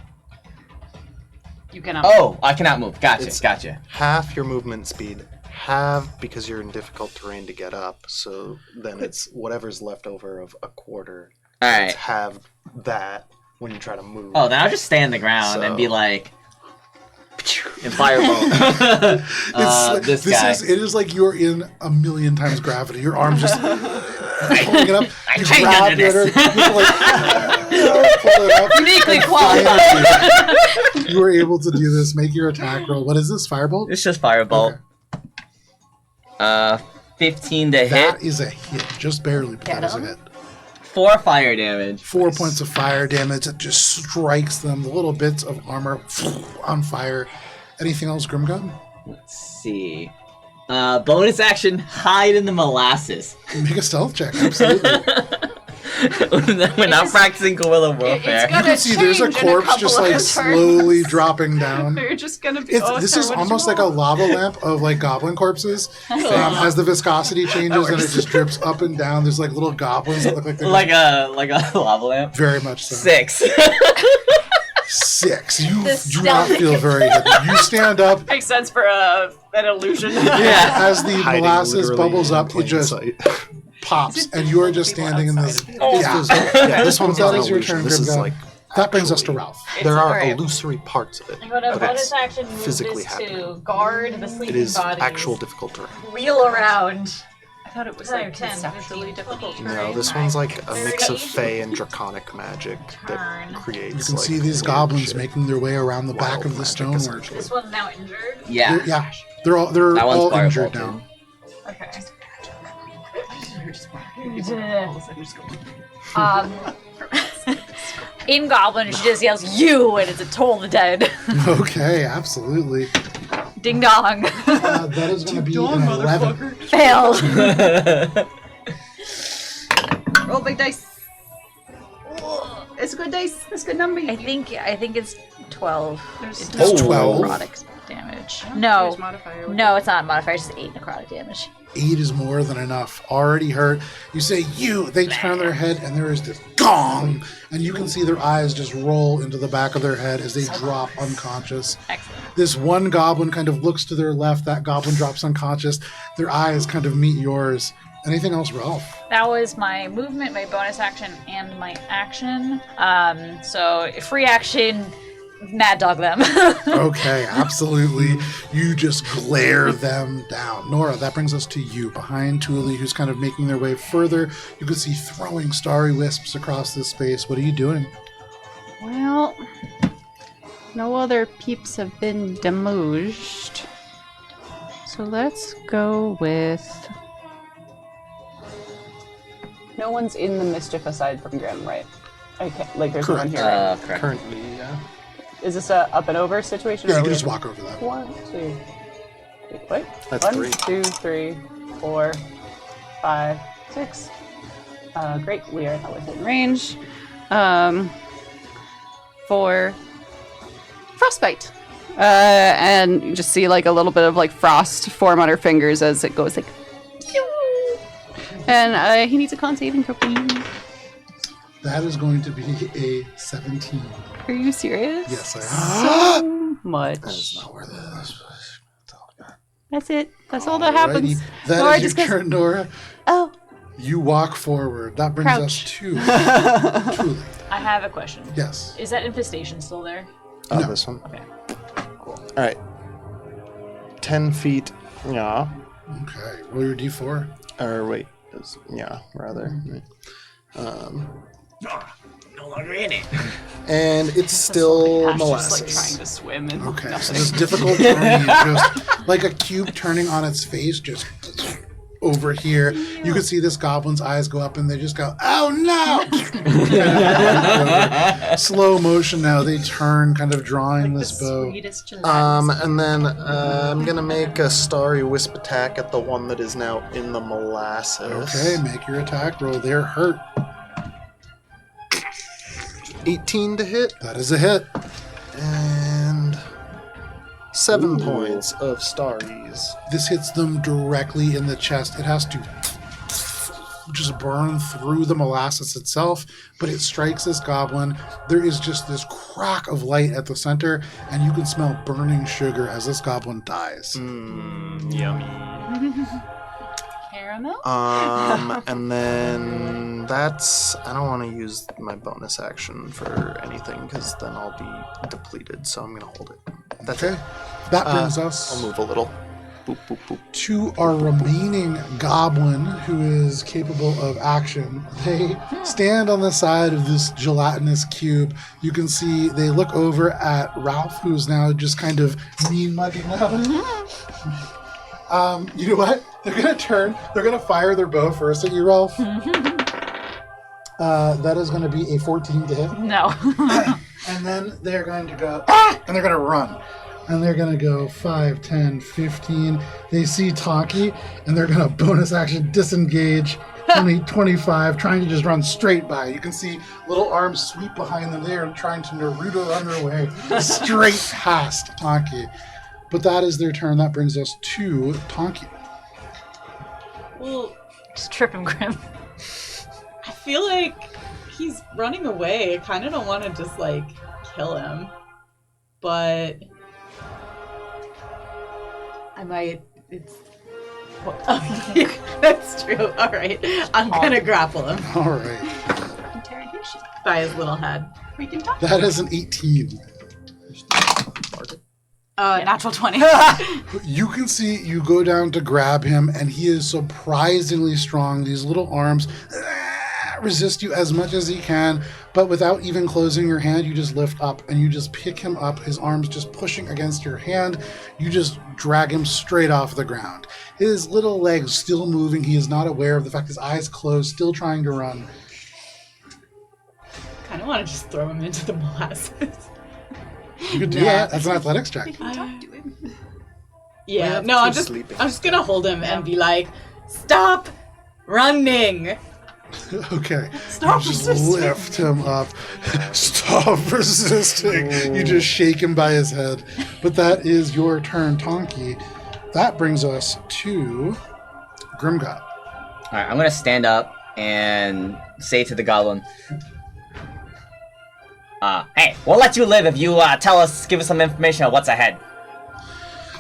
You cannot. Oh, I cannot move. Gotcha. Half your movement speed. Half because you're in difficult terrain to get up. So then it's whatever's left over of a quarter. All right. Have that when you try to move. Oh, then I'll just stay on the ground and be like, and firebolt. It is like you're in a million times gravity. Your arms just pulling it up. You grab it, pull it up. Uniquely qualified. You were able to do this. Make your attack roll. What is this? Firebolt? It's just firebolt. Okay. 15 to hit. That is a hit. Just barely, but that is a hit. 4 fire damage. 4 points of fire damage. It just strikes them. The little bits of armor on fire. Anything else, Grimgum? Let's see. Bonus action, hide in the molasses. Make a stealth check, absolutely. We're not practicing guerrilla warfare. You can see there's a corpse just like slowly dropping down. They're just gonna be. This is almost like a lava lamp of like goblin corpses. As the viscosity changes and it just drips up and down. There's like little goblins that look like they're like a lava lamp. Very much so. 6. 6. You do not feel very hidden. You stand up. Makes sense for an illusion. Yeah, as the molasses bubbles up, it just sight. pops, and you are just standing in this. This one's that not is your illusion. turn, This is Grimgum. like That brings us to Ralph. there are alright. illusory parts of it. I'm gonna but bonus it's action move physically this to happening. guard the sleeping It is bodies. actual difficult terrain. Wheel around. I thought it was 10, like conceptually 15, difficult. 20. No, this one's like a mix of 30. fey and draconic magic that Turn. creates. You can like, see these weird goblins shit. making their way around the back Wild of the magic, stonework. essentially. This one's now injured. Yeah. Yeah, they're all That one's all injured fireball, now. Okay. In Goblin, she just yells, "You!" and it's a Toll the Dead. Okay, absolutely. Ding dong. That is going to be an 11. Failed. Roll big dice. It's a good dice. It's a good number. I think it's 12. There's It's 12. Necrotic damage. No. There's modifier. No, it's not a modifier. It's just 8 necrotic damage. 8 is more than enough. Already hurt. You say, you. They turn their head, and there is this gong. And you can see their eyes just roll into the back of their head as they drop unconscious. Excellent. This one goblin kind of looks to their left. That goblin drops unconscious. Their eyes kind of meet yours. Anything else, Ralph? That was my movement, my bonus action, and my action. So free action, mad dog them. Okay, absolutely. You just glare them down. Nora, that brings us to you. Behind Thule, who's kind of making their way further. You can see throwing starry wisps across this space. What are you doing? Well, no other peeps have been demouged. So let's go with... No one's in the mischief aside from Grim, right? Okay, like there's no one here. Right? Correct. Currently, yeah. Is this a up and over situation? Yeah, or you are can we- just walk over that. 1, 2. Wait. That's 1, 3. 2, 3, 4, 5, 6. Great, we are not within range. For frostbite. And you just see like a little bit of like frost form on her fingers as it goes like. And he needs a con saving throw, please. That is going to be a 17. Are you serious? Yes, I am. So much. That is not worth it. That's all I got. That's it. That's all that happens. Alrighty. That Nora is your just goes, turn, Nora. oh, You walk forward. That brings us Crouch. to Thule. I have a question. Yes. Is that infestation still there? Oh, No. this one. Okay. All right. 10 feet. Yeah. Okay. Roll your d4. Or wait. Yeah, rather. No longer in it. And it's still Ash just like trying molasses. to swim and Okay. So nothing. this difficult terrain, just like a cube turning on its face, just over here. You can see this goblin's eyes go up and they just go, oh no! Slow motion now. They turn, kind of drawing this bow. Sweetest gelatinous. And then I'm gonna make a starry wisp attack at the one that is now in the molasses. Okay, make your attack roll. They're hurt. 18 to hit That is a hit. and 7 points of starries. This hits them directly in the chest. It has to just burn through the molasses itself, but it strikes this goblin. There is just this crack of light at the center, and you can smell burning sugar as this goblin dies. Yummy. Caramel? And then that's... I don't want to use my bonus action for anything, because then I'll be depleted, so I'm going to hold it. That's Okay. That brings I'll us move a little. Boop, boop, boop. to our remaining goblin who is capable of action. They stand on the side of this gelatinous cube. You can see they look over at Ralph, who's now just kind of mean-mugging them. You know what? They're going to turn. They're going to fire their bow first at you, Ralph. That is going to be a 14 to hit. No. And then they're going to go, and they're going to run. And they're going to go 5, 10, 15. They see Tonki, and they're going to bonus action disengage 20, 25, trying to just run straight by. You can see little arms sweep behind them. They are trying to Naruto run their way straight past Tonki. But that is their turn. That brings us to Tonki. Well, Just trip him, Grim. I feel like he's running away. I kind of don't want to just, like, kill him. But I might. It's. Oh, yeah, that's true. All right. I'm going to grapple him All right. Interrogation. by his little head. We can talk. That is an 18. Natural 20. You can see you go down to grab him, and he is surprisingly strong. These little arms resist you as much as he can, but without even closing your hand, you just lift up and you just pick him up, his arms just pushing against your hand. You just drag him straight off the ground. His little legs still moving. He is not aware of the fact his eyes closed, still trying to run. kind of want to just throw him into the molasses. You could do that. That's an athletics check. Yeah, no, I'm just gonna hold him and be like, stop running. Okay. Stop You just resisting. lift him up. Stop resisting. You just shake him by his head. But that is your turn, Tonki. That brings us to Grimgod. Alright, I'm gonna stand up and say to the goblin, hey, we'll let you live if you give us some information on what's ahead.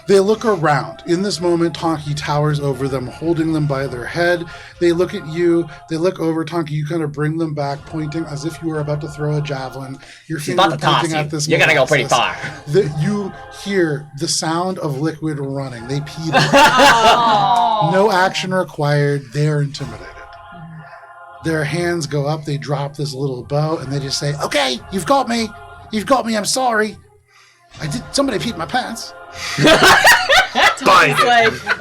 They look around. In this moment, Tonki towers over them, holding them by their head. They look at you. They look over, Tonki. You kind of bring them back, pointing as if you were about to throw a javelin. Your She's about to toss pointing you. at this You're gonna go pretty molasses. far. You hear the sound of liquid running. They peed. No action required. They are intimidated. Their hands go up. They drop this little bow, and they just say, "Okay, you've got me. You've got me. I'm sorry. Somebody peed my pants." It's like,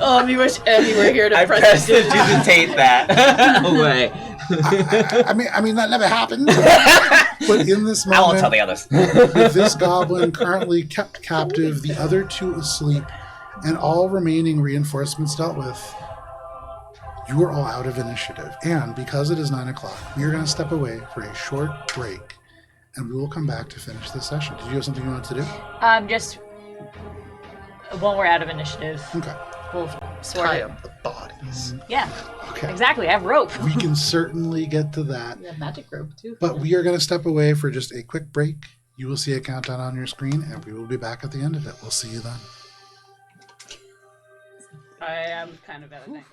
oh, we wish Eddie were here to I prestidigitate that away. I mean that never happened. But in this I won't tell moment, the others. with this goblin currently kept captive, the other two asleep, and all remaining reinforcements dealt with, you are all out of initiative. And because it is 9 o'clock, we are going to step away for a short break, and we will come back to finish this session. Did you have something you wanted to do? Just when we're out of initiative, Okay. we'll sort Tie it. up the bodies. Yeah, Okay. exactly. I have rope. We can certainly get to that. We have magic rope too. But we are going to step away for just a quick break. You will see a countdown on your screen, and we will be back at the end of it. We'll see you then. I am kind of at an angle.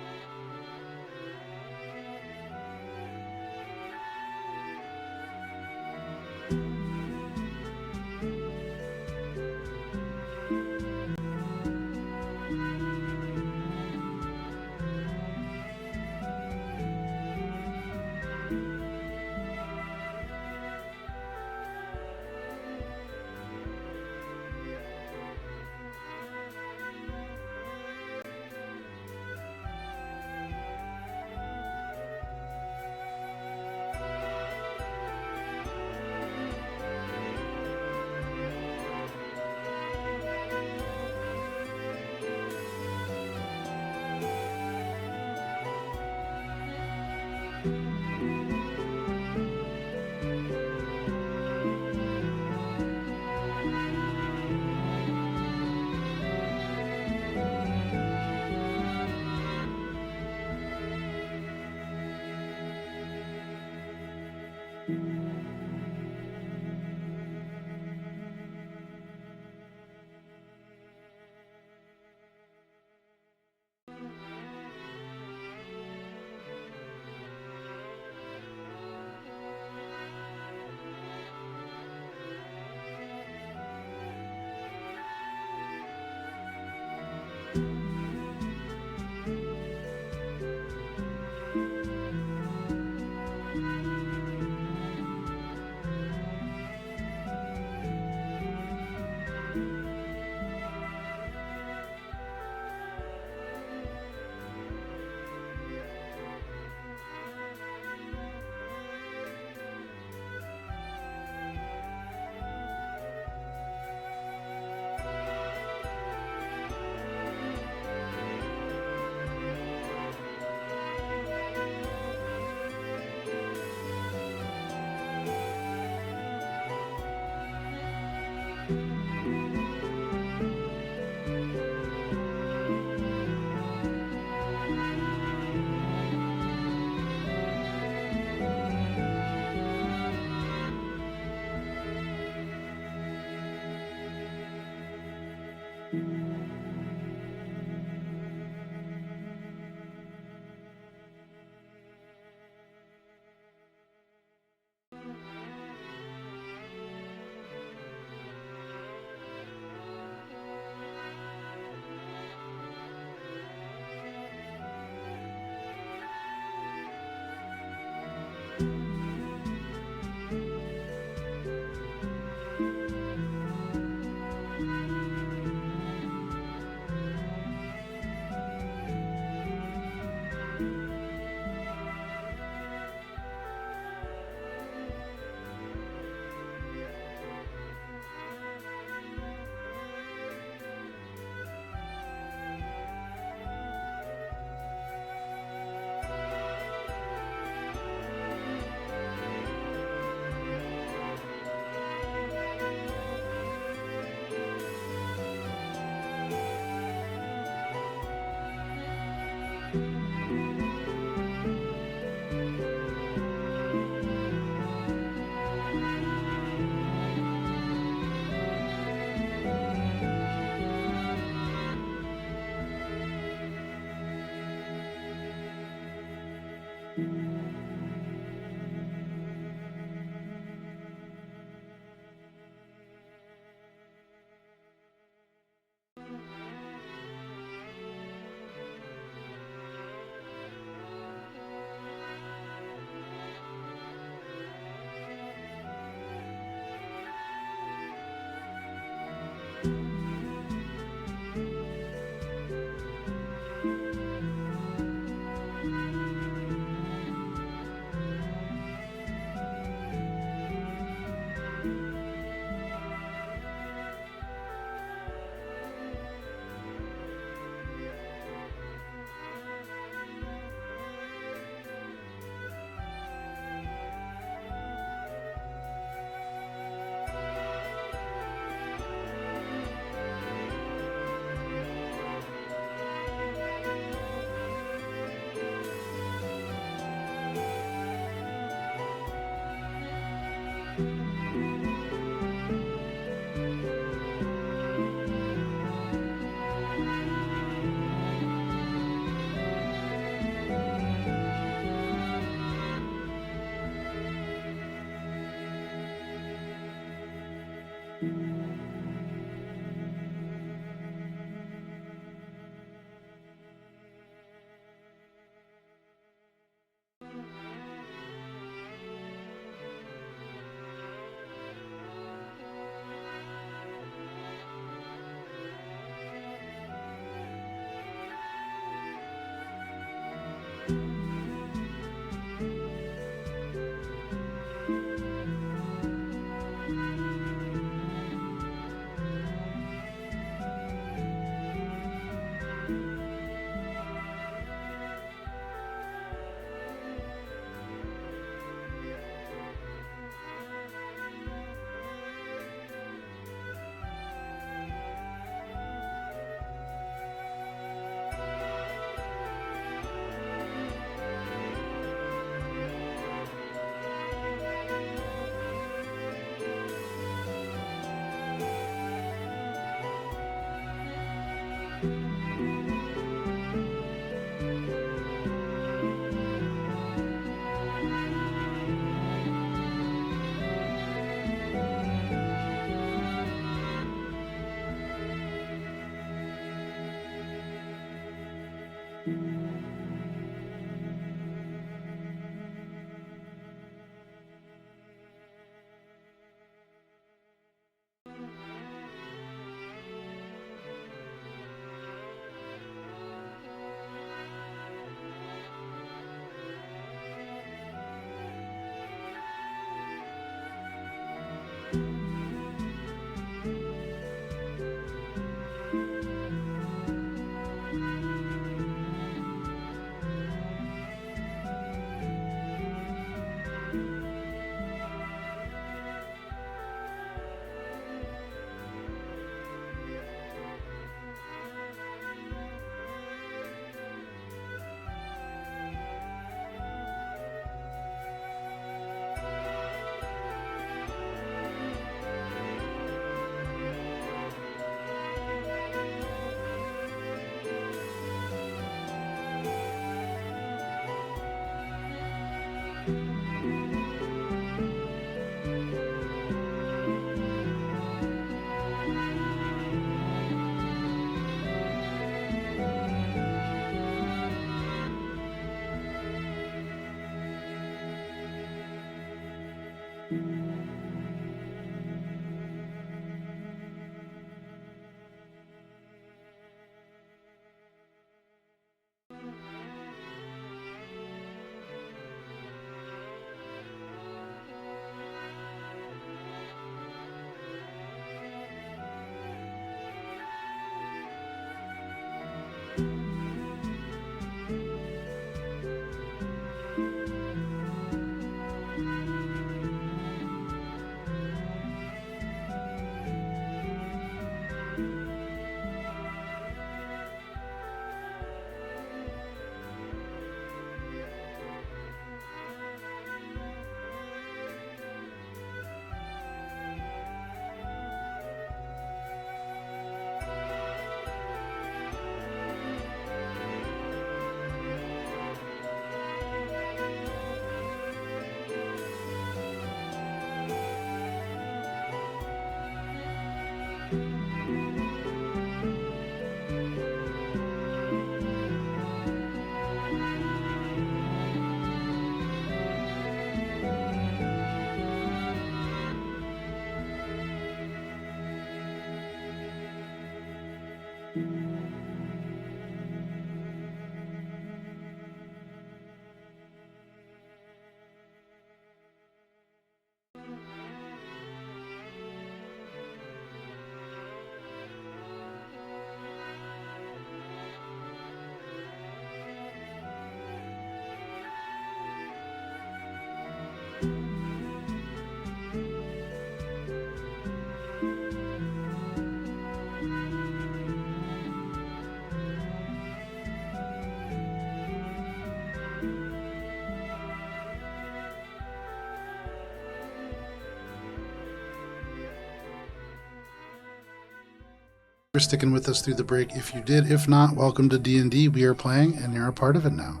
For sticking with us through the break if you did. If not, welcome to D&D. We are playing and you're a part of it now.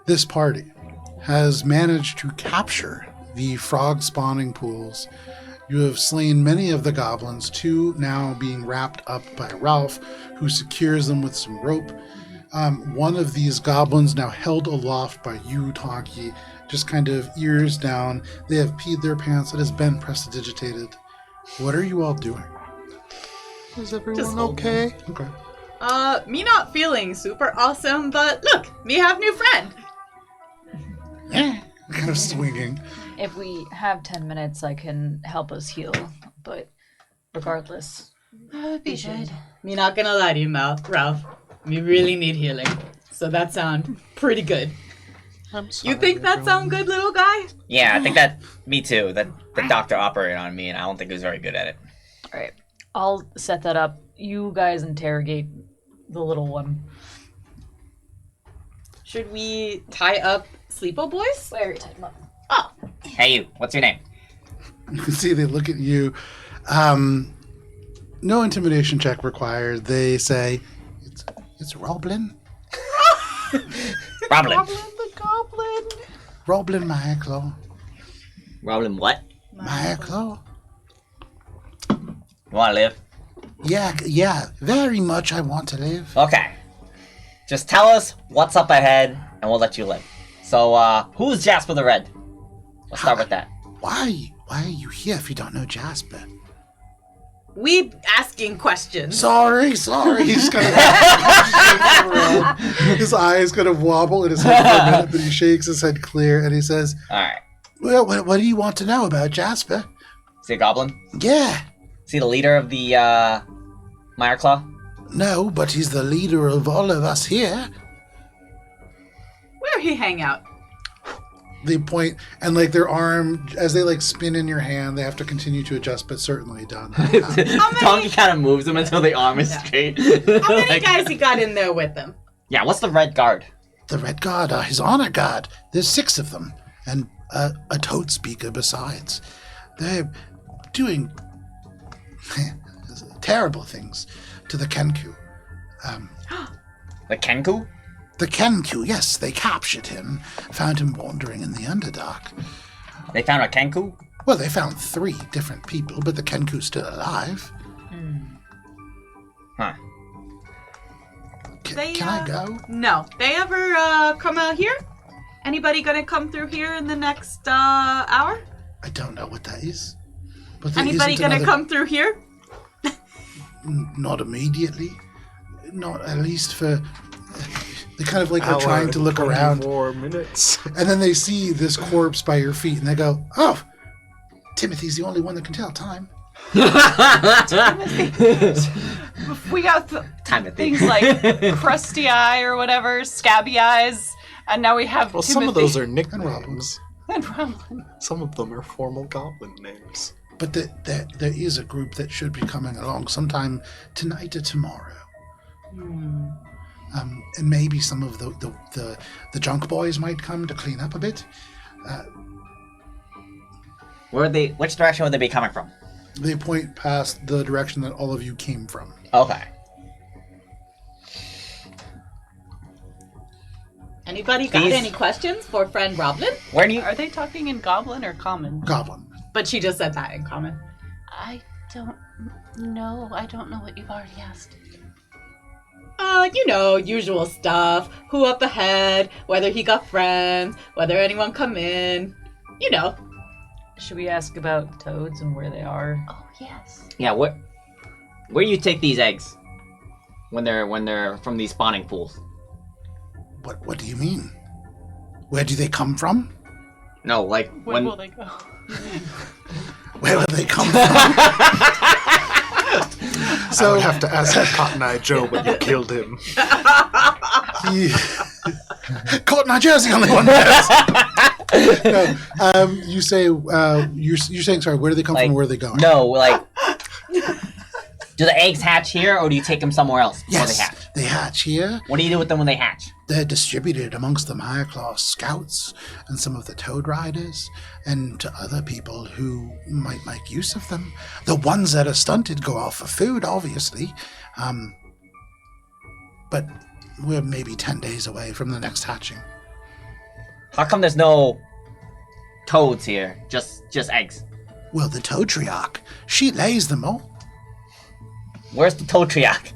This party has managed to capture the frog spawning pools. You have slain many of the goblins, two now being wrapped up by Ralph, who secures them with some rope. One of these goblins now held aloft by you, Tonki, just kind of ears down. They have peed their pants. It has been prestidigitated. What are you all doing? Is everyone okay? Okay. Me not feeling super awesome, but look, me have new friend. Kind of swinging. If we have 10 minutes, I can help us heal. But regardless, Be good. Me not gonna lie to you, Ralph. Me really need healing. So that sound pretty good. I'm sorry, You think that sound good, little guy? Yeah, I think that. Me too. That the doctor operated on me, and I don't think he was very good at it. all right. I'll set that up. You guys interrogate the little one. Should we tie up Sleepo Boys? Where are you talking about? Oh, Hey, you. What's your name? You can see they look at you. No intimidation check required. They say, it's Roblin. Roblin. the goblin. Roblin Myclaw. Roblin what? Myclaw. You wanna live? Yeah, very much I want to live. Okay. Just tell us what's up ahead, and we'll let you live. So, who's Jasper the Red? Let's start with that. Why are you here if you don't know Jasper? We asking questions. Sorry. He's kind of his eyes kind of wobble in his head for a minute, but he shakes his head clear and he says, Alright. well, what do you want to know about Jasper? Is he a goblin? Yeah. Is he the leader of the, Mireclaw? No, but he's the leader of all of us here. Where he hang out? They point, and like their arm, as they like spin in your hand, they have to continue to adjust, but certainly done. Donkey kind of moves him until the arm is straight. How many guys he got in there with him? Yeah, what's the Red Guard? The Red Guard are his honor guard. There's 6 of them, and a toad speaker besides. They're doing terrible things to the Kenku. The Kenku? The Kenku, yes, they captured him, found him wandering in the Underdark. They found a Kenku? Well, they found 3 different people, but the Kenku's still alive. Huh. Can I go? No. They ever come out here? Anybody gonna come through here in the next hour? I don't know what that is. But there Anybody isn't gonna another- come through here? Not immediately. Not at least for... They kind of like are trying to look around. 4 minutes. And then they see this corpse by your feet and they go, oh, Timothy's the only one that can tell time. We got things like crusty eye or whatever, scabby eyes, and now we have Well, Timothy. some of those are And nicknames. And Roblin. Some of them are formal goblin names. But there is a group that should be coming along sometime tonight or tomorrow. And maybe some of the junk boys might come to clean up a bit. Which direction would they be coming from? They point past the direction that all of you came from. Okay. Anybody got These- any questions for friend Roblin? Where do you... Are they talking in Goblin or Common? Goblin. But she just said that in common. I don't know. I don't know what you've already asked. Usual stuff. Who up ahead, whether he got friends, whether anyone come in. Should we ask about toads and where they are? Oh, yes. Yeah, where do you take these eggs? When they're from these spawning pools? What do you mean? Where do they come from? No, like Where will they go? Where will they come from? So I would have to ask Cotton Eye Joe when you killed him. Cotton Eye Joe's the only one that knows. No, you say you're saying sorry. Where do they come from? Where are they going? No, like, do the eggs hatch here, or do you take them somewhere else before Yes, they hatch? they hatch here. What do you do with them when they hatch? They're distributed amongst the Myclaw scouts and some of the Toad Riders, and to other people who might make use of them. The ones that are stunted go off for food, obviously. But we're maybe 10 days away from the next hatching. How come there's no toads here? Just eggs. Well, the Toadtriach, she lays them all. Where's the Toadtriach?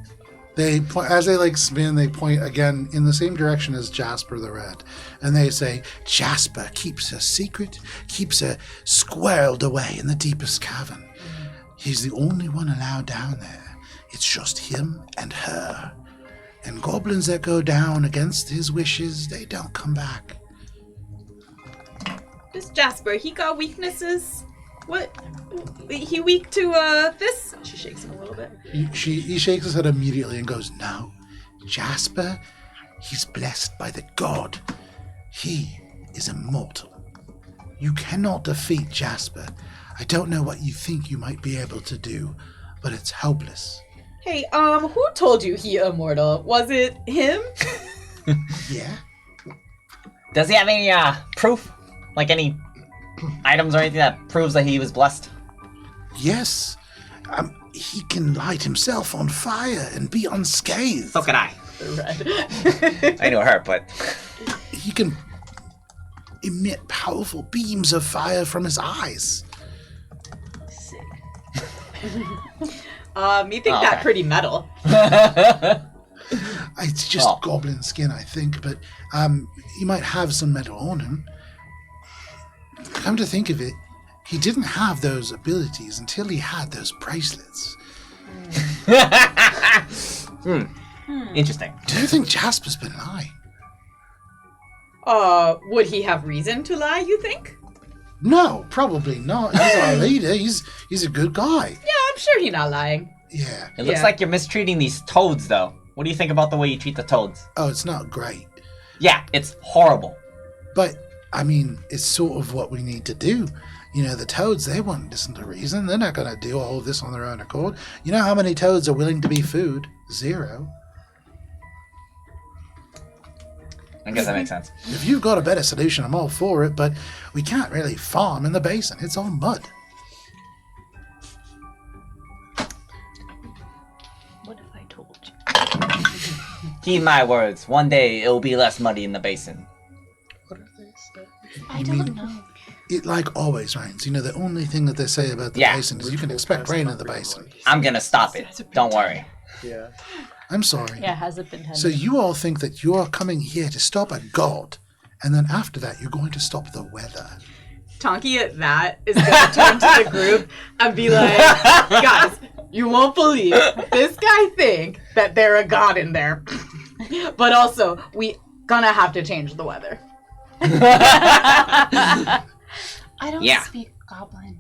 They point, as they like spin, they point again in the same direction as Jasper the Red. And they say, Jasper keeps her secret, keeps her squirreled away in the deepest cavern. He's the only one allowed down there. It's just him and her. And goblins that go down against his wishes, they don't come back. This Jasper, he got weaknesses? What? He weak to this? She shakes him a little bit. He shakes his head immediately and goes, no. Jasper, he's blessed by the god. He is immortal. You cannot defeat Jasper. I don't know what you think you might be able to do, but it's hopeless. Hey, who told you he immortal? Was it him? Yeah? Does he have any proof? Like any items or anything that proves that he was blessed? Yes. he can light himself on fire and be unscathed. So can I. I know her, but He can emit powerful beams of fire from his eyes. Me think that pretty metal. It's just goblin skin, I think, but he might have some metal on him. Come to think of it, he didn't have those abilities until he had those bracelets. Interesting. Do you think Jasper's been lying? Would he have reason to lie, you think? No, probably not. He's our leader. He's a good guy. Yeah, I'm sure he's not lying. Yeah. It looks like you're mistreating these toads, though. What do you think about the way you treat the toads? Oh, it's not great. Yeah, it's horrible. But, I mean, it's sort of what we need to do. You know, the toads, they won't listen to reason. They're not going to do all this on their own accord. You know how many toads are willing to be food? 0. I guess that makes sense. If you've got a better solution, I'm all for it, but we can't really farm in the basin. It's all mud. What if I told you? Heed my words. One day it will be less muddy in the basin. What are they saying? I don't know. It like always rains. You know, the only thing that they say about the basin is you can expect rain in the basin. I'm gonna stop it. Don't worry. Yeah. I'm sorry. Yeah, has it been 10 So you all think that you're coming here to stop a god, and then after that you're going to stop the weather. Tonky at that is going to turn to the group and be like, guys, you won't believe this guy think that there a god in there. But also, we gonna have to change the weather. I don't speak goblin.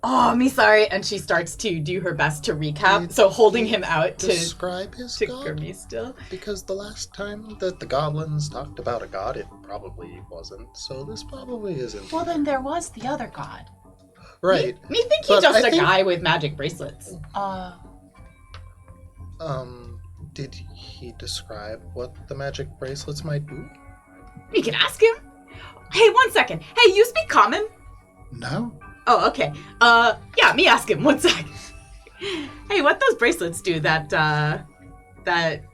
Oh, me sorry. And she starts to do her best to recap. So holding him out to describe his god? Gurmy still. Because the last time that the goblins talked about a god, it probably wasn't. So this probably isn't. Well, then there was the other god. Right. Me think he's But just I a think- guy with magic bracelets. Did he describe what the magic bracelets might do? We can ask him. Hey, 1 second. Hey, you speak common? No? Oh, okay. Yeah, me ask him. 1 second. Hey, what those bracelets do that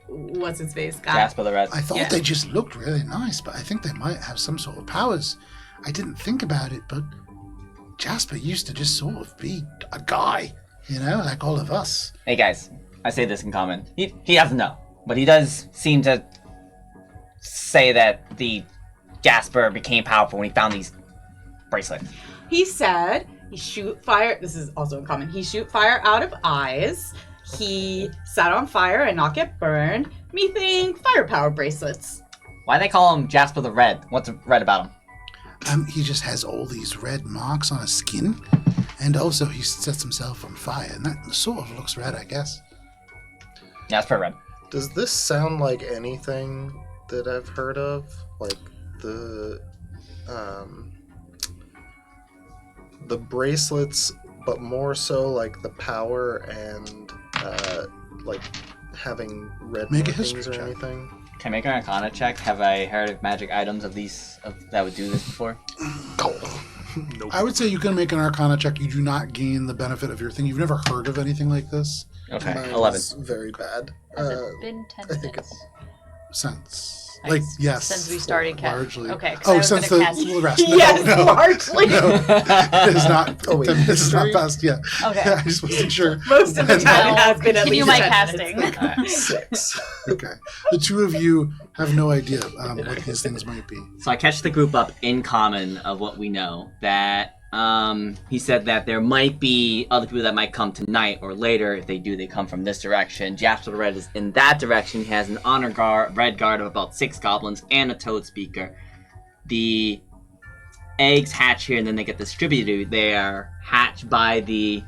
what's his face guy? Jasper the Red. I thought they just looked really nice, but I think they might have some sort of powers. I didn't think about it, but Jasper used to just sort of be a guy, you know, like all of us. Hey guys, I say this in common. He doesn't know, but he does seem to say that the Jasper became powerful when he found these bracelets. He said he shoot fire. This is also in common. He shoot fire out of eyes. He sat on fire and not get burned. Me think firepower bracelets. Why they call him Jasper the Red? What's red about him? He just has all these red marks on his skin, and also he sets himself on fire, and that sort of looks red, I guess. Jasper Red. Does this sound like anything that I've heard of? Like the bracelets, but more so like the power and like having red Make a markings history or check. anything? Can I make an Arcana check? Have I heard of magic items that would do this before? Nope. I would say you can make an Arcana check. You do not gain the benefit of your thing. You've never heard of anything like this. Okay, Mine 11. is very bad. Has it been 10 I think minutes? Sense. Nice. Like, yes. Since we started largely. Okay, 'cause I was since gonna the cast- rest. No, Yes, no. largely. No, it is not. Oh, wait, this is not history? past yet. Okay. I just wasn't sure. Most of the when- time it has been at Continue least my 10 minutes. casting. 6. Okay. The two of you have no idea what these things might be. So I catch the group up in common of what we know. That he said that there might be other people that might come tonight or later. If they do, they come from this direction. Jasper the Red is in that direction. He has an honor guard, red guard of about 6 goblins and a toad speaker. The eggs hatch here and then they get distributed. They are hatched by the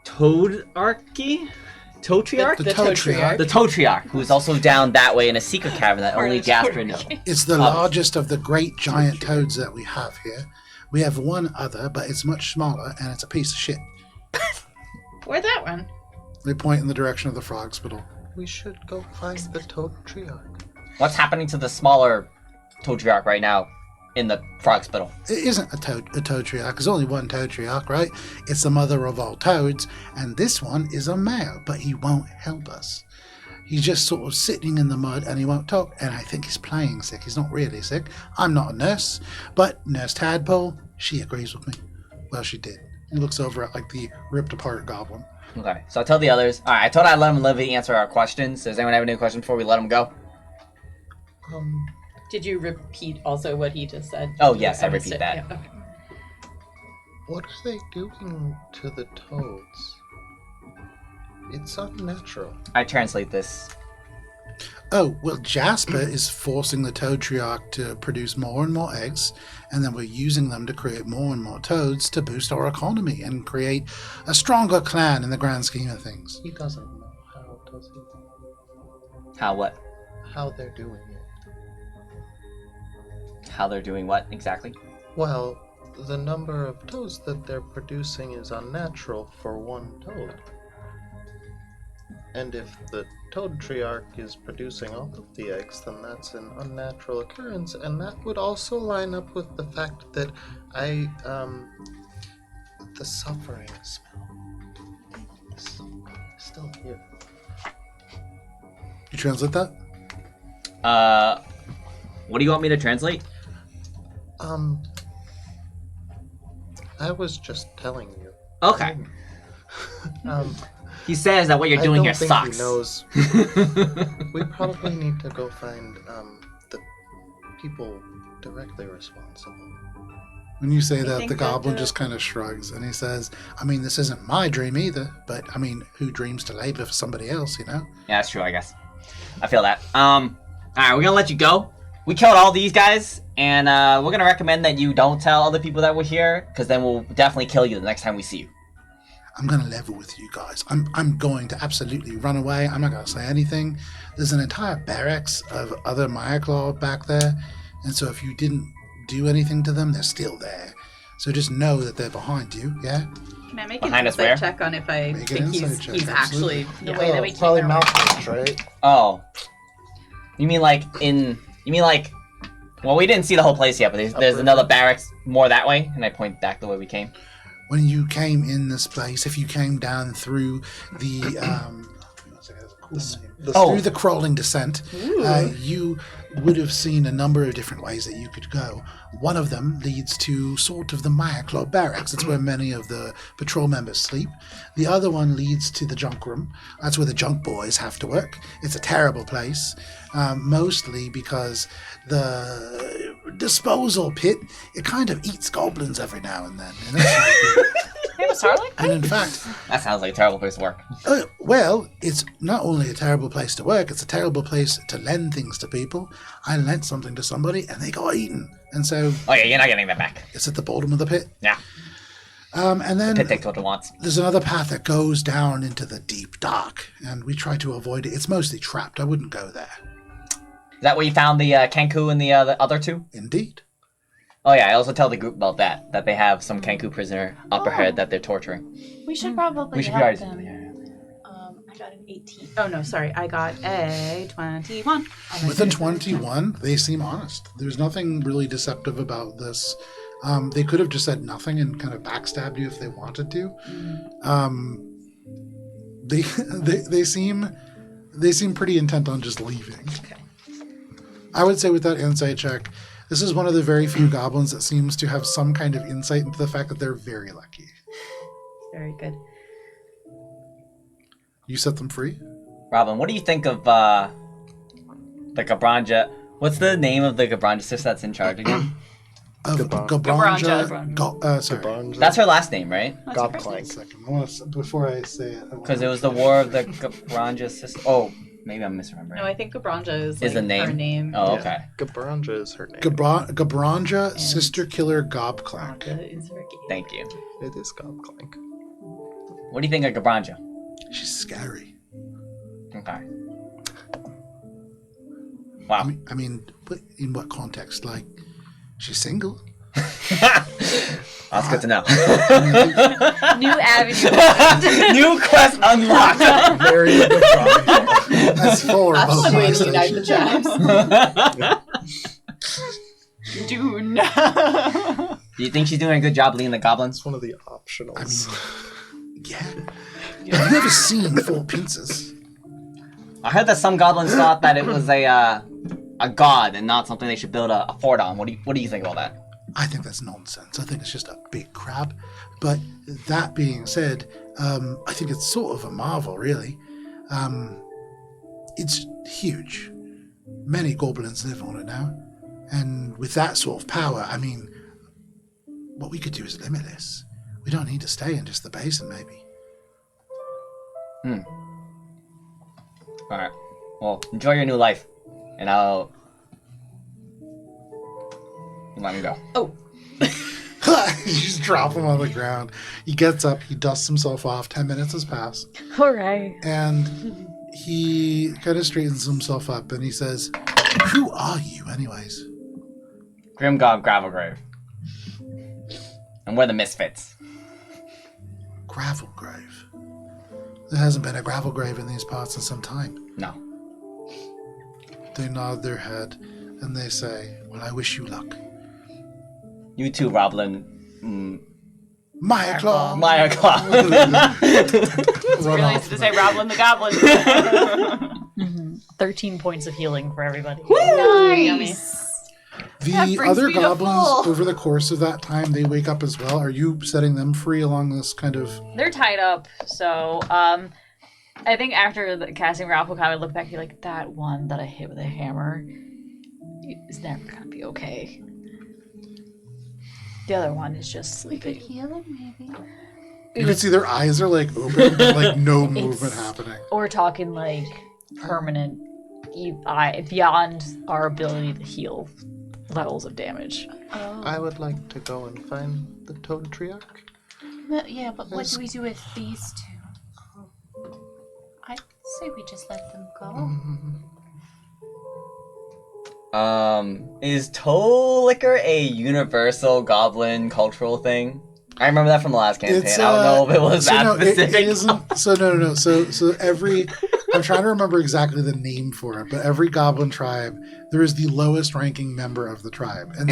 Toadtriach? The Toadtriach. The Toadtriach, who is also down that way in a secret cavern that only Jasper knows. It's the largest of the great giant toads that we have here. We have one other, but it's much smaller, and it's a piece of shit. Where'd that one? They point in the direction of the frog spittle. We should go find the Toadtriach. What's happening to the smaller Toadtriach right now? in the frog spittle. It isn't a Toadtriach. There's only one Toadtriach, right? It's the mother of all toads, and this one is a male, but he won't help us. He's just sort of sitting in the mud and he won't talk, and I think he's playing sick. He's not really sick. I'm not a nurse, but Nurse Tadpole, she agrees with me. Well, she did. He looks over at like the ripped apart goblin. Okay, so I tell the others. All right, I told I let him live and answer our questions. Does anyone have any questions before we let him go? Did you repeat also what he just said? Oh, yes, I missed repeat it. that. Yeah, okay. What are they doing to the toads? It's unnatural. I translate this. Oh, well, Jasper is forcing the Toadtriach to produce more and more eggs, and then we're using them to create more and more toads to boost our economy and create a stronger clan in the grand scheme of things. He doesn't know how, does he? How what? How they're doing it. How they're doing what exactly? Well, the number of toads that they're producing is unnatural for one toad. And if the Toadtriach is producing all of the eggs, then that's an unnatural occurrence, and that would also line up with the fact that the suffering smell is still here. You translate that? What do you want me to translate? I was just telling you. Okay. He says that what you're doing here sucks. He knows. We probably need to go find the people directly responsible. When you say I that, think the that goblin the- just kind of shrugs and he says, I mean, this isn't my dream either, but I mean, who dreams to labor for somebody else, you know? Yeah, that's true, I guess. I feel that. Alright, we're gonna let you go. We killed all these guys, and we're gonna recommend that you don't tell other people that we're here, because then we'll definitely kill you the next time we see you. I'm going to level with you guys. I'm going to absolutely run away. I'm not going to say anything. There's an entire barracks of other Myaclaw back there, and so if you didn't do anything to them, they're still there. So just know that they're behind you, yeah? Can I make Behind an us where? insight check on if I Make an think insight check, he's absolutely. actually the way that we keep probably our mouthwash, right? Oh. You mean like, well, we didn't see the whole place yet, but there's another barracks more that way, and I point back the way we came. When you came in this place, if you came down through the through the crawling descent, you would have seen a number of different ways that you could go. One of them leads to sort of the Myaclaw barracks. It's where many of the patrol members sleep. The other one leads to the junk room. That's where the junk boys have to work. It's a terrible place, mostly because the disposal pit, it kind of eats goblins every now and then. And that's not good. And in fact, That sounds like a terrible place to work. well, it's not only a terrible place to work, it's a terrible place to lend things to people. I lent something to somebody and they got eaten. And so Oh yeah, you're not getting that back. it's at the bottom of the pit. Yeah. And then Pit takes what it wants. there's another path that goes down into the deep dark, and we try to avoid it. It's mostly trapped. I wouldn't go there. Is that where you found the Kenku and the other two? Indeed. Oh yeah, I also tell the group about that they have some Kenku prisoner up ahead that they're torturing. We should probably We should help probably- them. I got an 18. Oh no, sorry. I got a 21. With a 21, they seem honest. There's nothing really deceptive about this. They could have just said nothing and kind of backstabbed you if they wanted to. They seem pretty intent on just leaving. Okay. I would say with that insight check, this is one of the very few goblins that seems to have some kind of insight into the fact that they're very lucky. Very good. You set them free? Robin, what do you think of the Gabranja? What's the name of the Gabranja sister that's in charge again? Of Gabranja. Sorry. That's her last name, right? One second. Before I say it. Because it was the War of the Gabranja sister. Oh, maybe I'm misremembering. No, I think Gabranja is Is the name? her name. Oh, okay. Gabranja is her name. Gabranja, Sister Killer Gobclank. Gabranja is her game. Thank you. It is Gobclank. What do you think of Gabranja? She's scary. Okay. Wow. I mean, in what context? Like, she's single? That's good to know. New avenue. New quest unlocked. Very good problem. That's 4 both Way to my unite the stations. tribes. Dune. Do you think she's doing a good job leading the goblins? It's one of the optionals. Yeah. Have you ever seen Four Princes? I heard that some goblins thought that it was a god and not something they should build a fort on. What do you think about that? I think that's nonsense. I think it's just a big crab. But that being said, I think it's sort of a marvel, really. It's huge. Many goblins live on it now. And with that sort of power, I mean, what we could do is limitless. We don't need to stay in just the basin, maybe. Alright. Well, enjoy your new life. And I'll... let me go. Oh. You just drop him on the ground. He gets up, he dusts himself off. 10 minutes has passed. All right. And he kind of straightens himself up and he says, "Who are you, anyways?" Grimgob Gravelgrave. And we're the Misfits. Gravelgrave. There hasn't been a Gravelgrave in these parts in some time. No. They nod their head and they say, "Well, I wish you luck." You too, Roblin. Maya Claw. Maya Claw. Really needs to say Roblin the Goblin. 13 points of healing for everybody. Nice. The other goblins, over the course of that time, they wake up as well. Are you setting them free along this kind of... They're tied up, so I think after the casting, Ralph will kind of look back and be like, that one that I hit with a hammer is never going to be okay. The other one is just sleeping. Heal him, maybe. You can see their eyes are like open, but like no movement happening. We're talking like permanent, beyond our ability to heal levels of damage. I would like to go and find the Toadtriach. Yeah, but what do we do with these two? I'd say we just let them go. Is toe liquor a universal goblin cultural thing? I remember that from the last campaign. I don't know if it was that specific. It isn't. So no. So every, I'm trying to remember exactly the name for it, but every goblin tribe, there is the lowest ranking member of the tribe, and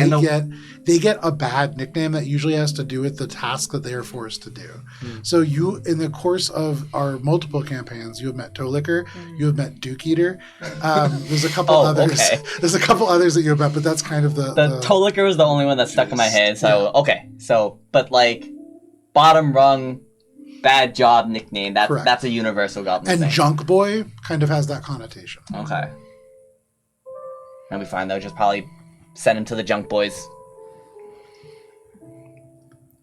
they get a bad nickname that usually has to do with the task that they are forced to do. So you, in the course of our multiple campaigns, you have met Toe Licker, you have met Duke Eater. There's a couple others. Okay. There's a couple others that you have met, but that's kind of the toe liquor was the only one that stuck in my head. So but like bottom rung, bad job nickname. That's a universal goblin thing. And Junk Boy kind of has that connotation. Okay. That'll be fine though. Just probably send him to the junk boys.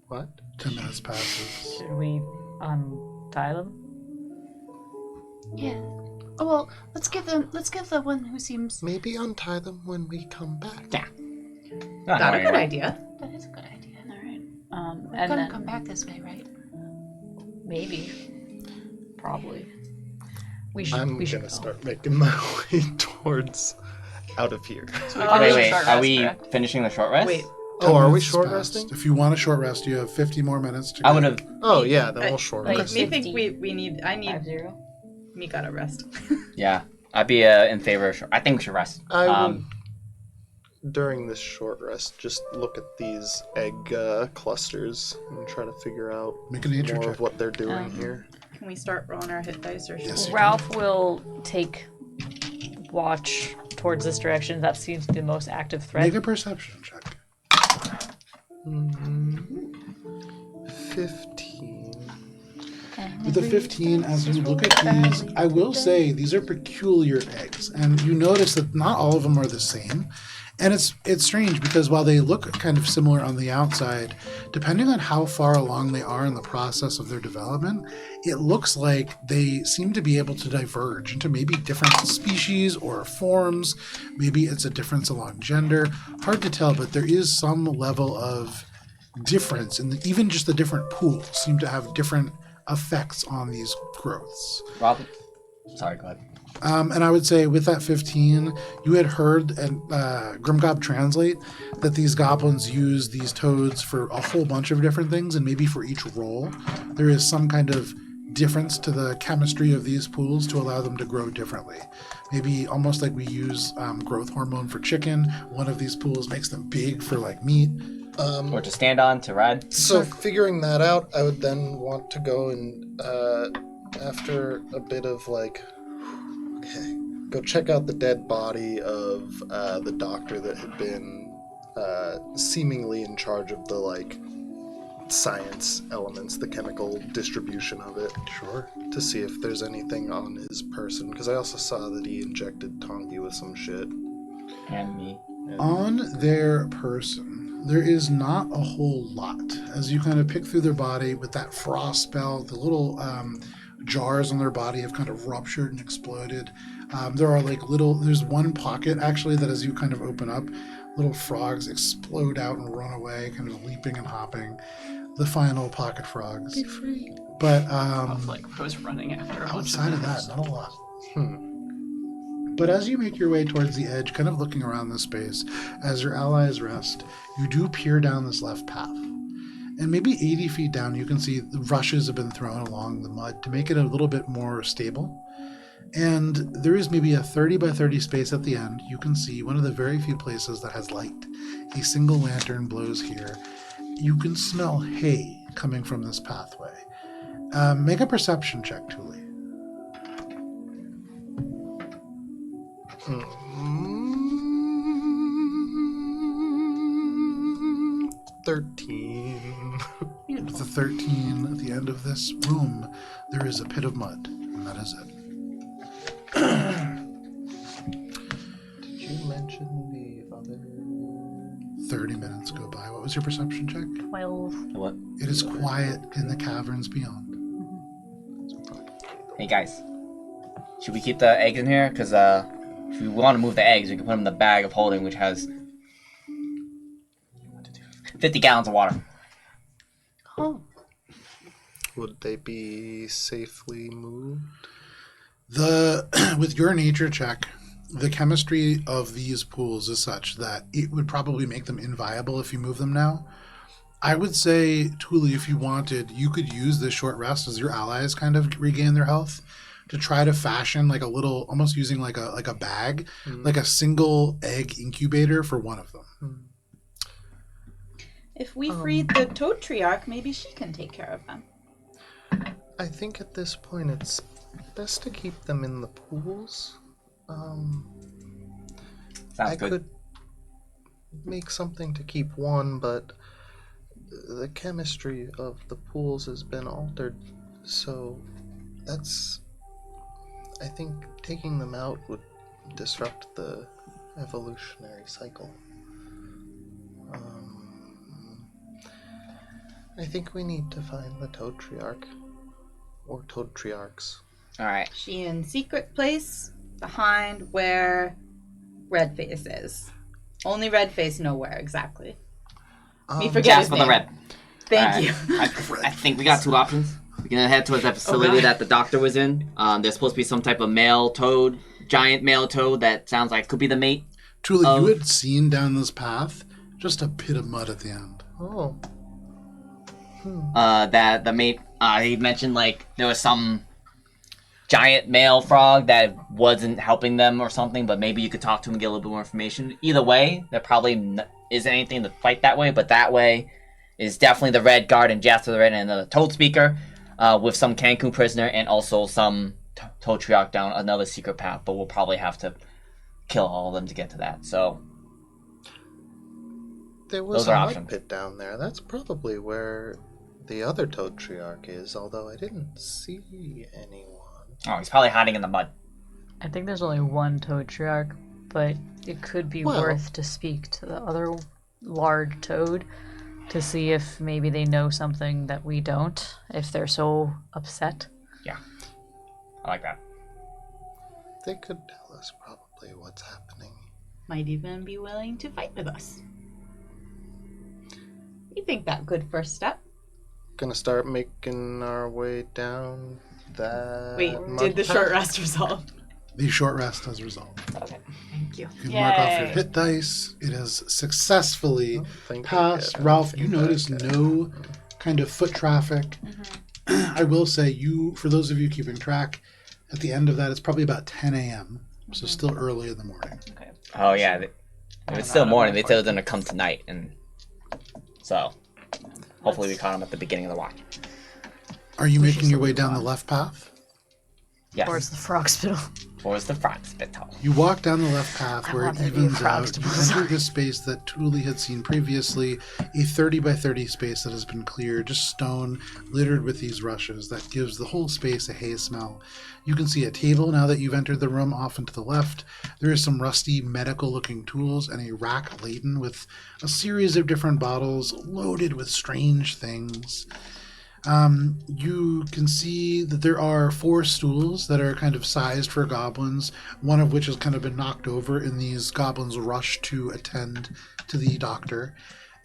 What? 10 minutes passes. Should we untie them? Yeah. Oh, well, let's give the one who seems... Maybe untie them when we come back. Yeah. Not a good idea. That is a good idea. All right. We're And gonna then come back this way, right? maybe, probably. We should. I'm we should gonna go. start making my way towards out of here. Wait. Are we finishing the short rest? Wait. Oh, are we Minutes short passed. resting? If you want a short rest, you have 50 more minutes to go. I would have. Oh yeah, then we'll short like- rest. Me think 50. we need... I need... 50. Me gotta rest. Yeah, I'd be in favor of short. I think we should rest. I will, during this short rest, just look at these egg clusters and try to figure out Make a nature more check. of what they're doing here. Can we start rolling our hit dice or should Yes. we- Ralph will take watch towards this direction. That seems to be the most active threat. Make a perception check. 15. With the 15, as you look at these, I will say these are peculiar eggs, and you notice that not all of them are the same. And it's strange because while they look kind of similar on the outside, depending on how far along they are in the process of their development, it looks like they seem to be able to diverge into maybe different species or forms. Maybe it's a difference along gender. Hard to tell, but there is some level of difference in even just the different pools seem to have different effects on these growths. Rob, sorry, go ahead. And I would say with that 15, you had heard and Grimgob translate that these goblins use these toads for a whole bunch of different things, and maybe for each role, there is some kind of difference to the chemistry of these pools to allow them to grow differently. Maybe almost like we use growth hormone for chicken. One of these pools makes them big for like meat. Or to stand on, to ride. So figuring that out, I would then want to go and, after a bit of like, okay, go check out the dead body of the doctor that had been seemingly in charge of the like science elements, the chemical distribution of it. Sure. To see if there's anything on his person, because I also saw that he injected Tongi with some shit. And me. On their person, there is not a whole lot. As you kind of pick through their body with that frost spell, the little jars on their body have kind of ruptured and exploded. There are like there's one pocket actually that as you kind of open up, little frogs explode out and run away, kind of leaping and hopping. The final pocket frogs. Be free. But Like Rose running after a bunch outside of that, not a lot. But as you make your way towards the edge, kind of looking around the space, as your allies rest, you do peer down this left path. And maybe 80 feet down, you can see the rushes have been thrown along the mud to make it a little bit more stable. And there is maybe a 30 by 30 space at the end. You can see one of the very few places that has light. A single lantern blows here. You can smell hay coming from this pathway. Make a perception check, Thule. 13. With a 13 at the end of this room, there is a pit of mud, and that is it. Did you mention the other? 30 minutes go by. What was your perception check? 12. What? It is quiet in the caverns beyond. Hey guys, should we keep the eggs in here? Because if we want to move the eggs, we can put them in the bag of holding, which has 50 gallons of water. Oh. Would they be safely moved? With your nature check, the chemistry of these pools is such that it would probably make them inviable if you move them now. I would say, Thule, if you wanted, you could use this short rest as your allies kind of regain their health to try to fashion like a little, almost using like a bag, like a single egg incubator for one of them. If we freed the Toadtriach, maybe she can take care of them. I think at this point it's best to keep them in the pools. Sounds I good. could make something to keep one, but the chemistry of the pools has been altered, so that's... I think taking them out would disrupt the evolutionary cycle. I think we need to find the Toadtriach, or Toadtriarchs. Alright. She in secret place behind where Redface is. Only Redface know where exactly. Me forget his Jasper the name. Red. Thank you. I think we got two options. We can head towards that facility that the doctor was in. There's supposed to be some type of male toad, giant male toad that sounds like could be the mate. Thule, you had seen down this path just a pit of mud at the end. Oh. That the mate, he mentioned like there was some giant male frog that wasn't helping them or something, but maybe you could talk to him and get a little bit more information. Either way, there probably isn't anything to fight that way, but that way is definitely the Red Guard and Jasper the Red and the Toad Speaker with some Cancun prisoner and also some Toadtriach down another secret path, but we'll probably have to kill all of them to get to that, so... There was Those a are mud options. pit down there. That's probably where the other Toadtriach is, although I didn't see anyone. Oh, he's probably hiding in the mud. I think there's only one Toadtriach, but it could be worth to speak to the other large toad to see if maybe they know something that we don't, if they're so upset. Yeah. I like that. They could tell us probably what's happening. Might even be willing to fight with us. You think that good first step? Gonna start making our way down that Wait, mud did the path? short rest resolve? The short rest has resolved. Okay, thank you. You can mark off your Yay. hit dice. It has successfully Think I passed. get Ralph, you feedback notice there. no kind of foot traffic. I I will say, for those of you keeping track, at the end of that, it's probably about 10 a.m., so still early in the morning. Okay. Oh yeah, if it's still morning, they said they're gonna come tonight, and so hopefully we caught them at the beginning of the watch. Are you making your way down the left path? Yes. Towards the frog spittle. Towards the frog spittle. You walk down the left path where it want there to be a evens frog out. spittle. You enter this space that Thule had seen previously, a 30 by 30 space that has been cleared, just stone littered with these rushes that gives the whole space a hay smell. You can see a table now that you've entered the room off and to the left. There is some rusty medical-looking tools and a rack laden with a series of different bottles loaded with strange things. You can see that there are 4 stools that are kind of sized for goblins, one of which has kind of been knocked over in these goblins' rush to attend to the doctor.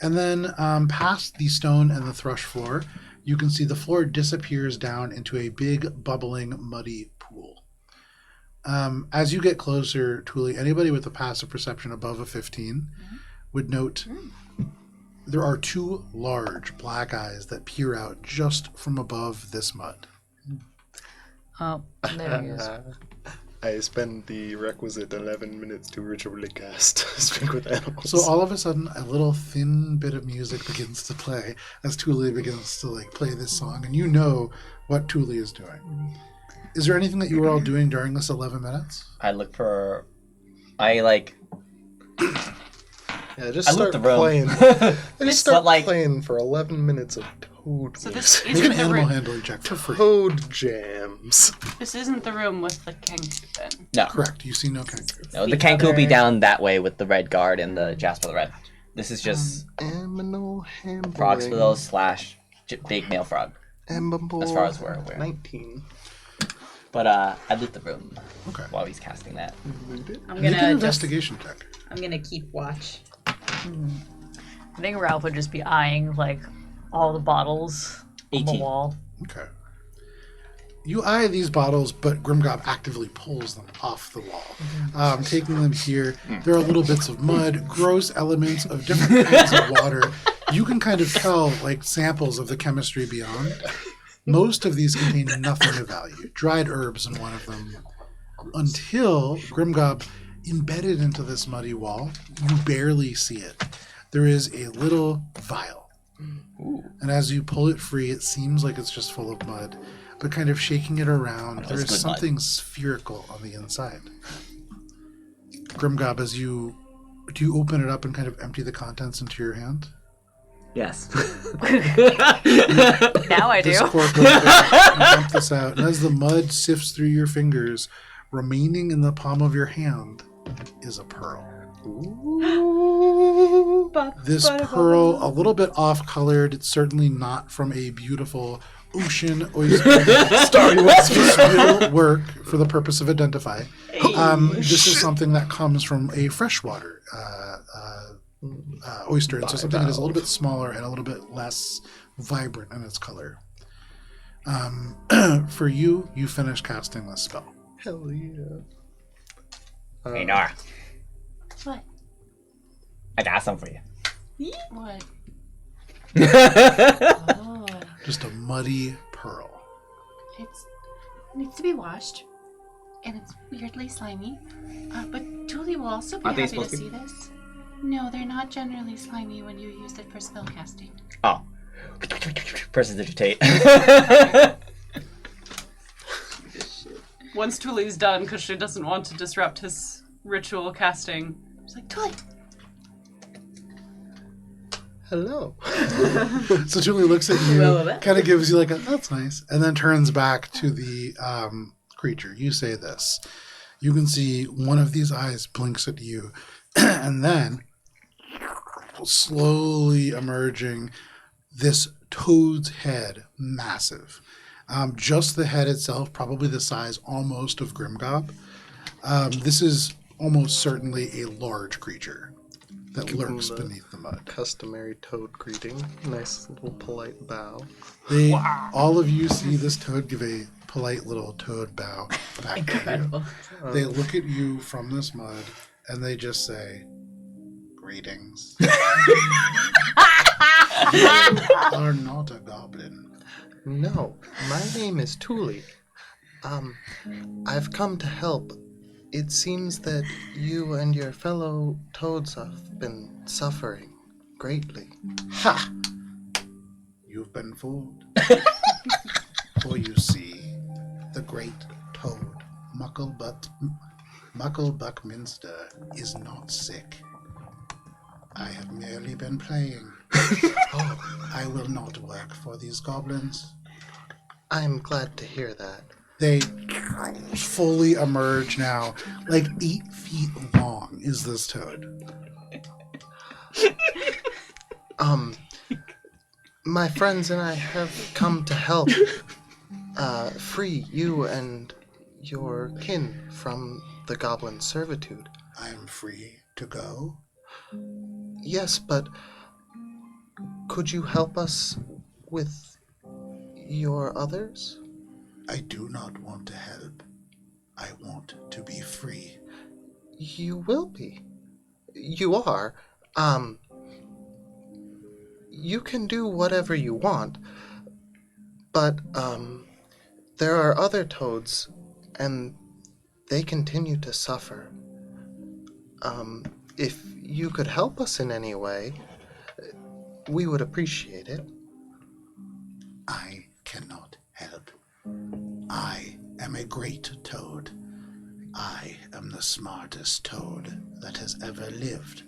And then past the stone and the thrush floor, you can see the floor disappears down into a big, bubbling, muddy pool. As you get closer, Thule, anybody with a passive perception above a 15 would note there are 2 large black eyes that peer out just from above this mud. Oh, there he is. I spend the requisite 11 minutes to ritually cast Speak with Animals. So all of a sudden, a little thin bit of music begins to play as Thule begins to play this song, and you know what Thule is doing. Is there anything that you were all doing during this 11 minutes? Yeah, just I start looked the room. playing. Just start playing for 11 minutes of Toad So this Make an isn't the animal room. handling check for free. Toad jams. This isn't the room with the kangaroo then. No, Correct. You see no kangaroo. no, the Kanku will be down that way with the red guard and the Jasper the red. This is just Aminal handling. frog spittle / big male frog. Ambable As far as we're aware. 19. But I loot the room Okay. while he's casting that. I'm Make an gonna just, investigation check. I'm gonna keep watch. I think Ralph would just be eyeing all the bottles on the 18. wall. Okay. You eye these bottles, but Grimgob actively pulls them off the wall. Taking them here, there are little bits of mud, gross elements of different kinds of water. You can kind of tell, samples of the chemistry beyond. Most of these contain nothing of value. Dried herbs in one of them. Until Grimgob, embedded into this muddy wall, you barely see it. There is a little vial. And as you pull it free, it seems like it's just full of mud. But kind of shaking it around, there is good mud. something spherical on the inside. Grimgob, do you open it up and kind of empty the contents into your hand? Yes. Now I This do. cork opens, you dump this out, and as the mud sifts through your fingers, remaining in the palm of your hand is a pearl. This pearl, a little bit off-colored, it's certainly not from a beautiful ocean oyster. This will work for the purpose of identify. This is something that comes from a freshwater oyster, and so something that is a little bit smaller and a little bit less vibrant in its color. For you finish casting this spell. Hell yeah. Hey, Nora. What? I got some for you. What? Just a muddy pearl. It needs to be washed, and it's weirdly slimy. But Julie will also be Aren't they happy to supposed to see this. No, they're not generally slimy when you use it for spell casting. Oh. Prestidigitate. Once Tule's done, because she doesn't want to disrupt his ritual casting, she's like, Tule! Hello. So Julie looks at you, kind of gives you a, that's nice, and then turns back to the creature. You say this. You can see one of these eyes blinks at you, and then slowly emerging this toad's head, massive. Just the head itself, probably the size almost of Grimgob. This is almost certainly a large creature that lurks beneath the mud. Customary toad greeting. Nice little polite bow. All of you see this toad give a polite little toad bow back to you. They look at you from this mud and they just say, "Greetings." You are not a goblin. No, my name is Thule. I've come to help. It seems that you and your fellow toads have been suffering greatly. Ha! You've been fooled. For you see, the great toad, Mucklebuckminster, is not sick. I have merely been playing. I will not work for these goblins. I'm glad to hear that. They fully emerge now. Like 8 feet long is this toad. My friends and I have come to help free you and your kin from the goblin servitude. I am free to go. Yes, but could you help us with your others? I do not want to help. I want to be free. You will be. You are. You can do whatever you want, but there are other toads, and they continue to suffer. If you could help us in any way, we would appreciate it. I cannot help. I am a great toad. I am the smartest toad that has ever lived.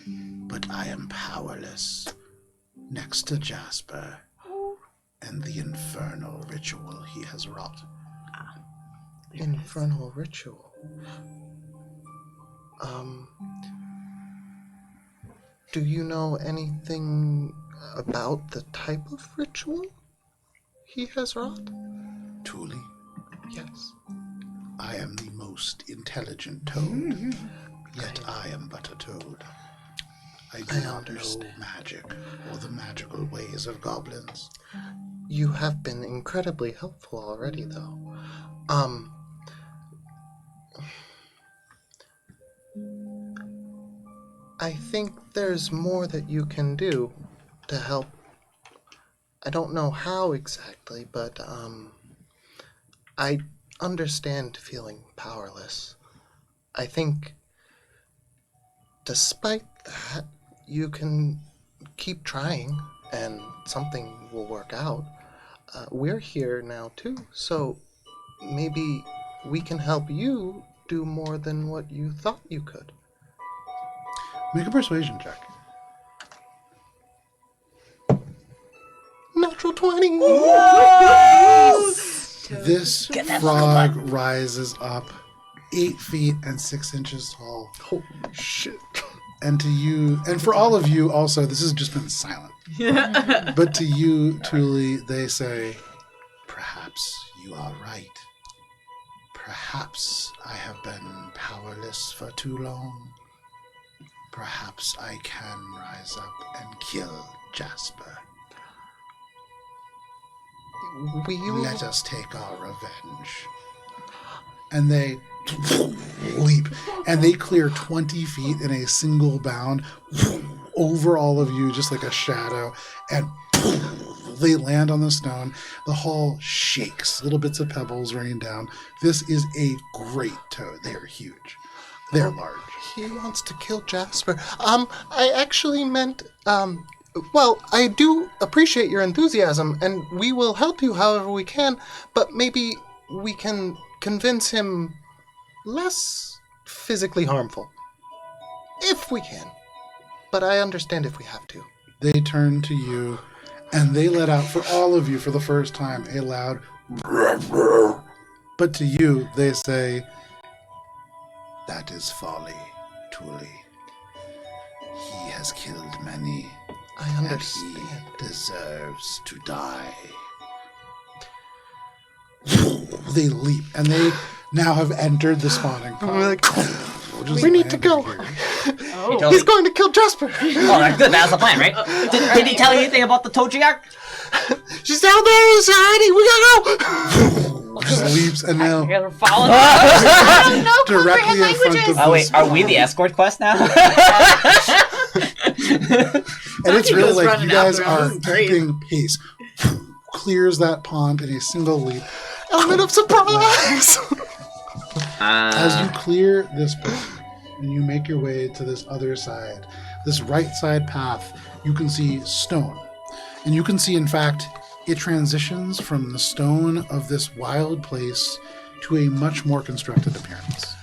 But I am powerless next to Jasper and the infernal ritual he has wrought. Infernal ritual? Do you know anything about the type of ritual he has wrought? Thule, Yes. I am the most intelligent toad, yet I am but a toad. I do not know magic or the magical ways of goblins. You have been incredibly helpful already, though. I think there's more that you can do to help. I don't know how exactly, but I understand feeling powerless. I think despite that, you can keep trying and something will work out. We're here now too, so maybe we can help you do more than what you thought you could. Make a persuasion check. Natural 20! This frog rises up 8 feet and 6 inches tall. Holy shit. And to you, and for all of you also, this has just been silent. But to you, Thule, they say, perhaps you are right. Perhaps I have been powerless for too long. Perhaps I can rise up and kill Jasper. Let us take our revenge. And they leap, and they clear 20 feet in a single bound over all of you, just like a shadow, and they land on the stone. The hall shakes. Little bits of pebbles rain down. This is a great toad. They are huge. They're large. He wants to kill Jasper. I actually meant, well, I do appreciate your enthusiasm, and we will help you however we can, but maybe we can convince him less physically harmful. If we can. But I understand if we have to. They turn to you, and they let out, for all of you, for the first time, a loud but to you, they say, that is folly, Thule. He has killed many. I understand. And he deserves to die. They leap, and they now have entered the spawning pod. We're like, we need to go. Oh. He's going to kill Jasper. Oh, that's good. That's the plan, right? Did he tell you anything about the Toadtriach? She's down there. She's hiding. We gotta go. Just leaps, and now You're following directly in front of Oh wait, this. are we the escort quest now? And it's really goes like running you guys after him. are This is great. keeping pace. clears that pond in a single leap. Element of surprise! As you clear this pond and you make your way to this other side, this right side path, you can see stone. And you can see, in fact, it transitions from the stone of this wild place to a much more constructed appearance.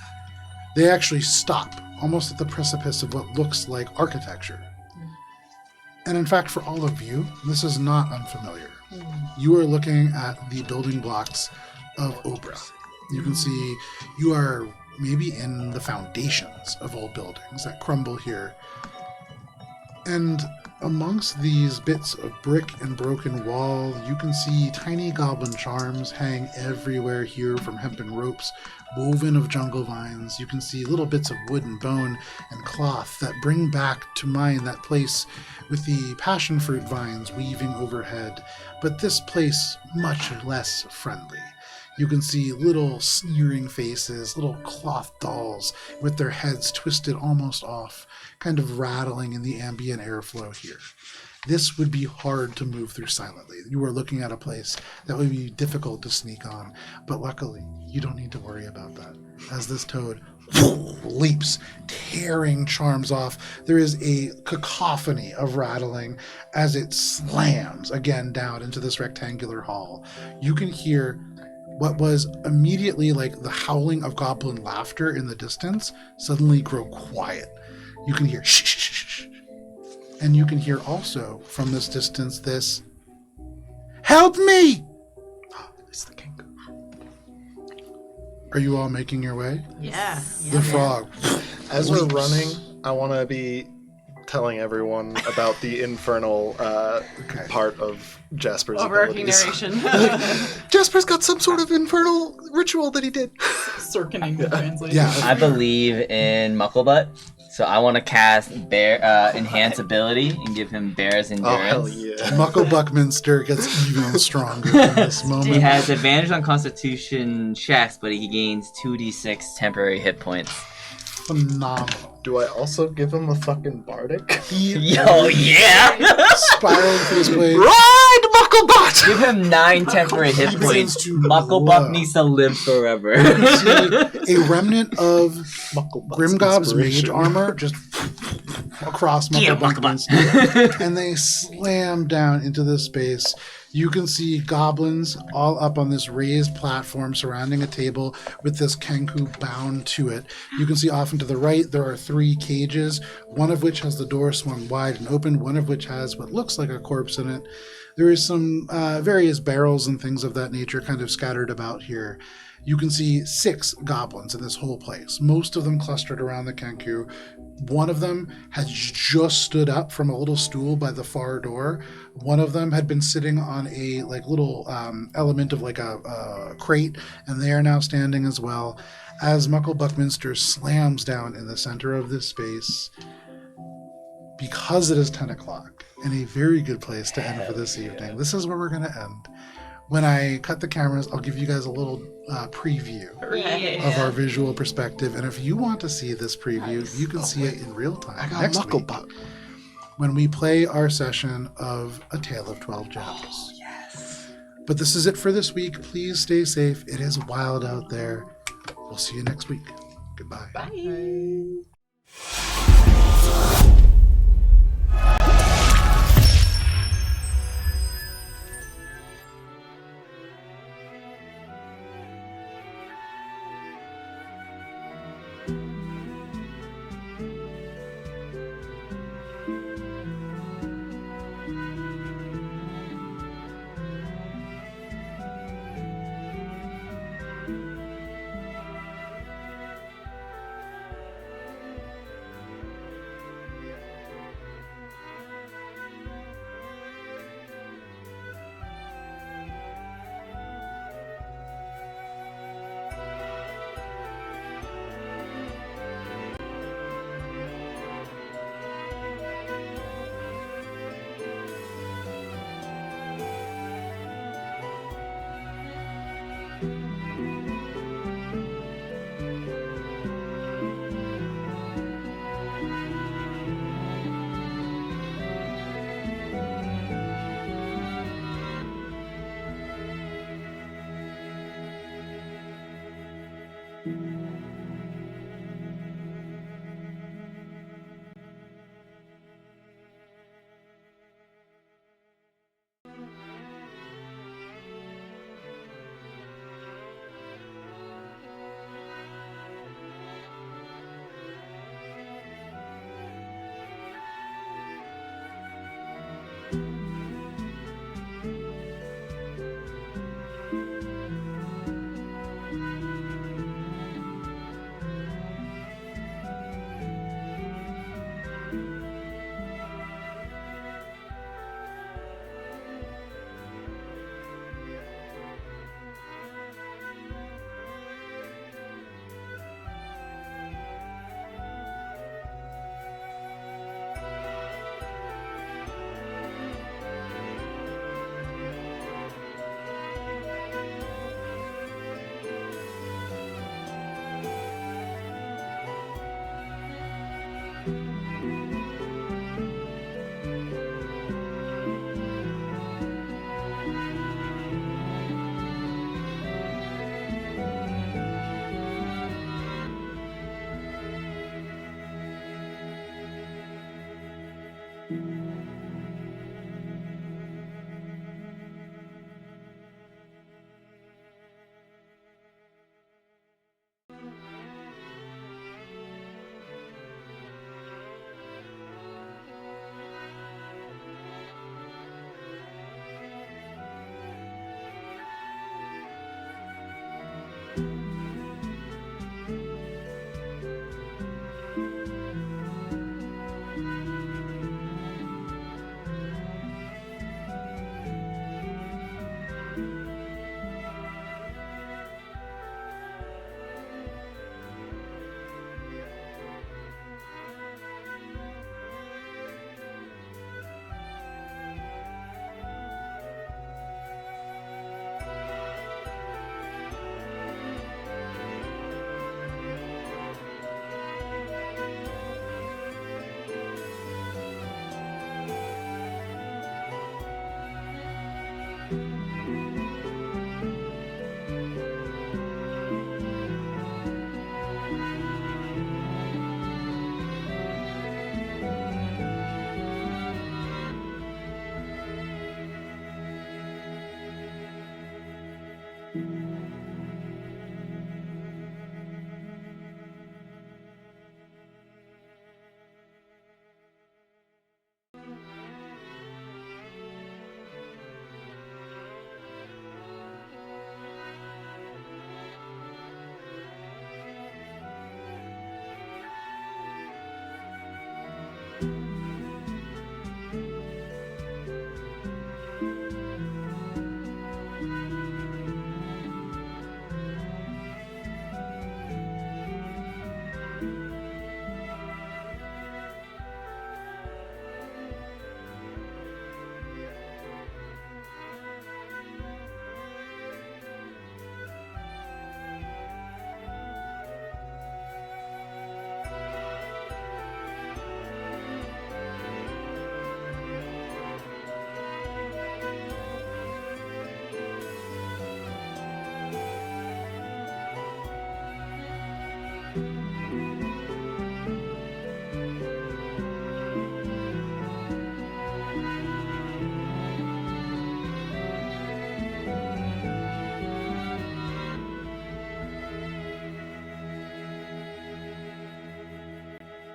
They actually stop almost at the precipice of what looks like architecture. And in fact, for all of you, this is not unfamiliar. You are looking at the building blocks of Obra. You can see you are maybe in the foundations of old buildings that crumble here. And amongst these bits of brick and broken wall, you can see tiny goblin charms hang everywhere here from hempen ropes, woven of jungle vines. You can see little bits of wood and bone and cloth that bring back to mind that place with the passion fruit vines weaving overhead, but this place much less friendly. You can see little sneering faces, little cloth dolls with their heads twisted almost off, kind of rattling in the ambient airflow here. This would be hard to move through silently. You are looking at a place that would be difficult to sneak on, but luckily, you don't need to worry about that. As this toad leaps, tearing charms off, there is a cacophony of rattling as it slams again down into this rectangular hall. You can hear what was immediately like the howling of goblin laughter in the distance suddenly grow quiet. You can hear shh, shh, shh, shh. And you can hear also from this distance this, "Help me!" It's the king. Are you all making your way? Yeah. The frog. As we're leaps. running, I want to be telling everyone about the infernal part of Jasper's Overarching abilities. narration. Jasper's got some sort of infernal ritual that he did. Circling the translation. Yeah. I believe in Mucklebutt, so I want to cast Bear Enhance ability and give him Bear's Oh, Endurance. hell yeah. Muckle Buckminster gets even stronger in this He moment. has advantage on Constitution checks, but he gains 2d6 temporary hit points. Phenomenal. Do I also give him a fucking bardic? Yo, yeah! Spiraling through his blade. Ride, Mucklebutt! Give him 9 temporary hit He begins points. to Mucklebuck glow. needs to live forever. See a remnant of Mucklebutt's Grimgob's mage inspiration. armor just across Get him, Muckle Mucklebutt. Buckminster, and they slam down into this space. You can see goblins all up on this raised platform surrounding a table with this kenku bound to it. You can see off and to the right there are 3 cages, one of which has the door swung wide and open, one of which has what looks like a corpse in it. There is some various barrels and things of that nature kind of scattered about here. You can see 6 goblins in this whole place, most of them clustered around the kenku. One of them has just stood up from a little stool by the far door. One of them had been sitting on a little element of a crate, and they are now standing as well. As Muckle Buckminster slams down in the center of this space, because it is 10 o'clock, and a very good place to end for this evening. This is where we're going to end. When I cut the cameras, I'll give you guys a little preview of our visual perspective. And if you want to see this preview, you can see it in real time I got next week Mucklebutt. when we play our session of A Tale of 12 Gems. But this is it for this week. Please stay safe. It is wild out there. We'll see you next week. Goodbye. Bye.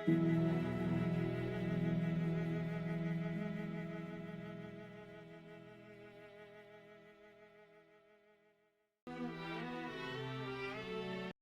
you.